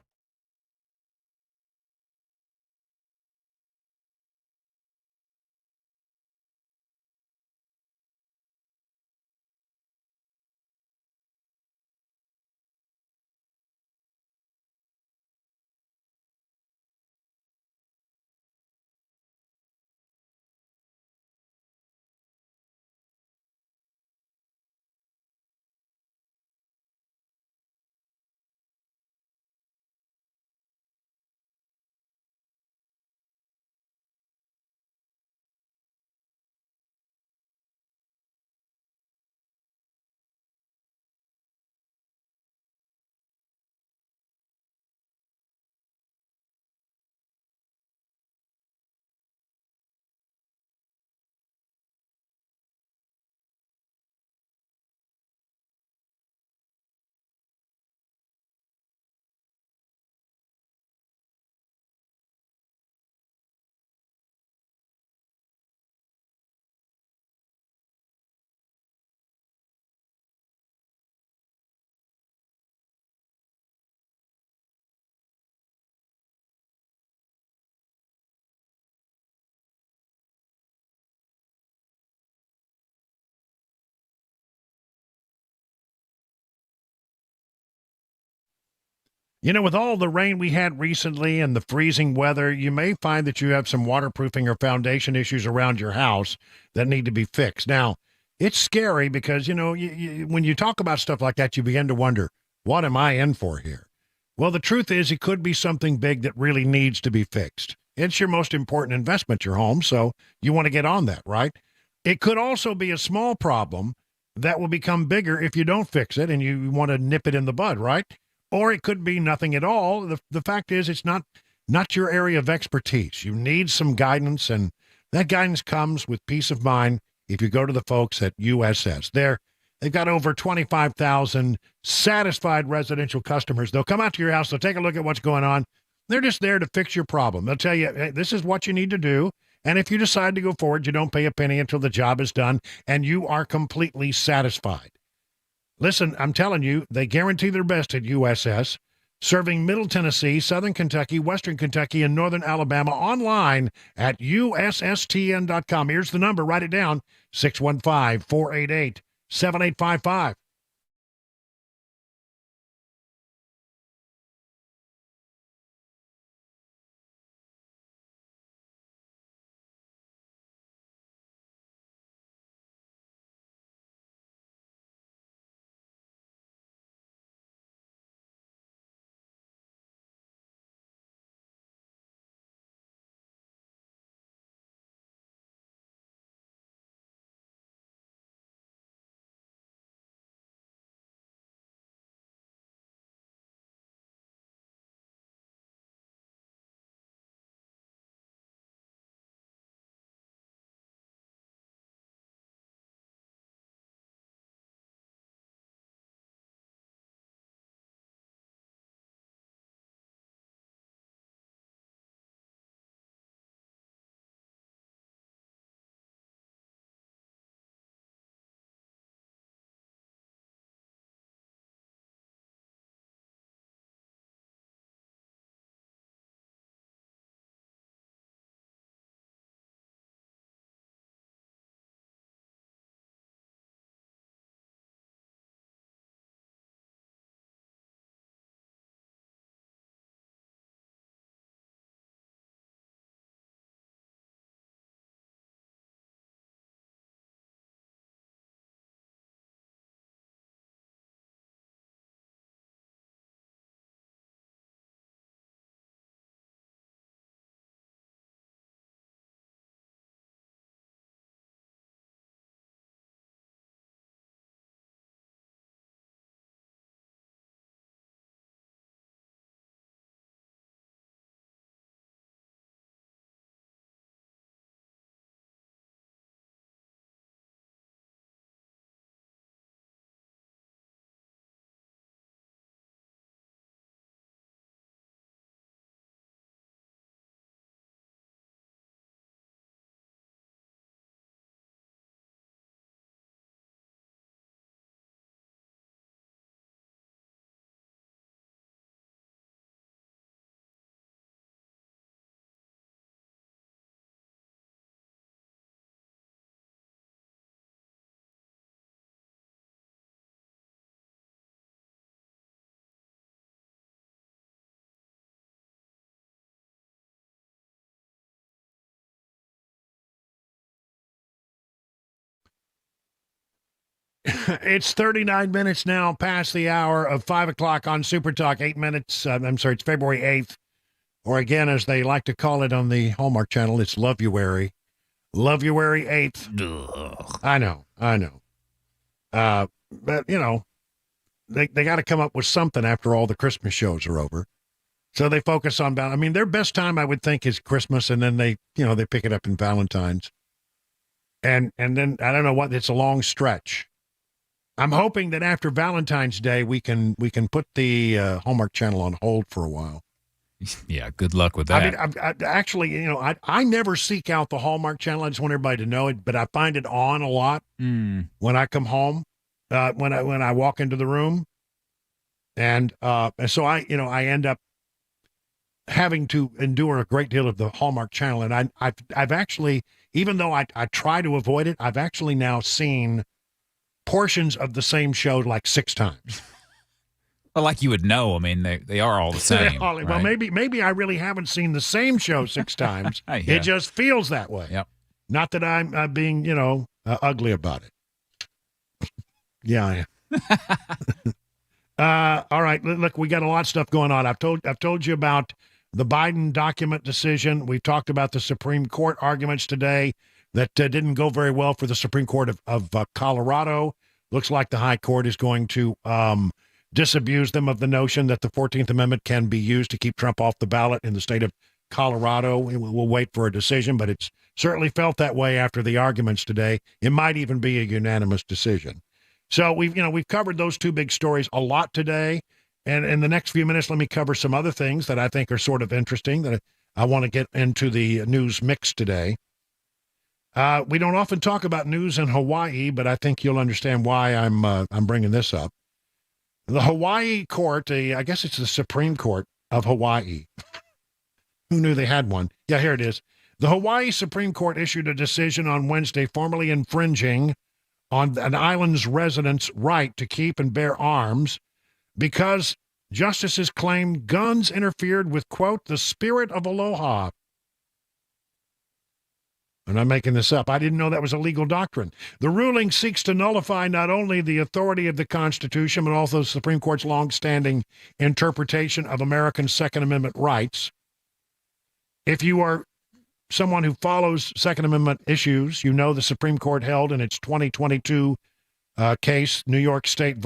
S1: You know, with all the rain we had recently and the freezing weather, you may find that you have some waterproofing or foundation issues around your house that need to be fixed. Now, it's scary because, you know, when you talk about stuff like that, you begin to wonder, what am I in for here? Well, the truth is it could be something big that really needs to be fixed. It's your most important investment, your home, so you want to get on that, right? It could also be a small problem that will become bigger if you don't fix it and you want to nip it in the bud, right? Or it could be nothing at all. The fact is it's not your area of expertise. You need some guidance, and that guidance comes with peace of mind if you go to the folks at USS. They've got over 25,000 satisfied residential customers. They'll come out to your house. They'll take a look at what's going on. They're just there to fix your problem. They'll tell you, hey, this is what you need to do. And if you decide to go forward, you don't pay a penny until the job is done, and you are completely satisfied. Listen, I'm telling you, they guarantee their best at USS, serving Middle Tennessee, Southern Kentucky, Western Kentucky, and Northern Alabama online at USSTN.com. Here's the number. Write it down, 615-488-7855. It's 39 minutes now past the hour of 5 o'clock on Super Talk. 8 minutes. It's February 8th. Or again, as they like to call it on the Hallmark Channel, it's Love-uary. Love-uary 8th. I know. But, they got to come up with something after all the Christmas shows are over. So they focus on, their best time, I would think, is Christmas, and then they pick it up in Valentine's. And then, I don't know what, it's a long stretch. I'm hoping that after Valentine's Day, we can put the Hallmark Channel on hold for a while.
S5: Yeah, good luck with that.
S1: I never seek out the Hallmark Channel. I just want everybody to know it, but I find it on a lot when I come home, when I walk into the room, and so I end up having to endure a great deal of the Hallmark Channel, and I've actually, even though I try to avoid it, I've actually now seen portions of the same show like 6 times.
S5: Well, like you would know. They are all the same.
S1: Well,
S5: right?
S1: maybe I really haven't seen the same show 6 times.
S5: Yeah.
S1: It just feels that way.
S5: Yep.
S1: Not that I'm being, ugly about it. Yeah, I am. All right, look, we got a lot of stuff going on. I've told you about the Biden document decision. We've talked about the Supreme Court arguments today that didn't go very well for the Supreme Court of Colorado. Looks like the High Court is going to disabuse them of the notion that the 14th Amendment can be used to keep Trump off the ballot in the state of Colorado. We'll wait for a decision, but it's certainly felt that way after the arguments today. It might even be a unanimous decision. So we've covered those 2 big stories a lot today. And in the next few minutes, let me cover some other things that I think are sort of interesting that I want to get into the news mix today. We don't often talk about news in Hawaii, but I think you'll understand why I'm bringing this up. The Hawaii court, I guess it's the Supreme Court of Hawaii. Who knew they had one? Yeah, here it is. The Hawaii Supreme Court issued a decision on Wednesday formally infringing on an island's residents' right to keep and bear arms because justices claimed guns interfered with, quote, the spirit of aloha. And I'm making this up. I didn't know that was a legal doctrine. The ruling seeks to nullify not only the authority of the Constitution, but also the Supreme Court's longstanding interpretation of American Second Amendment rights. If you are someone who follows Second Amendment issues, you know the Supreme Court held in its 2022 case, New York State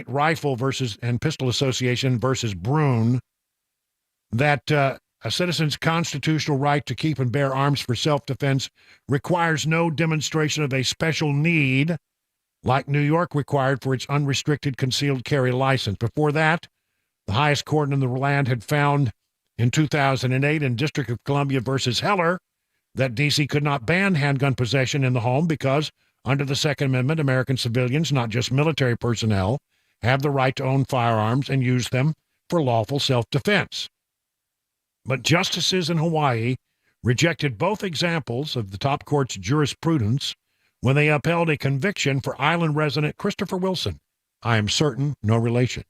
S1: Rifle and Pistol Association versus Brune, that a citizen's constitutional right to keep and bear arms for self-defense requires no demonstration of a special need like New York required for its unrestricted concealed carry license. Before that, the highest court in the land had found in 2008 in District of Columbia versus Heller that D.C. could not ban handgun possession in the home because under the Second Amendment, American civilians, not just military personnel, have the right to own firearms and use them for lawful self-defense. But justices in Hawaii rejected both examples of the top court's jurisprudence when they upheld a conviction for island resident Christopher Wilson, I am certain no relation,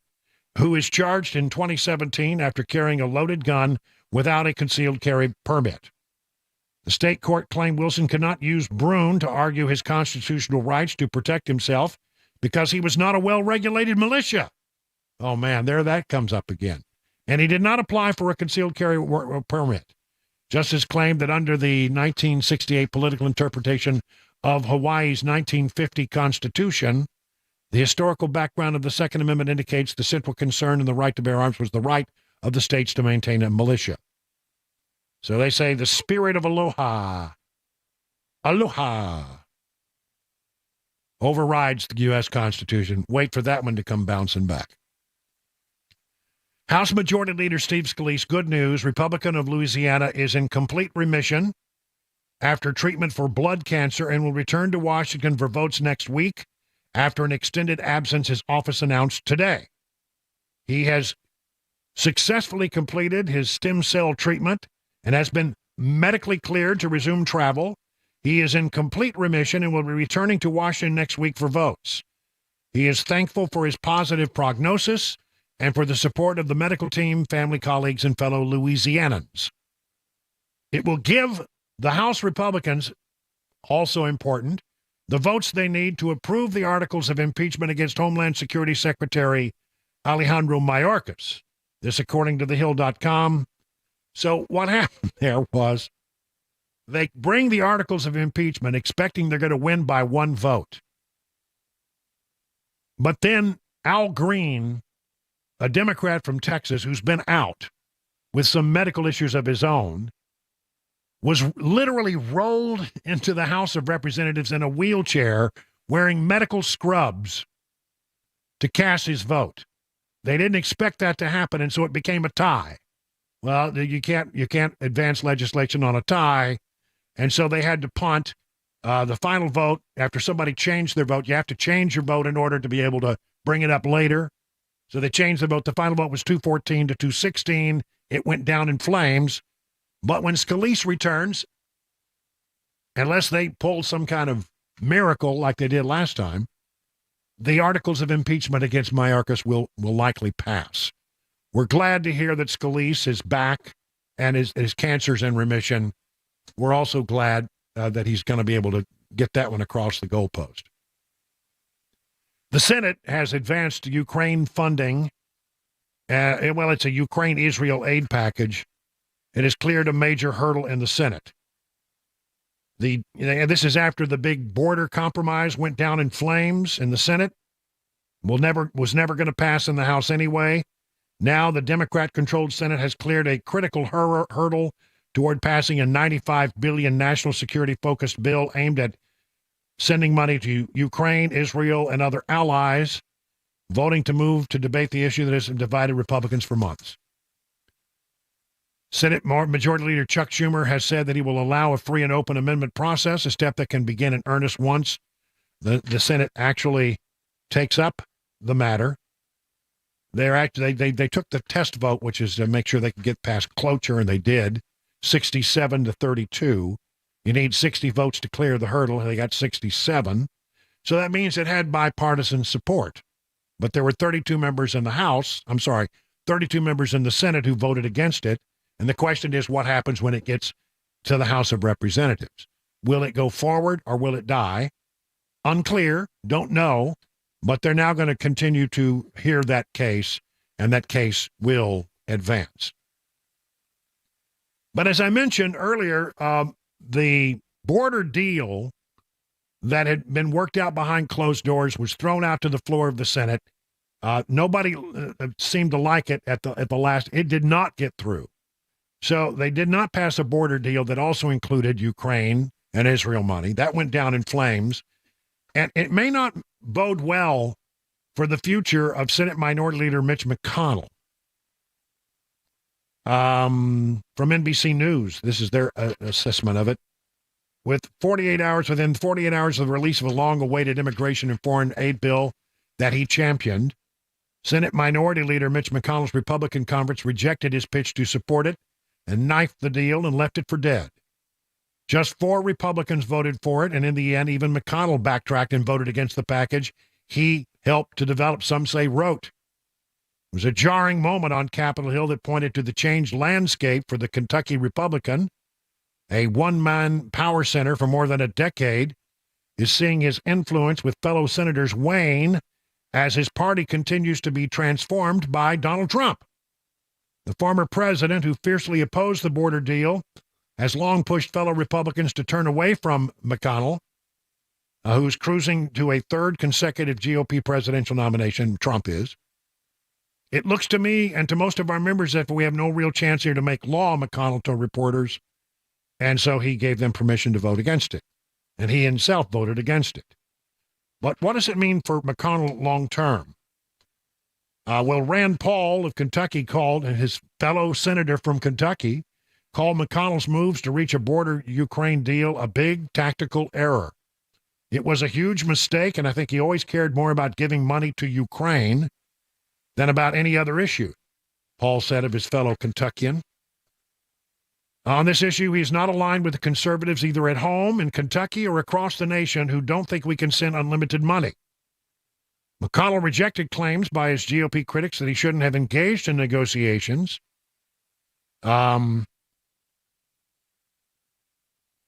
S1: who is charged in 2017 after carrying a loaded gun without a concealed carry permit. The state court claimed Wilson could not use Brune to argue his constitutional rights to protect himself because he was not a well-regulated militia. Oh, man, there that comes up again. And he did not apply for a concealed carry permit. Justice claimed that under the 1968 political interpretation of Hawaii's 1950 Constitution, the historical background of the Second Amendment indicates the central concern in the right to bear arms was the right of the states to maintain a militia. So they say the spirit of aloha overrides the U.S. Constitution. Wait for that one to come bouncing back. House Majority Leader Steve Scalise, good news, Republican of Louisiana, is in complete remission after treatment for blood cancer and will return to Washington for votes next week after an extended absence his office announced today. He has successfully completed his stem cell treatment and has been medically cleared to resume travel. He is in complete remission and will be returning to Washington next week for votes. He is thankful for his positive prognosis and for the support of the medical team, family, colleagues, and fellow Louisianans. It will give the House Republicans, also important, the votes they need to approve the articles of impeachment against Homeland Security Secretary Alejandro Mayorkas. This according to thehill.com. So what happened there was they bring the articles of impeachment expecting they're going to win by one vote. But then Al Green, a Democrat from Texas who's been out with some medical issues of his own, was literally rolled into the House of Representatives in a wheelchair wearing medical scrubs to cast his vote. They didn't expect that to happen, and so it became a tie. Well, you can't advance legislation on a tie, and so they had to punt the final vote. After somebody changed their vote, you have to change your vote in order to be able to bring it up later. So they changed the vote. The final vote was 214 to 216. It went down in flames. But when Scalise returns, unless they pull some kind of miracle like they did last time, the articles of impeachment against Mayorkas will likely pass. We're glad to hear that Scalise is back and his cancer's in remission. We're also glad that he's going to be able to get that one across the goalpost. The Senate has advanced Ukraine funding. Well, it's a Ukraine-Israel aid package. It has cleared a major hurdle in the Senate. This is after the big border compromise went down in flames in the Senate. Was never going to pass in the House anyway. Now the Democrat-controlled Senate has cleared a critical hurdle toward passing a $95 billion national security-focused bill aimed at sending money to Ukraine, Israel, and other allies, voting to move to debate the issue that has divided Republicans for months. Senate Majority Leader Chuck Schumer has said that he will allow a free and open amendment process, a step that can begin in earnest once the Senate actually takes up the matter. They took the test vote, which is to make sure they could get past cloture, and they did, 67 to 32. You need 60 votes to clear the hurdle, and they got 67. So that means it had bipartisan support. But there were 32 members in the House, 32 members in the Senate who voted against it. And the question is, what happens when it gets to the House of Representatives? Will it go forward or will it die? Unclear, don't know, but they're now going to continue to hear that case, and that case will advance. But as I mentioned earlier, the border deal that had been worked out behind closed doors was thrown out to the floor of the Senate. Nobody seemed to like it at the last. It did not get through. So they did not pass a border deal that also included Ukraine and Israel money. That went down in flames. And it may not bode well for the future of Senate Minority Leader Mitch McConnell. From NBC News, this is their assessment of it. Within 48 hours of the release of a long-awaited immigration and foreign aid bill that he championed, Senate Minority Leader Mitch McConnell's Republican conference rejected his pitch to support it and knifed the deal and left it for dead. Just 4 Republicans voted for it, and in the end, even McConnell backtracked and voted against the package he helped to develop, some say wrote. It was a jarring moment on Capitol Hill that pointed to the changed landscape for the Kentucky Republican. A one-man power center for more than a decade is seeing his influence with fellow senators wane as his party continues to be transformed by Donald Trump. The former president, who fiercely opposed the border deal, has long pushed fellow Republicans to turn away from McConnell, who's cruising to a third consecutive GOP presidential nomination. Trump is. It looks to me and to most of our members that we have no real chance here to make law, McConnell told reporters, and so he gave them permission to vote against it. And he himself voted against it. But what does it mean for McConnell long term? Well, Rand Paul of Kentucky called, and his fellow senator from Kentucky called McConnell's moves to reach a border Ukraine deal a big tactical error. It was a huge mistake, and I think he always cared more about giving money to Ukraine than about any other issue, Paul said of his fellow Kentuckian. On this issue, he's not aligned with the conservatives either at home in Kentucky or across the nation who don't think we can send unlimited money. McConnell rejected claims by his GOP critics that he shouldn't have engaged in negotiations.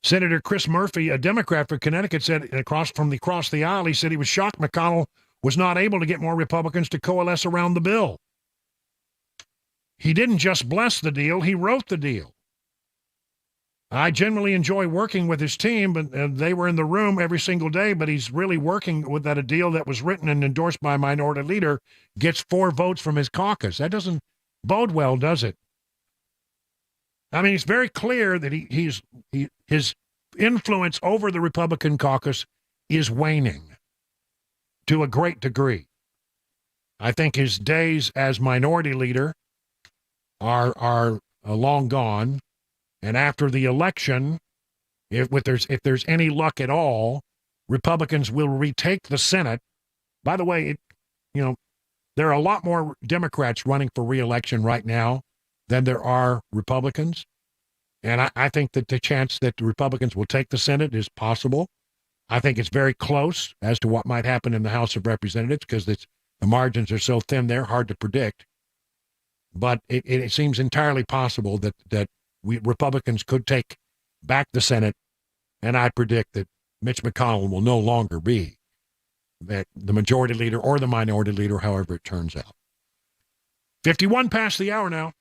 S1: Senator Chris Murphy, a Democrat for Connecticut, said across the aisle, he said he was shocked McConnell was not able to get more Republicans to coalesce around the bill. He didn't just bless the deal, he wrote the deal. I generally enjoy working with his team, but they were in the room every single day, but he's really working with that a deal that was written and endorsed by a minority leader gets 4 votes from his caucus. That doesn't bode well, does it? I mean, it's very clear that his influence over the Republican caucus is waning to a great degree. I think his days as minority leader are long gone. And after the election, if there's any luck at all, Republicans will retake the Senate. By the way, there are a lot more Democrats running for re-election right now than there are Republicans. And I think that the chance that the Republicans will take the Senate is possible. I think it's very close as to what might happen in the House of Representatives because the margins are so thin there, hard to predict. But it seems entirely possible that Republicans could take back the Senate, and I predict that Mitch McConnell will no longer be the majority leader or the minority leader, however it turns out. 51 past the hour now.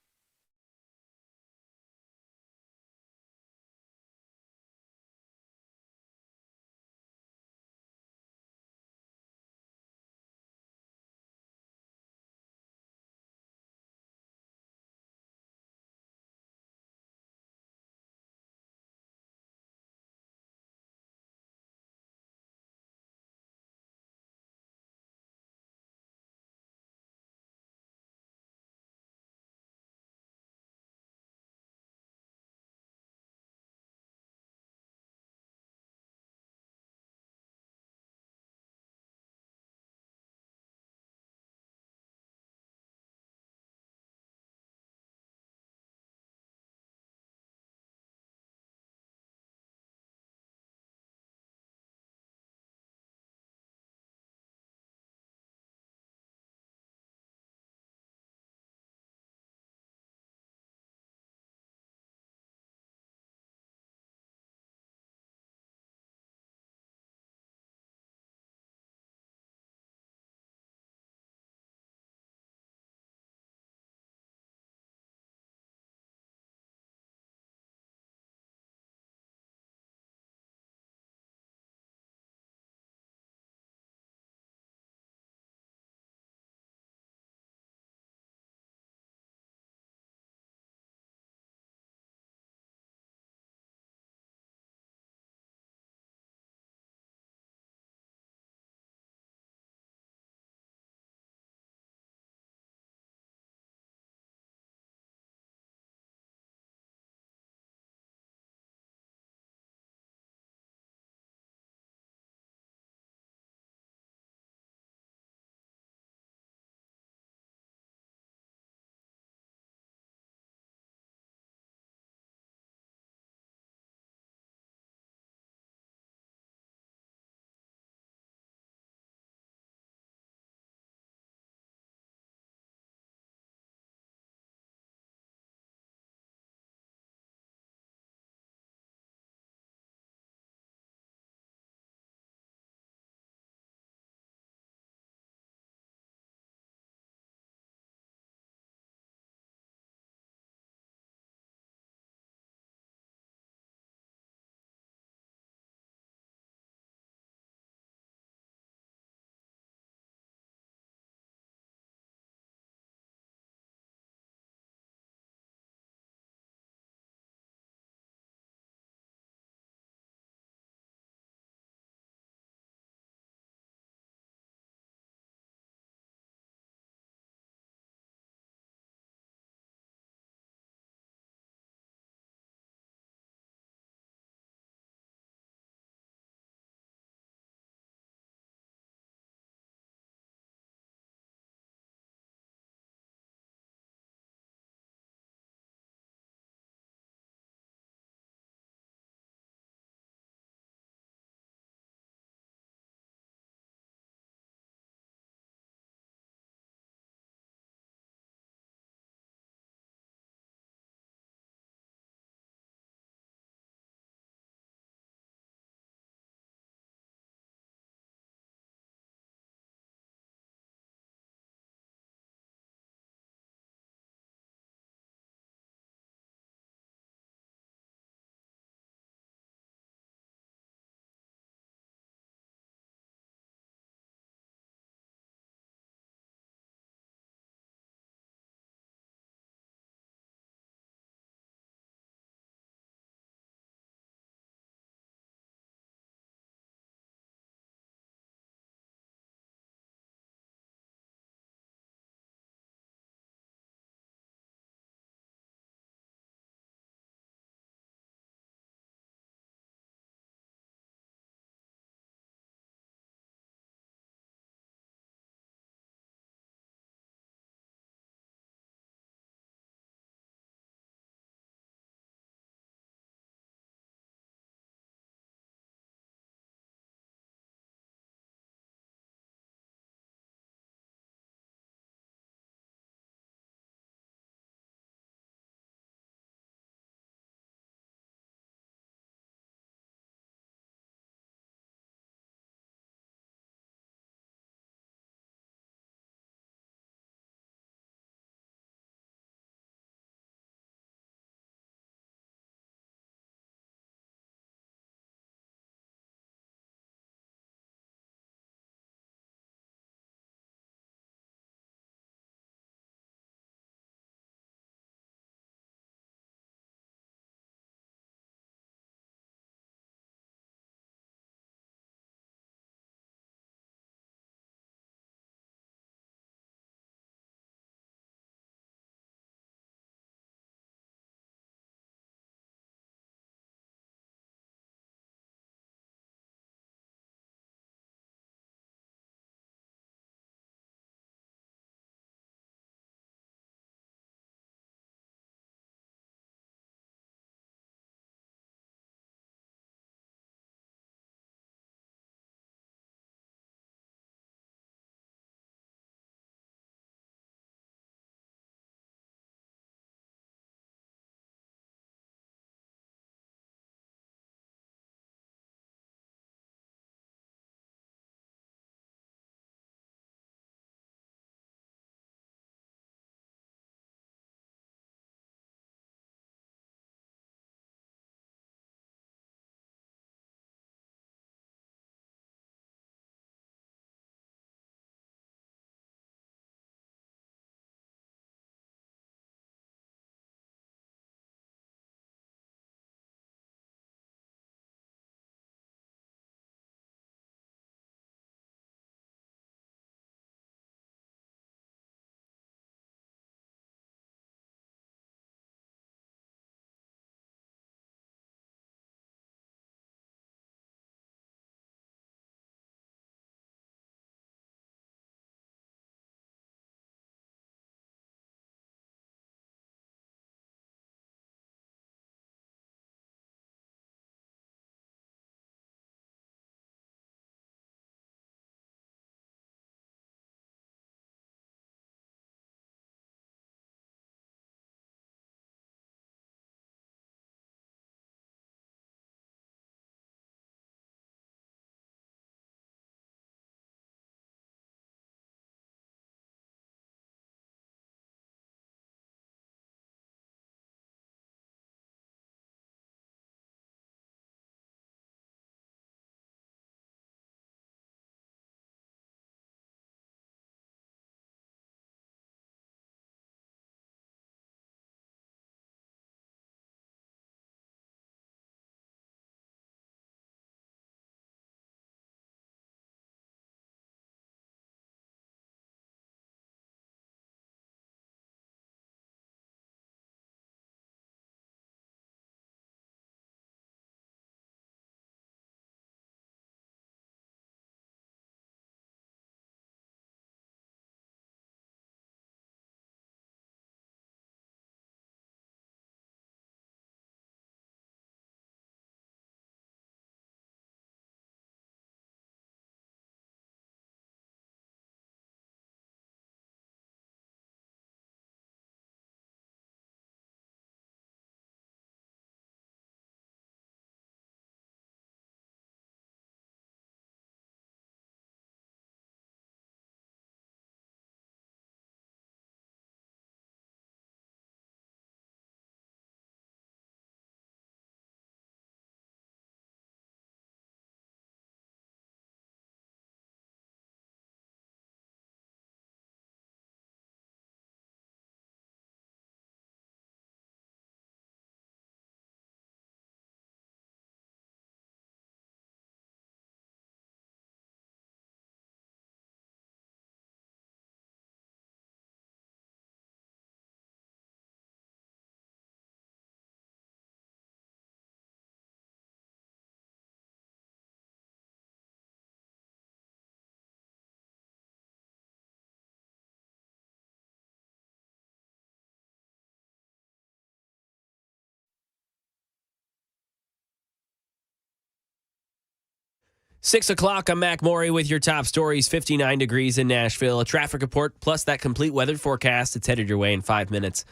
S3: 6 o'clock, I'm Mac Maury with your top stories. 59 degrees in Nashville, a traffic report, plus that complete weather forecast. It's headed your way in 5 minutes.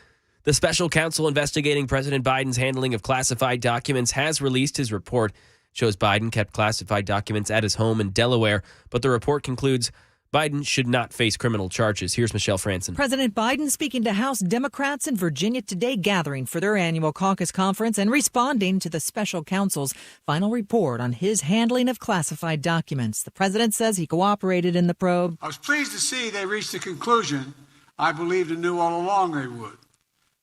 S3: The special counsel investigating President Biden's handling of classified documents has released his report. It shows Biden kept classified documents at his home in Delaware, but the report concludes Biden should not face criminal charges. Here's Michelle Franson.
S8: President Biden speaking to House Democrats in Virginia today, gathering for their annual caucus conference and responding to the special counsel's final report on his handling of classified documents. The president says he cooperated in the probe.
S2: I was pleased to see they reached the conclusion I believed and knew all along they would,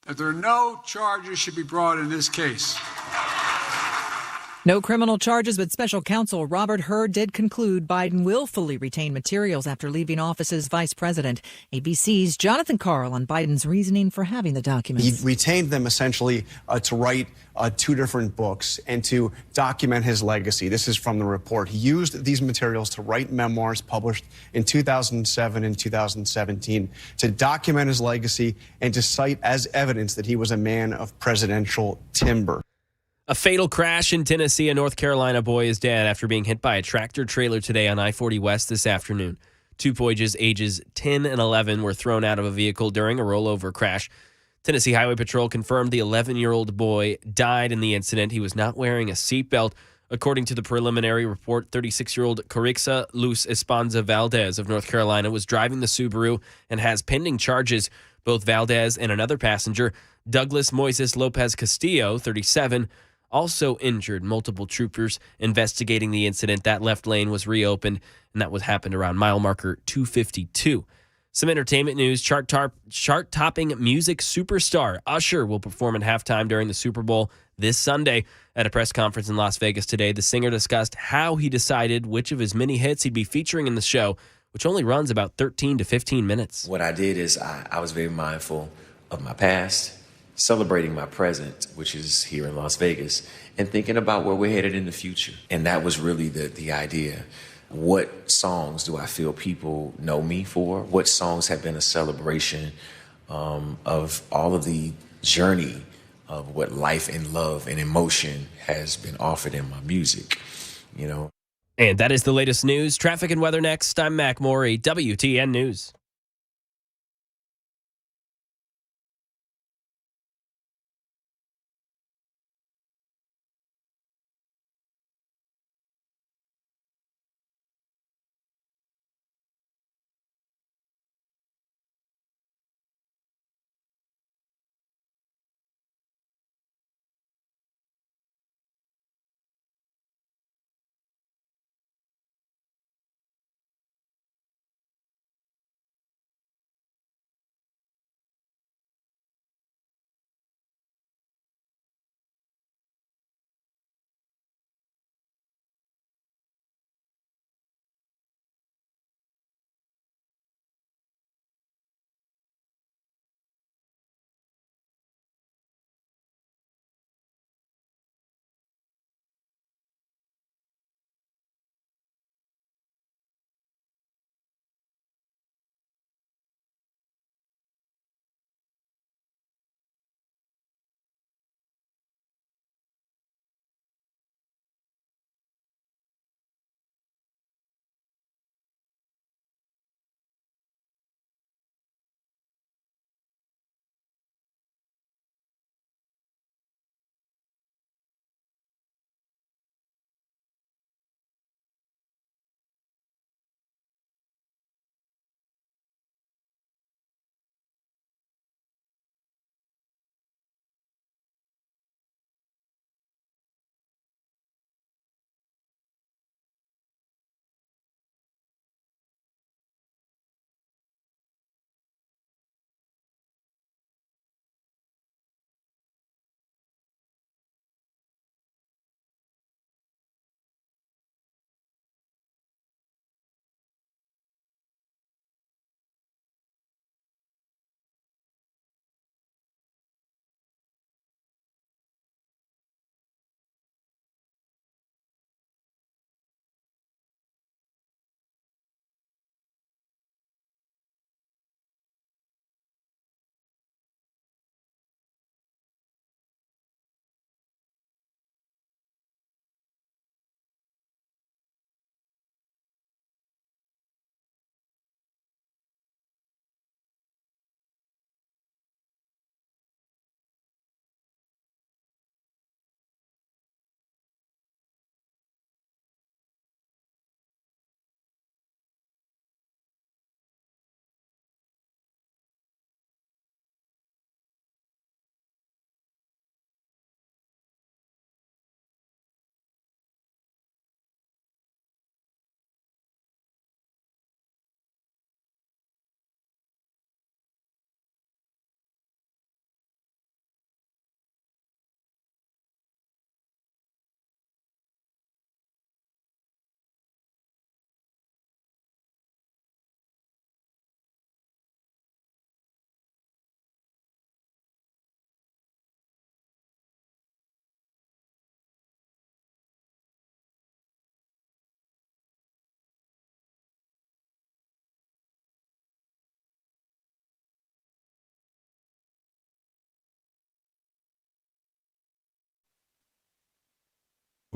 S2: that there are no charges should be brought in this case.
S8: No criminal charges, but special counsel Robert Hur did conclude Biden willfully retained materials after leaving office as vice president. ABC's Jonathan Karl on Biden's reasoning for having the documents.
S11: He retained them essentially to write two different books and to document his legacy. This is from the report. He used these materials to write memoirs published in 2007 and 2017 to document his legacy and to cite as evidence that he was a man of presidential timber.
S3: A fatal crash in Tennessee. A North Carolina boy is dead after being hit by a tractor trailer today on I-40 West this afternoon. Two boys ages 10 and 11 were thrown out of a vehicle during a rollover crash. Tennessee Highway Patrol confirmed the 11-year-old boy died in the incident. He was not wearing a seatbelt. According to the preliminary report, 36-year-old Carixa Luz Espanza Valdez of North Carolina was driving the Subaru and has pending charges. Both Valdez and another passenger, Douglas Moises Lopez Castillo, 37, also injured. Multiple troopers investigating the incident. That left lane was reopened, and that happened around mile marker 252. Some entertainment news. Chart-topping music superstar Usher will perform at halftime during the Super Bowl this Sunday. At a press conference in Las Vegas today, the singer discussed how he decided which of his many hits he'd be featuring in the show, which only runs about 13 to 15 minutes.
S9: What I did is I was very mindful of my past, celebrating my present, which is here in Las Vegas, and thinking about where we're headed in the future. And that was really the idea. What songs do I feel people know me for? What songs have been a celebration of all of the journey of what life and love and emotion has been offered in my music, you know?
S3: And that is the latest news. Traffic and weather next. I'm Mac Maury, WTN News.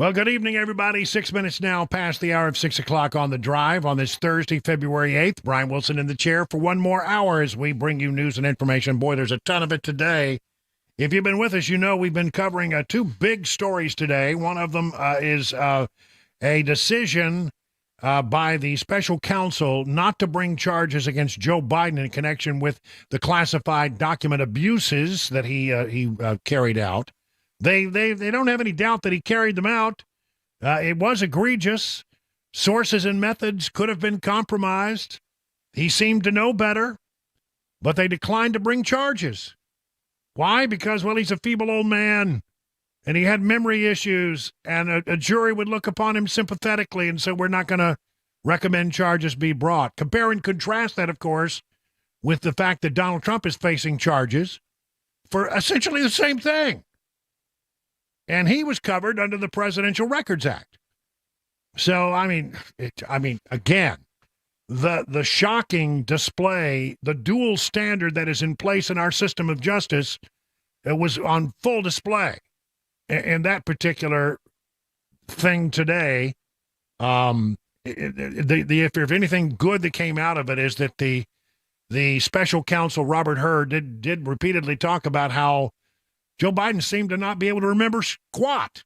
S1: Well, good evening, everybody. 6 minutes now past the hour of 6 o'clock on The Drive on this Thursday, February 8th. Brian Wilson in the chair for one more hour as we bring you news and information. Boy, there's a ton of it today. If you've been with us, you know we've been covering two big stories today. One of them is a decision by the special counsel not to bring charges against Joe Biden in connection with the classified document abuses that he carried out. They don't have any doubt that he carried them out. It was egregious. Sources and methods could have been compromised. He seemed to know better, but they declined to bring charges. Why? Because, well, he's a feeble old man, and he had memory issues, and a jury would look upon him sympathetically, and so we're not going to recommend charges be brought. Compare and contrast that, of course, with the fact that Donald Trump is facing charges for essentially the same thing. And he was covered under the Presidential Records Act. So, again, the shocking display, the dual standard that is in place in our system of justice was on full display. And that particular thing today, if anything good that came out of it is that the special counsel, Robert Hur, did repeatedly talk about how Joe Biden seemed to not be able to remember squat.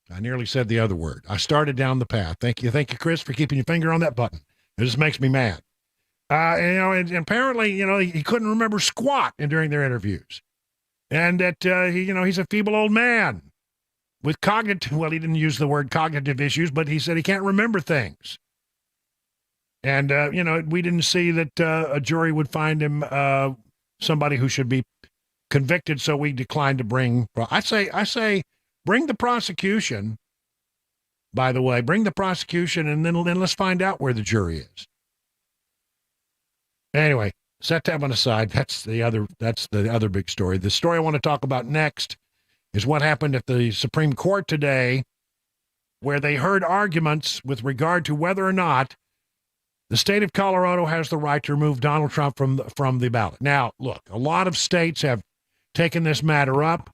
S1: I nearly said the other word. I started down the path. Thank you, Chris, for keeping your finger on that button. It just makes me mad. And apparently, he couldn't remember squat during their interviews. And that, he's a feeble old man with cognitive, well, he didn't use the word cognitive issues, but he said he can't remember things. And, we didn't see that a jury would find him somebody who should be convicted, so we declined to bring. I say, bring the prosecution. By the way, bring the prosecution, and then let's find out where the jury is. Anyway, set that one aside. That's the other big story. The story I want to talk about next is what happened at the Supreme Court today, where they heard arguments with regard to whether or not the state of Colorado has the right to remove Donald Trump from the ballot. Now, look, a lot of states have taken this matter up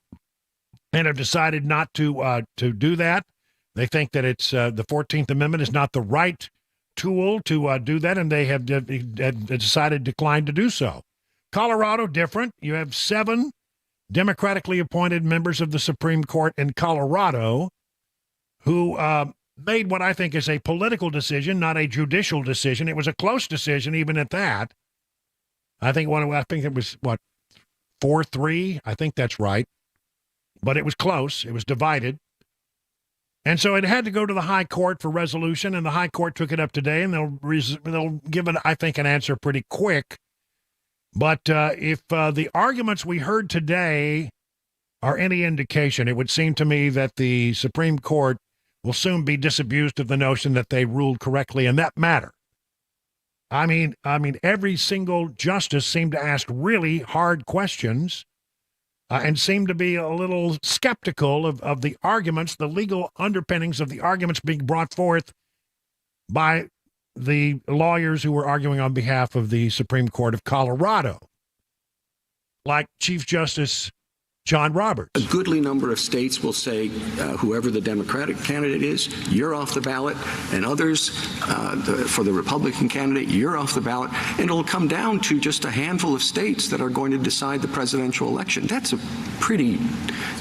S1: and have decided not to do that. They think that it's the 14th Amendment is not the right tool to do that, and they have decided declined to do so. Colorado, different. You have 7 democratically appointed members of the Supreme Court in Colorado who made what I think is a political decision, not a judicial decision. It was a close decision, even at that. I think it was 4-3. I think that's right. But it was close. It was divided. And so it had to go to the high court for resolution, and the high court took it up today, and they'll give it, I think, an answer pretty quick. But if the arguments we heard today are any indication, it would seem to me that the Supreme Court will soon be disabused of the notion that they ruled correctly in that matter. I mean, every single justice seemed to ask really hard questions and seemed to be a little skeptical of the arguments, the legal underpinnings of the arguments being brought forth by the lawyers who were arguing on behalf of the Supreme Court of Colorado, like Chief Justice John Roberts.
S10: A goodly number of states will say whoever the Democratic candidate is, you're off the ballot, and others, for the Republican candidate, you're off the ballot. And it'll come down to just a handful of states that are going to decide the presidential election. That's a pretty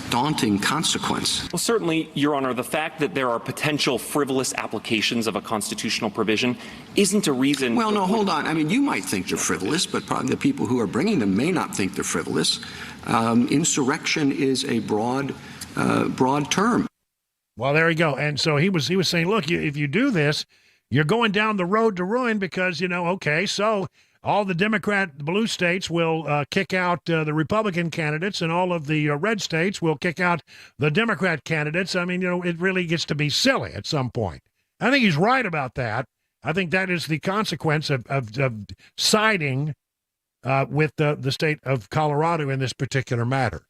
S10: daunting consequence.
S15: Well, certainly, Your Honor, the fact that there are potential frivolous applications of a constitutional provision isn't a reason.
S10: Well, no, hold on. I mean, you might think they're frivolous, but probably the people who are bringing them may not think they're frivolous. Insurrection is a broad term.
S1: Well, there you go. And so he was saying, look, if you do this, you're going down the road to ruin because, okay, so all the Democrat blue states will kick out the Republican candidates, and all of the red states will kick out the Democrat candidates. I mean, it really gets to be silly at some point. I think he's right about that. I think that is the consequence of siding with the state of Colorado in this particular matter.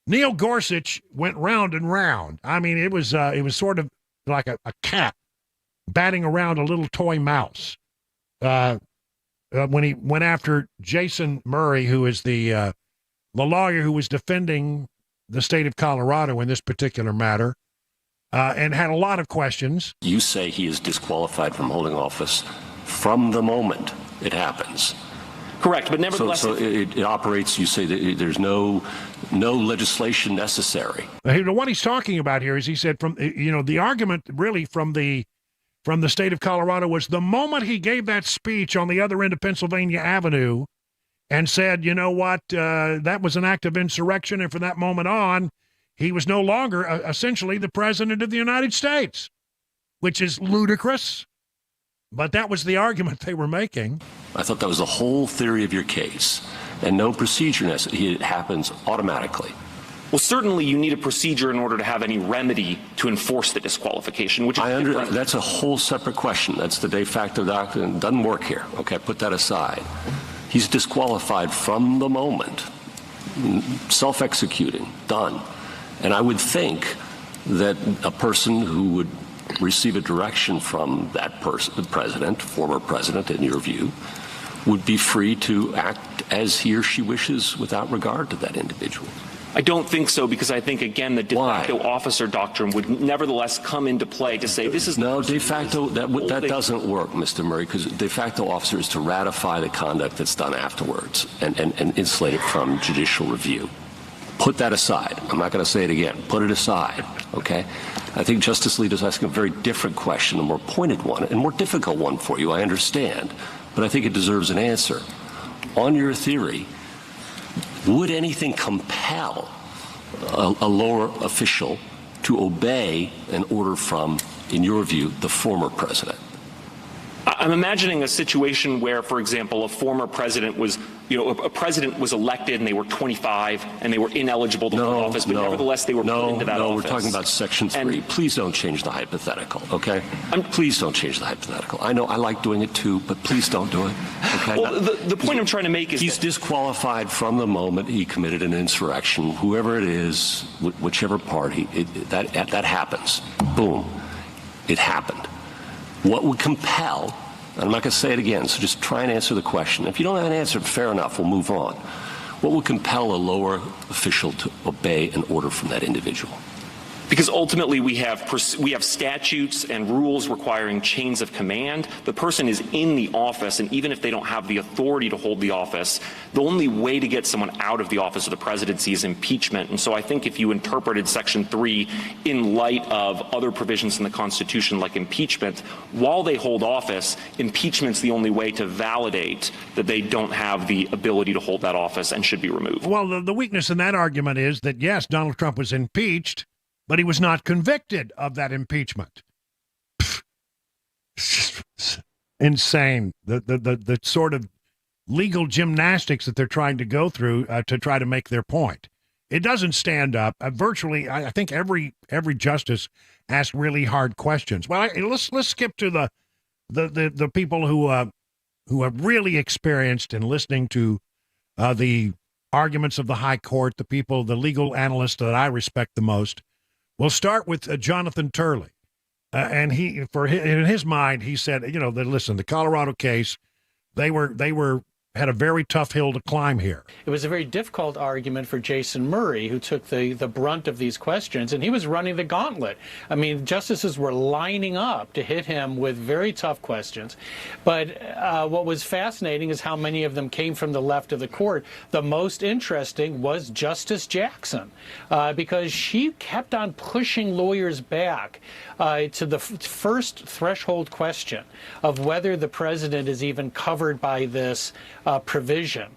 S1: Neil Gorsuch went round and round. I mean, it was sort of like a cat batting around a little toy mouse when he went after Jason Murray, who is the lawyer who was defending the state of Colorado in this particular matter. and had a lot of questions.
S12: You say he is disqualified from holding office from the moment it happens.
S15: Correct, but nevertheless...
S12: So it operates, you say that there's no legislation necessary.
S1: What he's talking about here is he said the argument really from the state of Colorado was the moment he gave that speech on the other end of Pennsylvania Avenue and said, you know what, that was an act of insurrection, and from that moment on, he was no longer essentially the president of the United States, which is ludicrous. But that was the argument they were making.
S12: I thought that was the whole theory of your case, and no procedure necessary. It happens automatically.
S15: Well, certainly you need a procedure in order to have any remedy to enforce the disqualification, which is
S12: That's a whole separate question. That's the de facto doctrine. It doesn't work here. Okay, put that aside. He's disqualified from the moment, self-executing, done. And I would think that a person who would receive a direction from that person, the president, former president, in your view, would be free to act as he or she wishes without regard to that individual.
S15: I don't think so, because I think, again, the de facto officer doctrine would nevertheless come into play to say this is...
S12: No, de facto, that doesn't work, Mr. Murray, because de facto officer is to ratify the conduct that's done afterwards and insulate it from judicial review. Put that aside. I'm not going to say it again. Put it aside, okay? I think Justice Alito's asking a very different question, a more pointed one, and more difficult one for you, I understand, but I think it deserves an answer. On your theory, would anything compel a lower official to obey an order from, in your view, the former president?
S15: I'm imagining a situation where, for example, a former president was, a president was elected and they were 25 and they were ineligible to hold office, but nevertheless they were put into that office.
S12: We're talking about Section 3. Please don't change the hypothetical, okay? Please don't change the hypothetical. I know I like doing it too, but please don't do it, okay?
S15: Well, the point I'm trying to make is
S12: he's disqualified from the moment he committed an insurrection, whoever it is, whichever party, that happens. Boom. It happened. What would compel, and I'm not going to say it again, so just try and answer the question. If you don't have an answer, fair enough, we'll move on. What would compel a lower official to obey an order from that individual?
S15: Because ultimately we have statutes and rules requiring chains of command. The person is in the office, and even if they don't have the authority to hold the office, the only way to get someone out of the office of the presidency is impeachment. And so I think if you interpreted Section 3 in light of other provisions in the Constitution like impeachment, while they hold office, impeachment's the only way to validate that they don't have the ability to hold that office and should be removed.
S1: Well, the weakness in that argument is that, yes, Donald Trump was impeached, but he was not convicted of that impeachment. Insane. The sort of legal gymnastics that they're trying to go through to try to make their point. It doesn't stand up. Virtually, I think every justice asked really hard questions. Well, let's skip to the people who have really experienced in listening to the arguments of the high court, the legal analysts that I respect the most. We'll start with Jonathan Turley, and in his mind, he said, listen, the Colorado case, they had a very tough hill to climb here.
S18: It was a very difficult argument for Jason Murray, who took the brunt of these questions, and he was running the gauntlet. I mean, justices were lining up to hit him with very tough questions. But what was fascinating is how many of them came from the left of the court. The most interesting was Justice Jackson, because she kept on pushing lawyers back to the first threshold question of whether the president is even covered by this provision.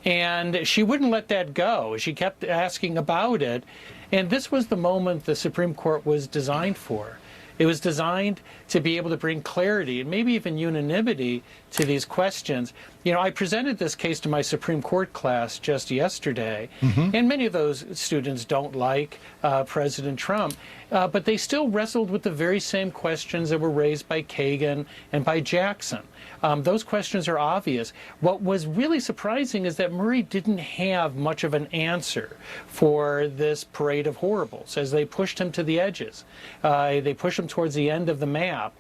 S18: And she wouldn't let that go. She kept asking about it. And this was the moment the Supreme Court was designed for. It was designed to be able to bring clarity and maybe even unanimity to these questions. I presented this case to my Supreme Court class just yesterday, and many of those students don't like President Trump, but they still wrestled with the very same questions that were raised by Kagan and by Jackson. Those questions are obvious. What was really surprising is that Murray didn't have much of an answer for this parade of horribles as they pushed him to the edges. They pushed him towards the end of the map.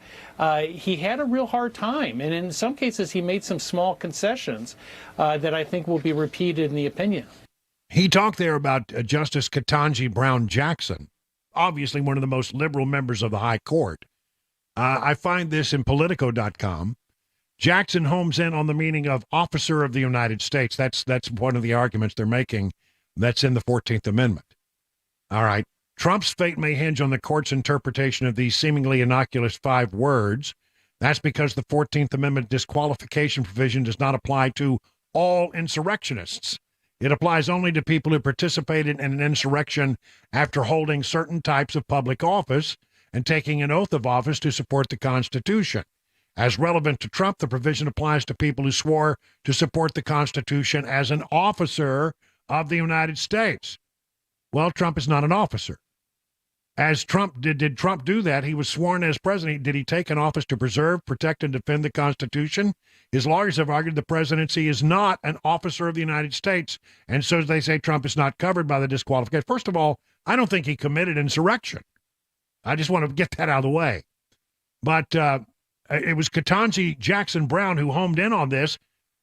S18: He had a real hard time, and in some cases he made some small concessions that I think will be repeated in the opinion.
S1: He talked there about Justice Ketanji Brown Jackson. obviously one of the most liberal members of the High Court. I find this in Politico.com. Jackson homes in on the meaning of officer of the United States. That's one of the arguments they're making that's in the 14th Amendment. All right. Trump's fate may hinge on the court's interpretation of these seemingly innocuous 5 words. That's because the 14th Amendment disqualification provision does not apply to all insurrectionists. It applies only to people who participated in an insurrection after holding certain types of public office and taking an oath of office to support the Constitution. As relevant to Trump, the provision applies to people who swore to support the Constitution as an officer of the United States. Well, Trump is not an officer. As Trump did Trump do that? He was sworn as president. Did he take an office to preserve, protect, and defend the Constitution? His lawyers have argued the presidency is not an officer of the United States, and so they say Trump is not covered by the disqualification. First of all, I don't think he committed insurrection. I just want to get that out of the way. But it was Ketanji Jackson Brown who homed in on this,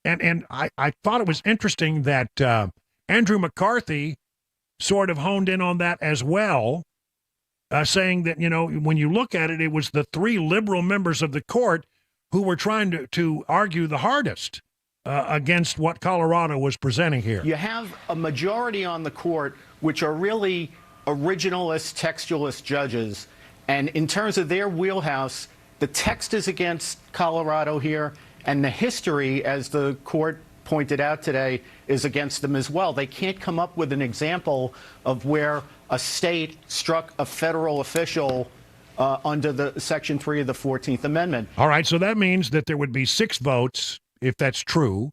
S1: and I thought it was interesting that Andrew McCarthy sort of honed in on that as well, saying that, when you look at it, it was the 3 liberal members of the court who were trying to argue the hardest against what Colorado was presenting here.
S14: You have a majority on the court which are really originalist, textualist judges, and in terms of their wheelhouse, the text is against Colorado here, and the history, as the court pointed out today, is against them as well. They can't come up with an example of where a state struck a federal official under the Section 3 of the 14th Amendment.
S1: All right, so that means that there would be 6 votes, if that's true,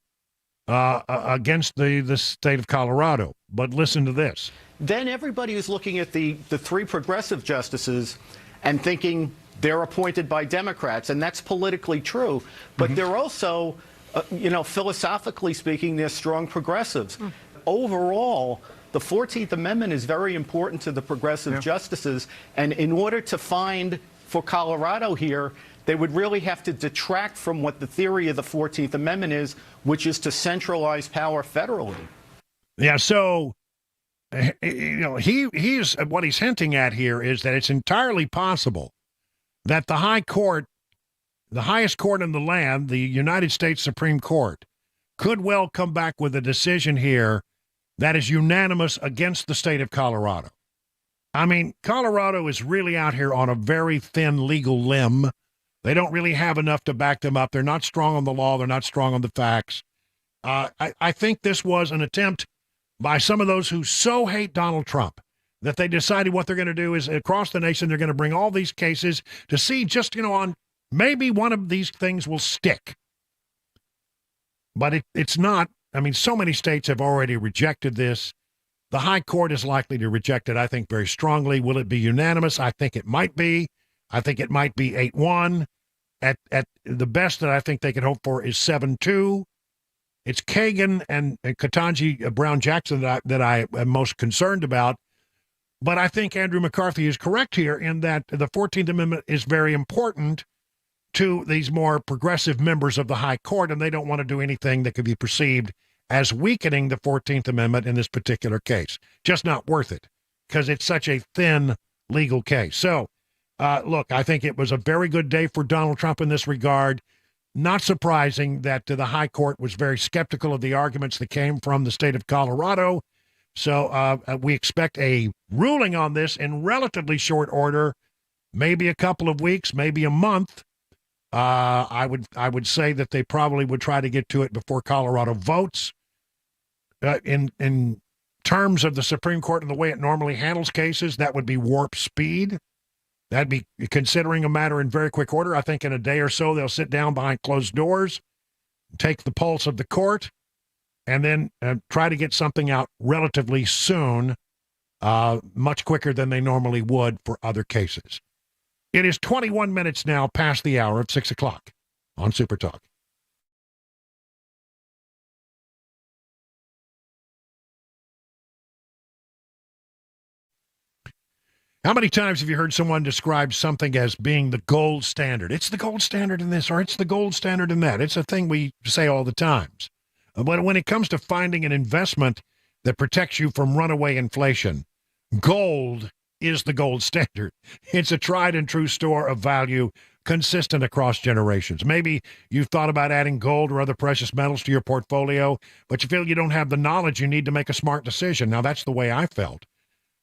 S1: against the state of Colorado. But listen to this.
S14: Then everybody is looking at the 3 progressive justices and thinking they're appointed by Democrats, and that's politically true. But they're also, philosophically speaking, they're strong progressives. Overall, the 14th Amendment is very important to the progressive justices, and in order to find for Colorado here, they would really have to detract from what the theory of the 14th Amendment is, which is to centralize power federally.
S1: Yeah, so, he's what he's hinting at here is that it's entirely possible that the high court, the highest court in the land, the United States Supreme Court, could well come back with a decision here that is unanimous against the state of Colorado. I mean, Colorado is really out here on a very thin legal limb. They don't really have enough to back them up. They're not strong on the law. They're not strong on the facts. I think this was an attempt by some of those who so hate Donald Trump that they decided what they're going to do is across the nation, they're going to bring all these cases to see just, on maybe one of these things will stick. But it's not. I mean, so many states have already rejected this. The high court is likely to reject it, I think, very strongly. Will it be unanimous? I think it might be. I think it might be 8-1. At the best that I think they could hope for is 7-2. It's Kagan and Ketanji Brown Jackson that I am most concerned about. But I think Andrew McCarthy is correct here in that the 14th Amendment is very important to these more progressive members of the high court, and they don't want to do anything that could be perceived as weakening the 14th Amendment in this particular case. Just not worth it because it's such a thin legal case. So, look, I think it was a very good day for Donald Trump in this regard. Not surprising that the high court was very skeptical of the arguments that came from the state of Colorado. So we expect a ruling on this in relatively short order, maybe a couple of weeks, maybe a month. I would say that they probably would try to get to it before Colorado votes. In terms of the Supreme Court and the way it normally handles cases, that would be warp speed. That'd be considering a matter in very quick order. I think in a day or so, they'll sit down behind closed doors, take the pulse of the court, and then try to get something out relatively soon, much quicker than they normally would for other cases. It is 21 minutes now past the hour of 6 o'clock on Super Talk. How many times have you heard someone describe something as being the gold standard? It's the gold standard in this, or it's the gold standard in that. It's a thing we say all the times. But when it comes to finding an investment that protects you from runaway inflation, gold is the gold standard. It's a tried and true store of value, consistent across generations. Maybe you've thought about adding gold or other precious metals to your portfolio, but you feel you don't have the knowledge you need to make a smart decision. Now, that's the way I felt.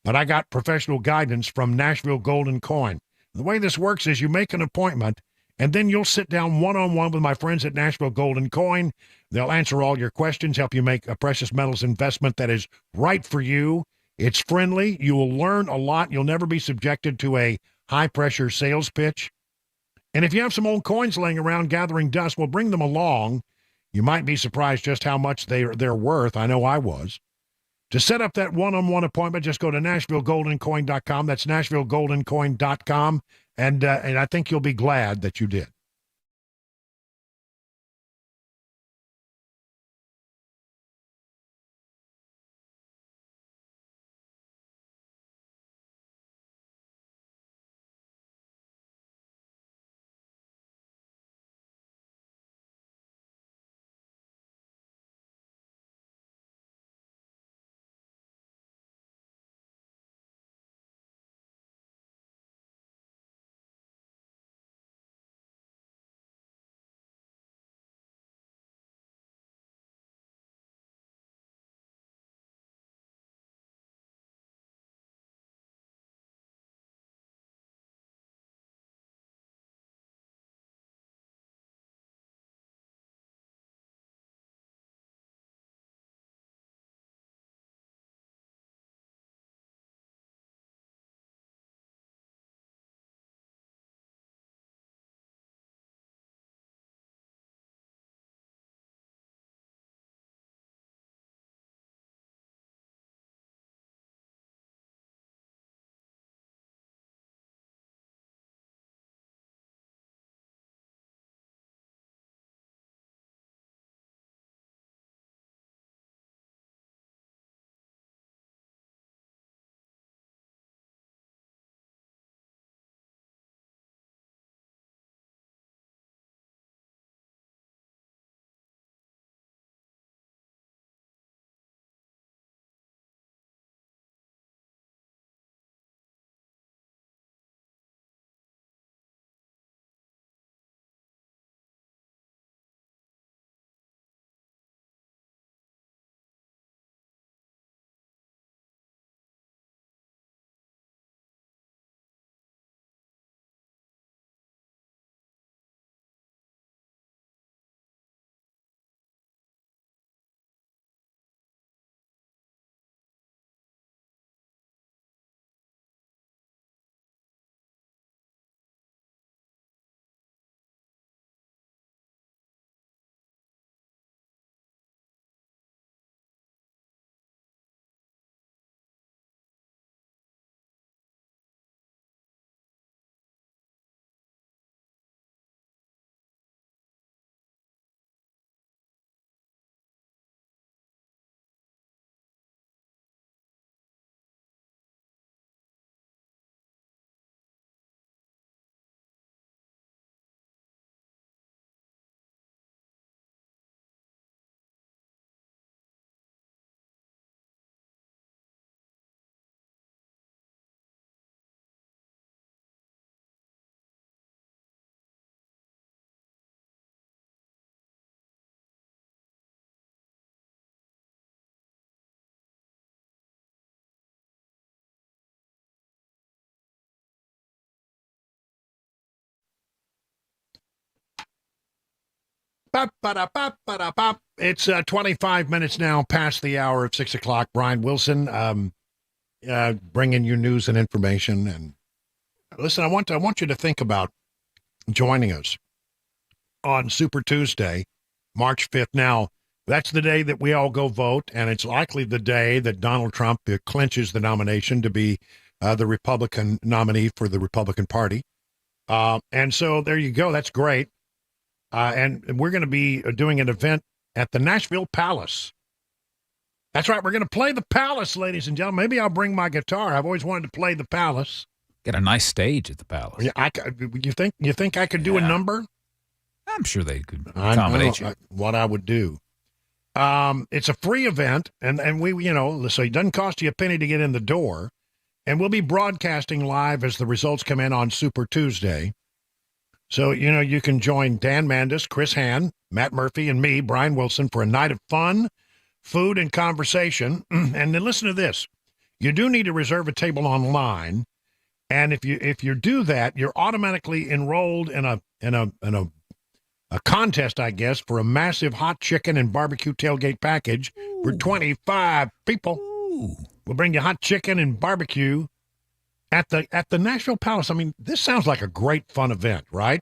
S1: But I got professional guidance from Nashville Gold and Coin. The way this works is you make an appointment, and then you'll sit down one-on-one with my friends at Nashville Gold and Coin. They'll answer all your questions, help you make a precious metals investment that is right for you. It's friendly. You will learn a lot. You'll never be subjected to a high-pressure sales pitch. And if you have some old coins laying around gathering dust, well, bring them along. You might be surprised just how much they're worth. I know I was. To set up that one-on-one appointment, just go to NashvilleGoldandCoin.com. That's NashvilleGoldandCoin.com. And I think you'll be glad that you did. It's 25 minutes now past the hour of 6 o'clock. Brian Wilson bringing you news and information. And listen, I want you to think about joining us on Super Tuesday, March 5th. Now, that's the day that we all go vote, and it's likely the day that Donald Trump clinches the nomination to be the Republican nominee for the Republican Party. And so there you go. That's great. And we're going to be doing an event at the Nashville Palace. That's right. We're going to play the Palace, ladies and gentlemen. Maybe I'll bring my guitar. I've always wanted to play the Palace.
S5: Got a nice stage at the Palace.
S1: Yeah, you think I could do a number?
S5: I'm sure they could accommodate you.
S1: What I would do. It's a free event, and we, so it doesn't cost you a penny to get in the door. And we'll be broadcasting live as the results come in on Super Tuesday. So, you can join Dan Mandis, Chris Hann, Matt Murphy, and me, Brian Wilson, for a night of fun, food, and conversation. And then listen to this. You do need to reserve a table online. And if you do that, you're automatically enrolled in a contest, I guess, for a massive hot chicken and barbecue tailgate package for 25 people. We'll bring you hot chicken and barbecue at the National Palace. I mean, this sounds like a great fun event, right?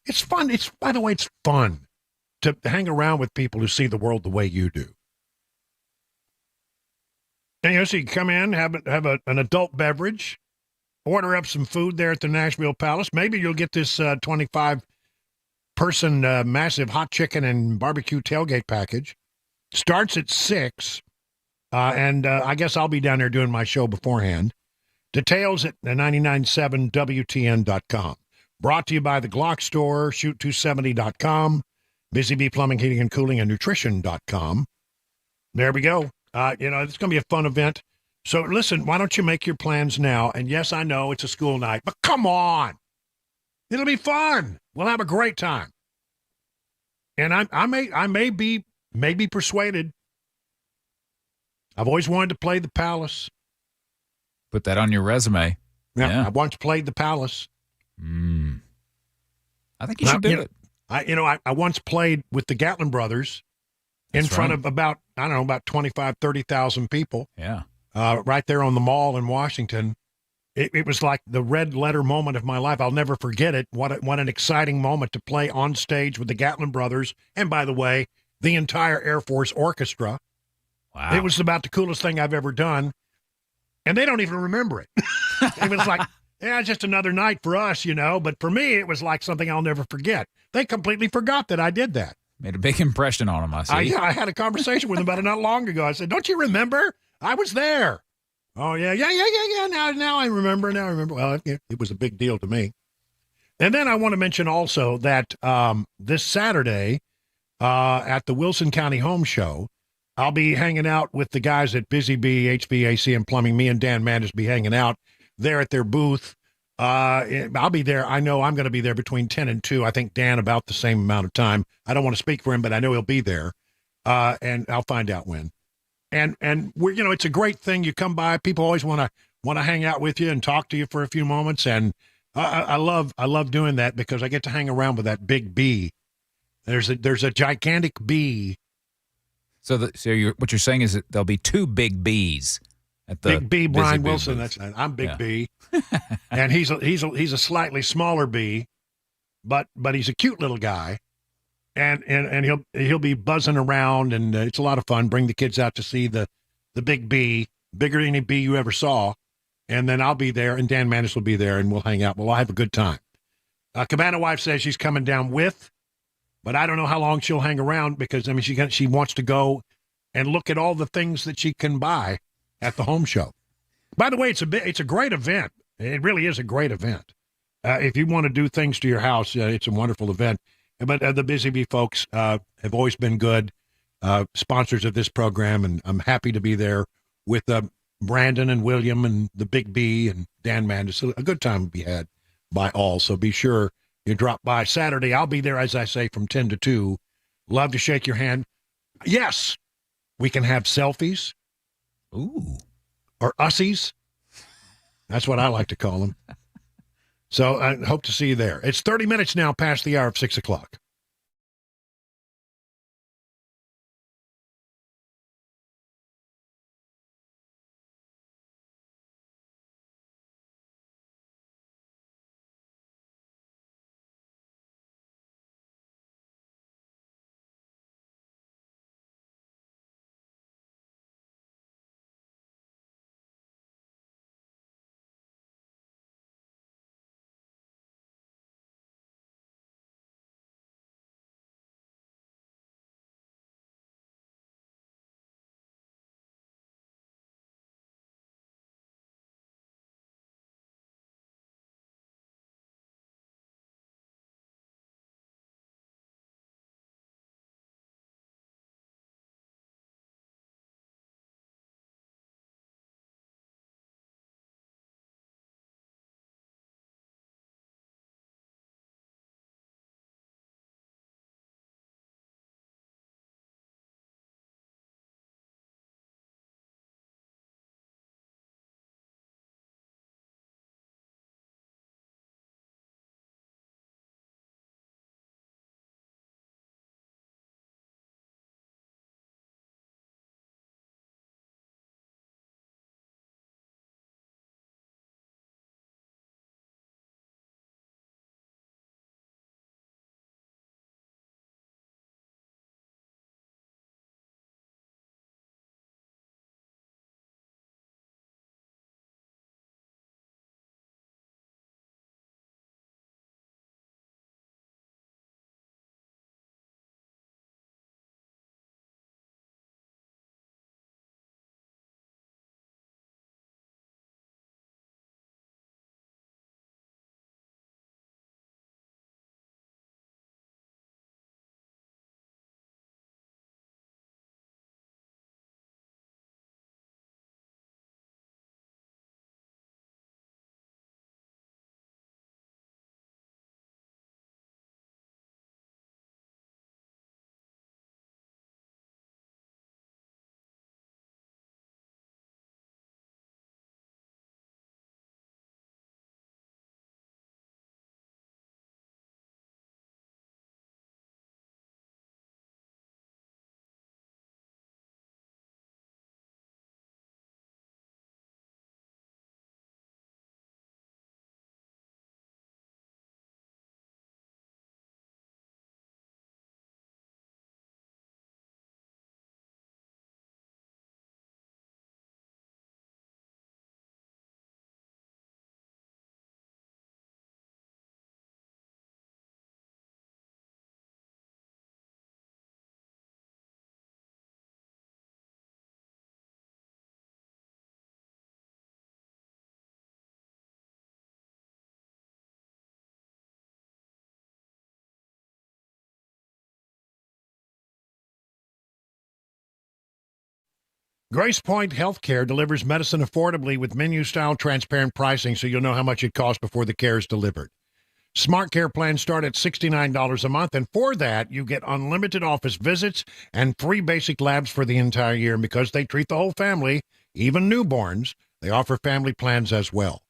S1: It's fun. By the way, it's fun to hang around with people who see the world the way you do. And so you come in, have an adult beverage, order up some food there at the Nashville Palace. Maybe you'll get this 25-person massive hot chicken and barbecue tailgate package. Starts at 6, and I guess I'll be down there doing my show beforehand. Details at 997WTN.com. Brought to you by the Glock Store, Shoot270.com, Busy Bee Plumbing, Heating and Cooling, and Nutrition.com. There we go. It's going to be a fun event. So listen, why don't you make your plans now? And yes, I know it's a school night, but come on. It'll be fun. We'll have a great time. And I may be persuaded. I've always wanted to play the Palace.
S5: Put that on your resume.
S1: Yeah. I once played the Palace.
S5: I think you should do it.
S1: I once played with the Gatlin brothers in front of about 25, 30,000 people.
S5: Yeah.
S1: Right there on the mall in Washington. It was like the red letter moment of my life. I'll never forget it. What an exciting moment to play on stage with the Gatlin brothers. And by the way, the entire Air Force Orchestra.
S5: Wow.
S1: It was about the coolest thing I've ever done. And they don't even remember it. It was like, it's just another night for us, But for me, it was like something I'll never forget. They completely forgot that I did that.
S5: Made a big impression on them, I see.
S1: I had a conversation with them about it not long ago. I said, don't you remember? I was there. Oh, yeah. Now I remember. Well, it was a big deal to me. And then I want to mention also that this Saturday at the Wilson County Home Show, I'll be hanging out with the guys at Busy Bee, HVAC, and Plumbing. Me and Dan Mandis be hanging out there at their booth. I'll be there. I know I'm going to be there between 10 and 2. I think Dan about the same amount of time. I don't want to speak for him, but I know he'll be there. And I'll find out when. And we're, it's a great thing. You come by. People always want to hang out with you and talk to you for a few moments. And I love doing that because I get to hang around with that big bee. There's a gigantic bee.
S5: So what you're saying is that there'll be 2 big bees at the
S1: Big B,
S5: Busy
S1: Brian
S5: Bee
S1: Wilson.
S5: booth.
S1: I'm Big B, and he's a slightly smaller bee, but he's a cute little guy, and he'll be buzzing around, and it's a lot of fun. Bring the kids out to see the big bee, bigger than any bee you ever saw, and then I'll be there, and Dan Mandis will be there, and we'll hang out. We'll have a good time. Cabana wife says she's coming down with. But I don't know how long she'll hang around because, she wants to go and look at all the things that she can buy at the home show. By the way, it's a great event. It really is a great event. If you want to do things to your house, it's a wonderful event. But the Busy Bee folks have always been good sponsors of this program, and I'm happy to be there with Brandon and William and the Big B and Dan Mandis. A good time to be had by all, so be sure you drop by Saturday. I'll be there, as I say, from 10 to 2. Love to shake your hand. Yes, we can have selfies.
S5: Ooh.
S1: Or ussies. That's what I like to call them. So I hope to see you there. It's 30 minutes now past the hour of 6 o'clock. Grace Point Healthcare delivers medicine affordably with menu-style transparent pricing so you'll know how much it costs before the care is delivered. Smart Care plans start at $69 a month, and for that, you get unlimited office visits and free basic labs for the entire year. And because they treat the whole family, even newborns, they offer family plans as well.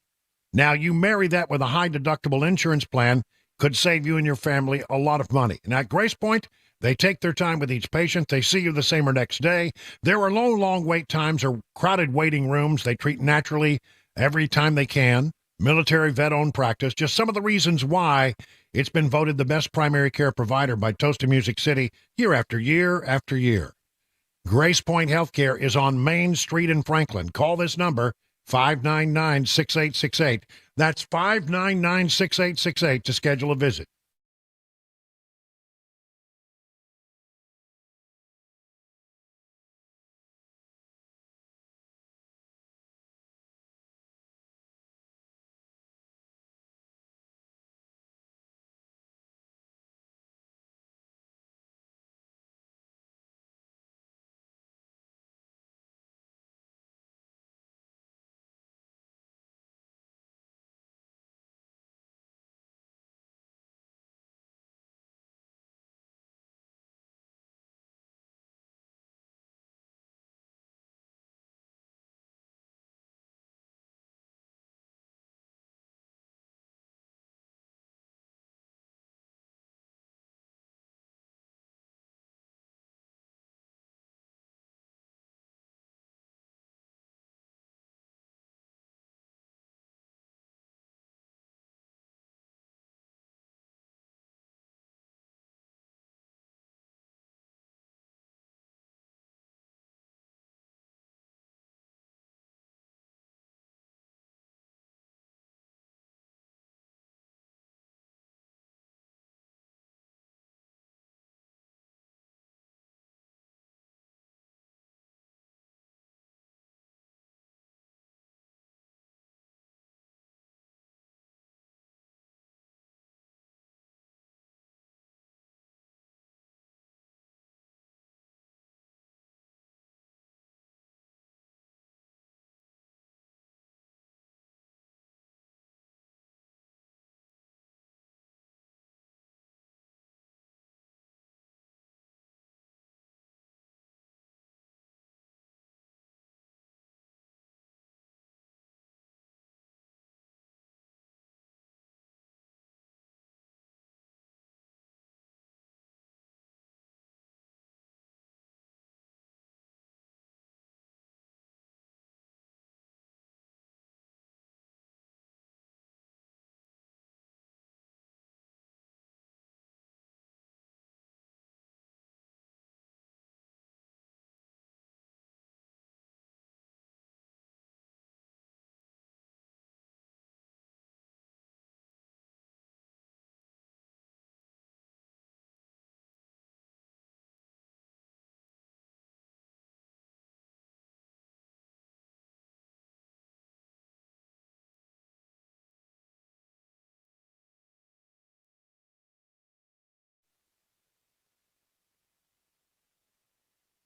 S1: Now, you marry that with a high-deductible insurance plan, could save you and your family a lot of money. And at Grace Point, they take their time with each patient. They see you the same or next day. There are long wait times or crowded waiting rooms. They treat naturally every time they can. Military vet-owned practice. Just some of the reasons why it's been voted the best primary care provider by Toast to Music City year after year after year. Grace Point Healthcare is on Main Street in Franklin. Call this number, 599-6868. That's 599-6868 to schedule a visit.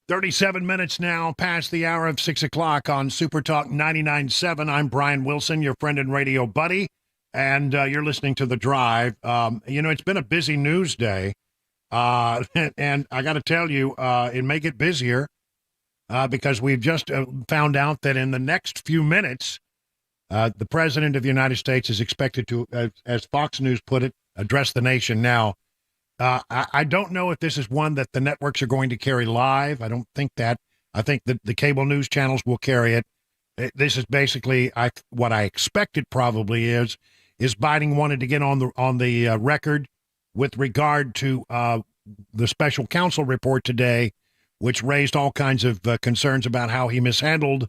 S1: "37 minutes now past the hour of 6 o'clock on Super Talk 99.7. I'm Brian Wilson, your friend and radio buddy, and you're listening to The Drive. It's been a busy news day, and I got to tell you, it may get busier because we've just found out that in the next few minutes, the President of the United States is expected to, as Fox News put it, address the nation. Now, I don't know if this is one that the networks are going to carry live. I don't think that. I think that the cable news channels will carry it. This is basically what I expect it probably is Biden wanted to get on the record with regard to the special counsel report today, which raised all kinds of concerns about how he mishandled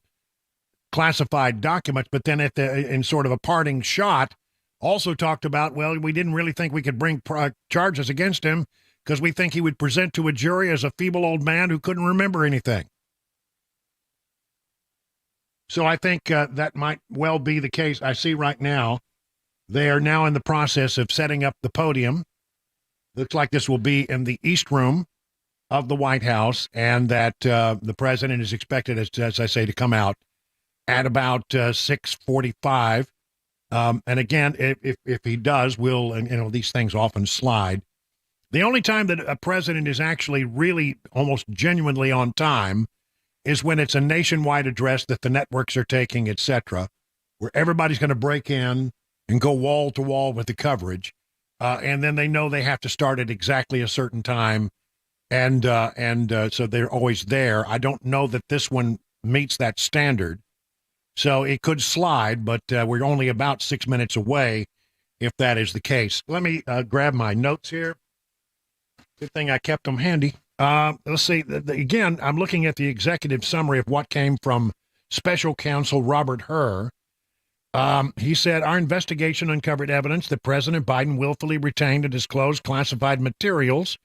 S1: classified documents. But then in sort of a parting shot, also talked about, well, we didn't really think we could bring charges against him because we think he would present to a jury as a feeble old man who couldn't remember anything. So I think that might well be the case. I see right now they are now in the process of setting up the podium. Looks like this will be in the East Room. of the White House, and that the president is expected, as I say, to come out at about 6:45. And again, if he does, we'll, and these things often slide. The only time that a president is actually really almost genuinely on time is when it's a nationwide address that the networks are taking, etc., where everybody's going to break in and go wall to wall with the coverage. And then they know they have to start at exactly a certain time. And so they're always there. I don't know that this one meets that standard. So it could slide, but we're only about 6 minutes away if that is the case. Let me grab my notes here. Good thing I kept them handy. Let's see. Again, I'm looking at the executive summary of what came from Special Counsel Robert Hur. He said, our investigation uncovered evidence that President Biden willfully retained and disclosed classified materials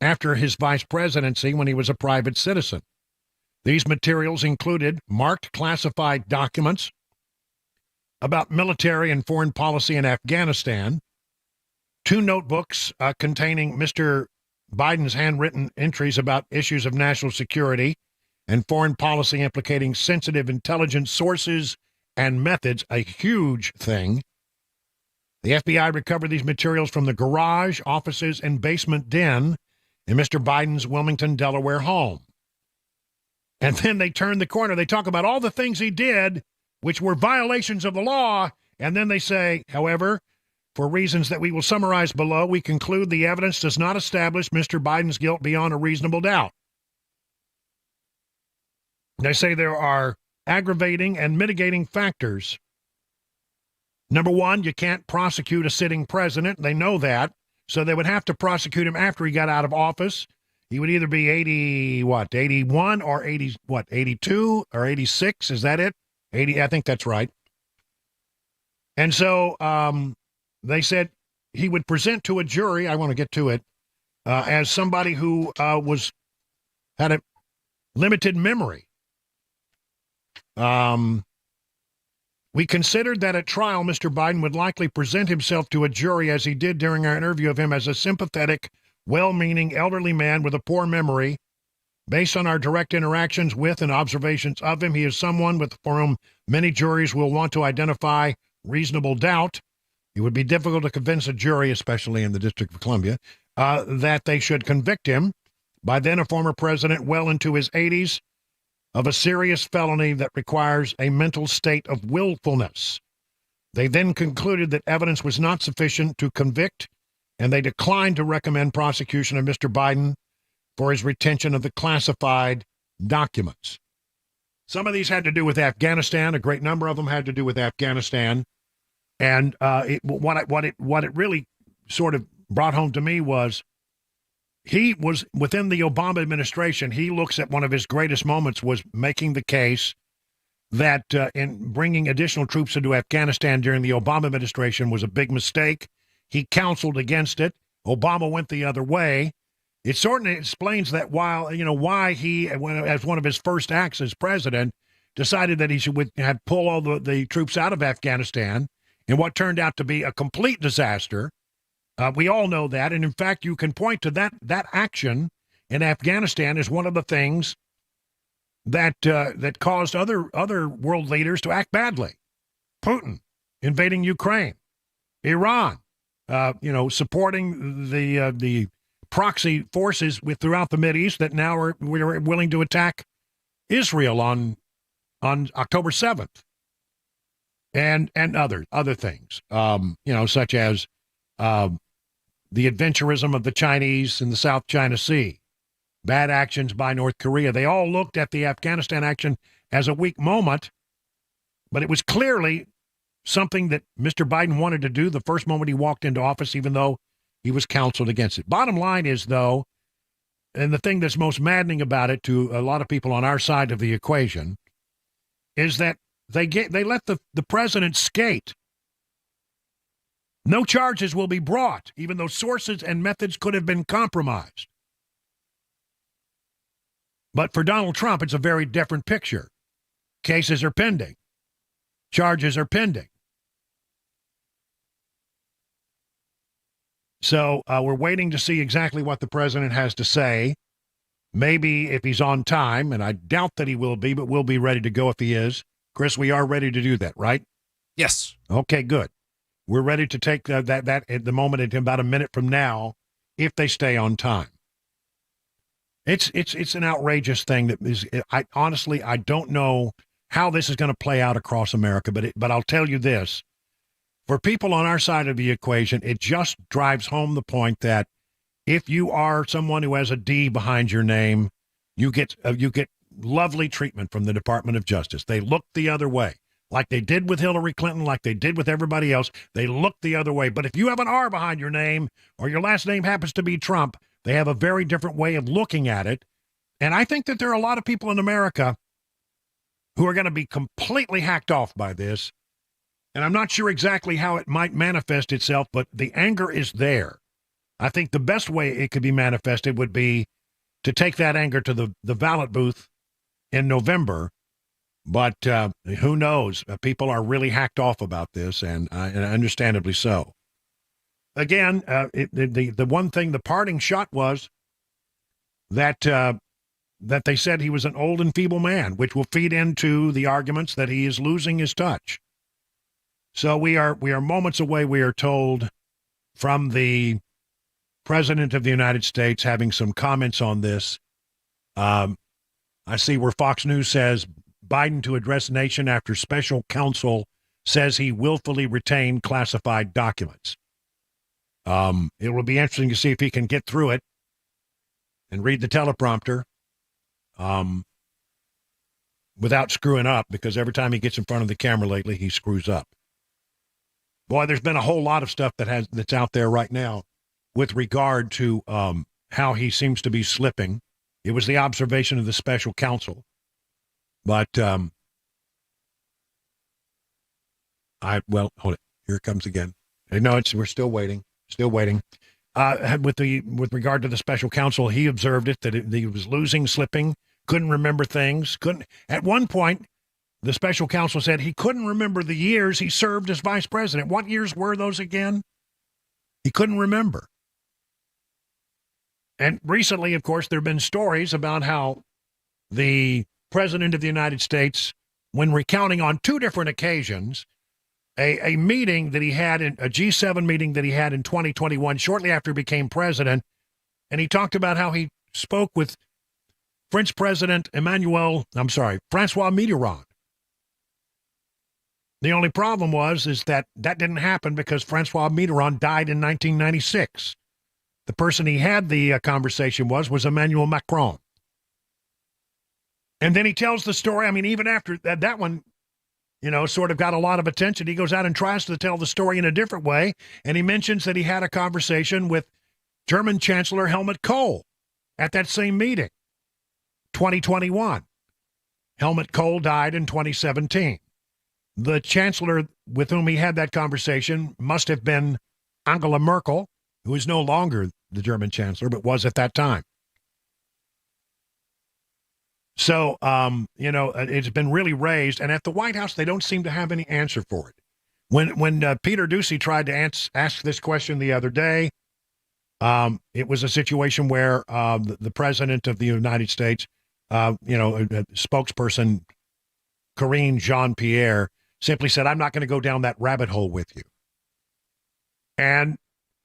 S1: after his vice presidency when he was a private citizen. These materials included marked classified documents about military and foreign policy in Afghanistan, 2 notebooks containing Mr. Biden's handwritten entries about issues of national security and foreign policy implicating sensitive intelligence sources and methods, a huge thing. The FBI recovered these materials from the garage, offices, and basement den in Mr. Biden's Wilmington, Delaware home. And then they turn the corner. They talk about all the things he did, which were violations of the law. And then they say, however, for reasons that we will summarize below, we conclude the evidence does not establish Mr. Biden's guilt beyond a reasonable doubt. They say there are aggravating and mitigating factors. Number one, you can't prosecute a sitting president. They know that. So they would have to prosecute him after he got out of office. He would either be 81 or 82 or 86. Is that it? 80, I think that's right. And so they said he would present to a jury, I want to get to it, as somebody who had a limited memory. We considered that at trial, Mr. Biden would likely present himself to a jury, as he did during our interview of him, as a sympathetic, well-meaning elderly man with a poor memory. Based on our direct interactions with and observations of him, he is someone for whom many juries will want to identify reasonable doubt. It would be difficult to convince a jury, especially in the District of Columbia, that they should convict him, by then a former president well into his 80s, of a serious felony that requires a mental state of willfulness. They then concluded that evidence was not sufficient to convict, and they declined to recommend prosecution of Mr. Biden for his retention of the classified documents. Some of these had to do with Afghanistan. A great number of them had to do with Afghanistan. And what it really sort of brought home to me was he was within the Obama administration. He looks at one of his greatest moments was making the case that in bringing additional troops into Afghanistan during the Obama administration was a big mistake. He counseled against it. Obama went the other way. It certainly explains that why he, as one of his first acts as president, decided that he should pull all the troops out of Afghanistan in what turned out to be a complete disaster. We all know that, and in fact, you can point to that action in Afghanistan as one of the things that caused other world leaders to act badly. Putin invading Ukraine, Iran, supporting the proxy forces throughout the Mideast that now are willing to attack Israel on October 7th, and other things, such as the adventurism of the Chinese in the South China Sea, bad actions by North Korea. They all looked at the Afghanistan action as a weak moment, but it was clearly something that Mr. Biden wanted to do the first moment he walked into office, even though he was counseled against it. Bottom line is, though, and the thing that's most maddening about it to a lot of people on our side of the equation, is that they let the president skate. No charges will be brought, even though sources and methods could have been compromised. But for Donald Trump, it's a very different picture. Cases are pending. Charges are pending. So we're waiting to see exactly what the president has to say. maybe if he's on time, and I doubt that he will be, but we'll be ready to go if he is. Chris, we are ready to do that, right?
S5: Yes.
S1: Okay, good. We're ready to take that at the moment in about a minute from now, if they stay on time. It's an outrageous thing that is. I honestly don't know how this is going to play out across America, but I'll tell you this: for people on our side of the equation, it just drives home the point that if you are someone who has a D behind your name, you get lovely treatment from the Department of Justice. They look the other way, like they did with Hillary Clinton, like they did with everybody else. They look the other way. But if you have an R behind your name, or your last name happens to be Trump, they have a very different way of looking at it. And I think that there are a lot of people in America who are going to be completely hacked off by this. And I'm not sure exactly how it might manifest itself, but the anger is there. I think the best way it could be manifested would be to take that anger to the ballot booth in November. But who knows? People are really hacked off about this, and understandably so. Again, the one thing, the parting shot was that they said he was an old and feeble man, which will feed into the arguments that he is losing his touch. So we are moments away, we are told, from the President of the United States having some comments on this. I see where Fox News says Biden to address nation after special counsel says he willfully retained classified documents. It will be interesting to see if he can get through it and read the teleprompter without screwing up, because every time he gets in front of the camera lately, he screws up. Boy, there's been a whole lot of stuff that's out there right now with regard to how he seems to be slipping. It was the observation of the special counsel. But, hold it. Here it comes again. No, we're still waiting. Still waiting. With regard to the special counsel, he observed it, that he was losing, slipping, couldn't remember things. At one point, the special counsel said he couldn't remember the years he served as vice president. What years were those again? He couldn't remember. And recently, of course, there have been stories about how the President of the United States, when recounting on two different occasions, a meeting that he had, a G7 meeting that he had in 2021, shortly after he became president, and he talked about how he spoke with French President Francois Mitterrand. The only problem is that didn't happen because Francois Mitterrand died in 1996. The person he had the conversation was Emmanuel Macron. And then he tells the story. I mean, even after that one, sort of got a lot of attention, he goes out and tries to tell the story in a different way. And he mentions that he had a conversation with German Chancellor Helmut Kohl at that same meeting, 2021. Helmut Kohl died in 2017. The chancellor with whom he had that conversation must have been Angela Merkel, who is no longer the German chancellor, but was at that time. So, it's been really raised. And at the White House, they don't seem to have any answer for it. When Peter Doocy tried to ask this question the other day, it was a situation where the President of the United States, spokesperson Karine Jean-Pierre, simply said, "I'm not going to go down that rabbit hole with you." And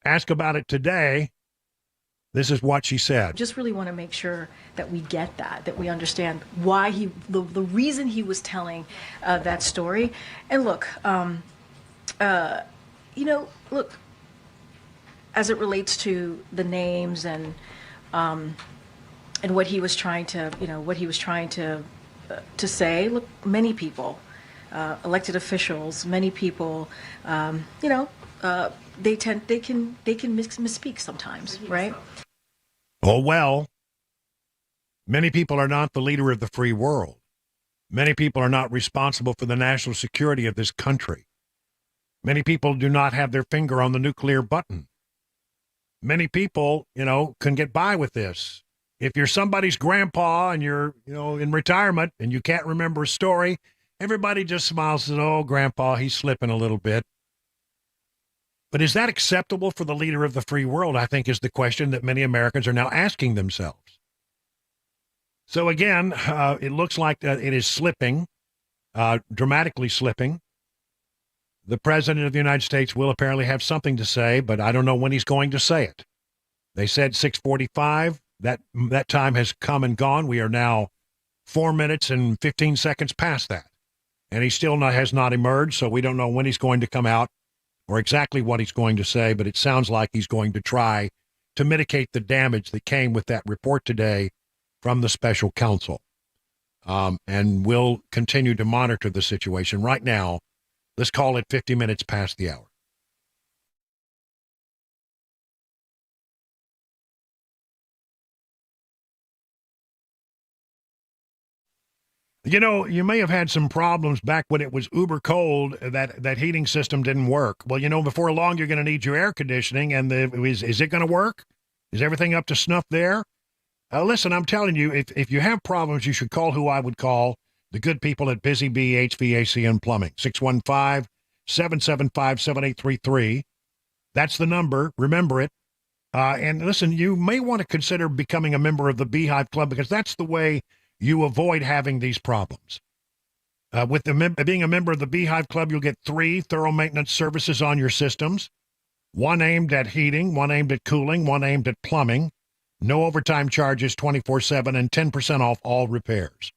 S1: ask about it today, this is what she said.
S16: Just really want to make sure that we get that we understand why the reason he was telling that story. And look, as it relates to the names and what he was trying to say, look, many people, elected officials, many people, they can misspeak sometimes, right?
S1: Oh, well, many people are not the leader of the free world. Many people are not responsible for the national security of this country. Many people do not have their finger on the nuclear button. Many people, can get by with this. If you're somebody's grandpa and you're, in retirement and you can't remember a story, everybody just smiles and says, "Oh, grandpa, he's slipping a little bit." But is that acceptable for the leader of the free world, I think, is the question that many Americans are now asking themselves. So again, it looks like it is slipping, dramatically slipping. The President of the United States will apparently have something to say, but I don't know when he's going to say it. They said 6:45. That time has come and gone. We are now 4 minutes and 15 seconds past that. And he still has not emerged, so we don't know when he's going to come out or exactly what he's going to say, but it sounds like he's going to try to mitigate the damage that came with that report today from the special counsel. And we'll continue to monitor the situation. Right now, let's call it 50 minutes past the hour. You know, you may have had some problems back when it was uber cold, that heating system didn't work. Well, you know, before long, you're going to need your air conditioning, and is it going to work? Is everything up to snuff there? Listen, I'm telling you, if you have problems, you should call who I would call, the good people at Busy Bee HVAC and Plumbing, 615-775-7833. That's the number. Remember it. And listen, you may want to consider becoming a member of the Beehive Club, because that's the way you avoid having these problems. With being a member of the Beehive Club, you'll get 3 thorough maintenance services on your systems, one aimed at heating, one aimed at cooling, one aimed at plumbing. No overtime charges 24/7 and 10% off all repairs.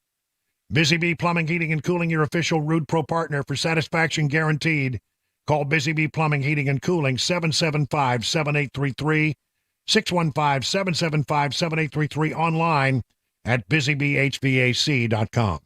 S1: Busy Bee Plumbing, Heating, and Cooling, your official Rude Pro partner for satisfaction guaranteed. Call Busy Bee Plumbing, Heating, and Cooling, 775-7833, 615-775-7833, online at busybeehvac.com.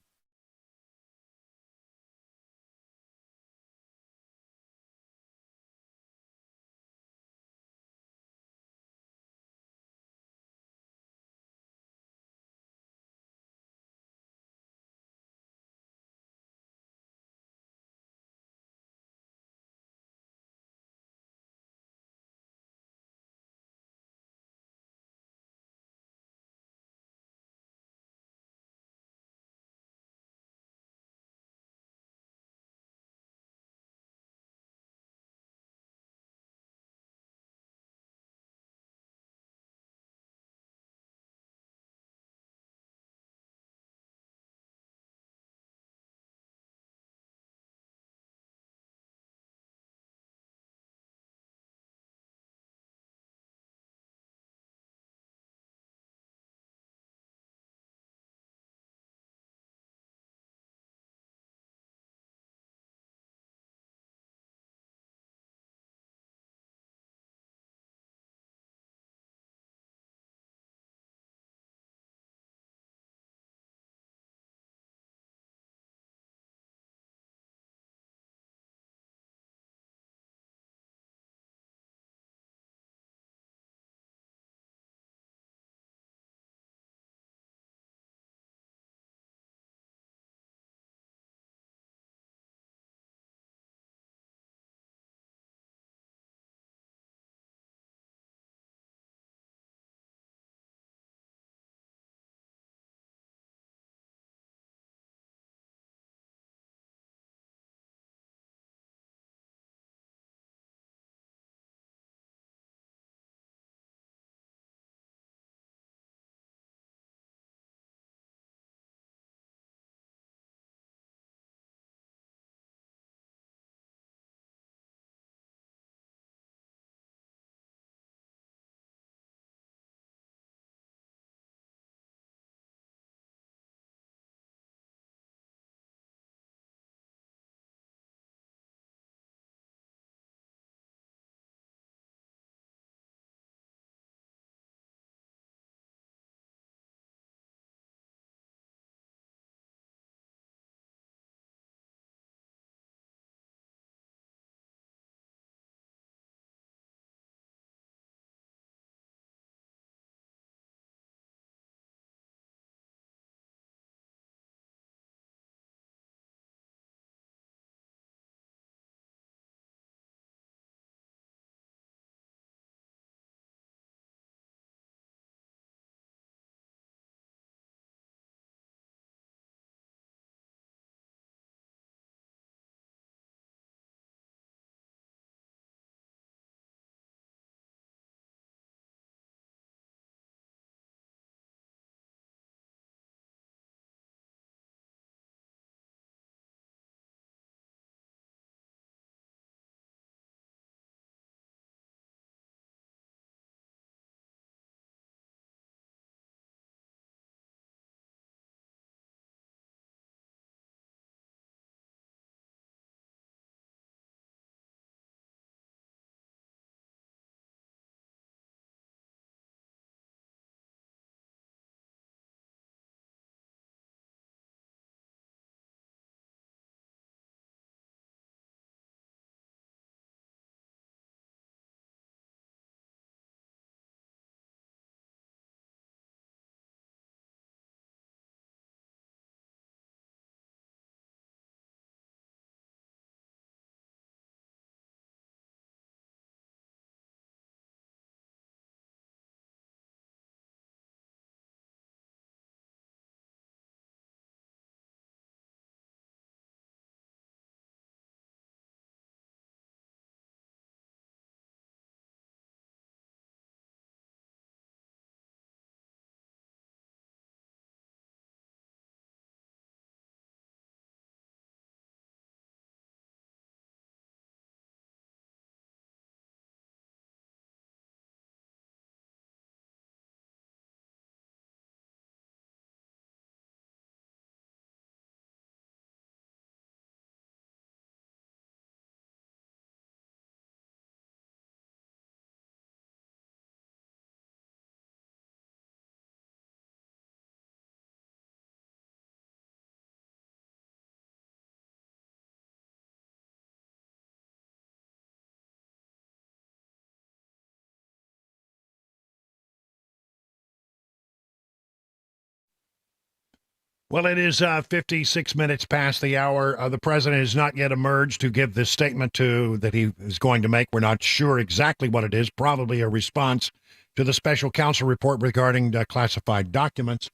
S1: Well, it is 56 minutes past the hour. The president has not yet emerged to give this statement that he is going to make. We're not sure exactly what it is, probably a response to the special counsel report regarding classified documents.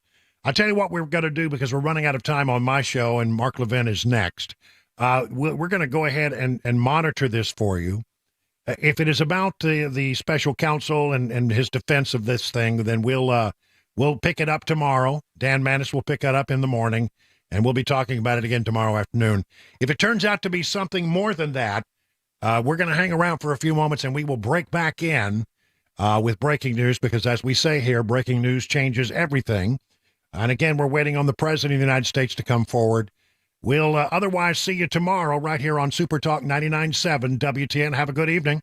S1: I'll tell you what we're going to do because we're running out of time on my show, and Mark Levin is next. We're going to go ahead and monitor this for you. If it is about the special counsel and his defense of this thing, then we'll pick it up tomorrow. Dan Manis will pick it up in the morning, and we'll be talking about it again tomorrow afternoon. If it turns out to be something more than that, we're going to hang around for a few moments, and we will break back in with breaking news because, as we say here, breaking news changes everything. And again, we're waiting on the President of the United States to come forward. We'll otherwise see you tomorrow right here on Super Talk 99.7 WTN. Have a good evening.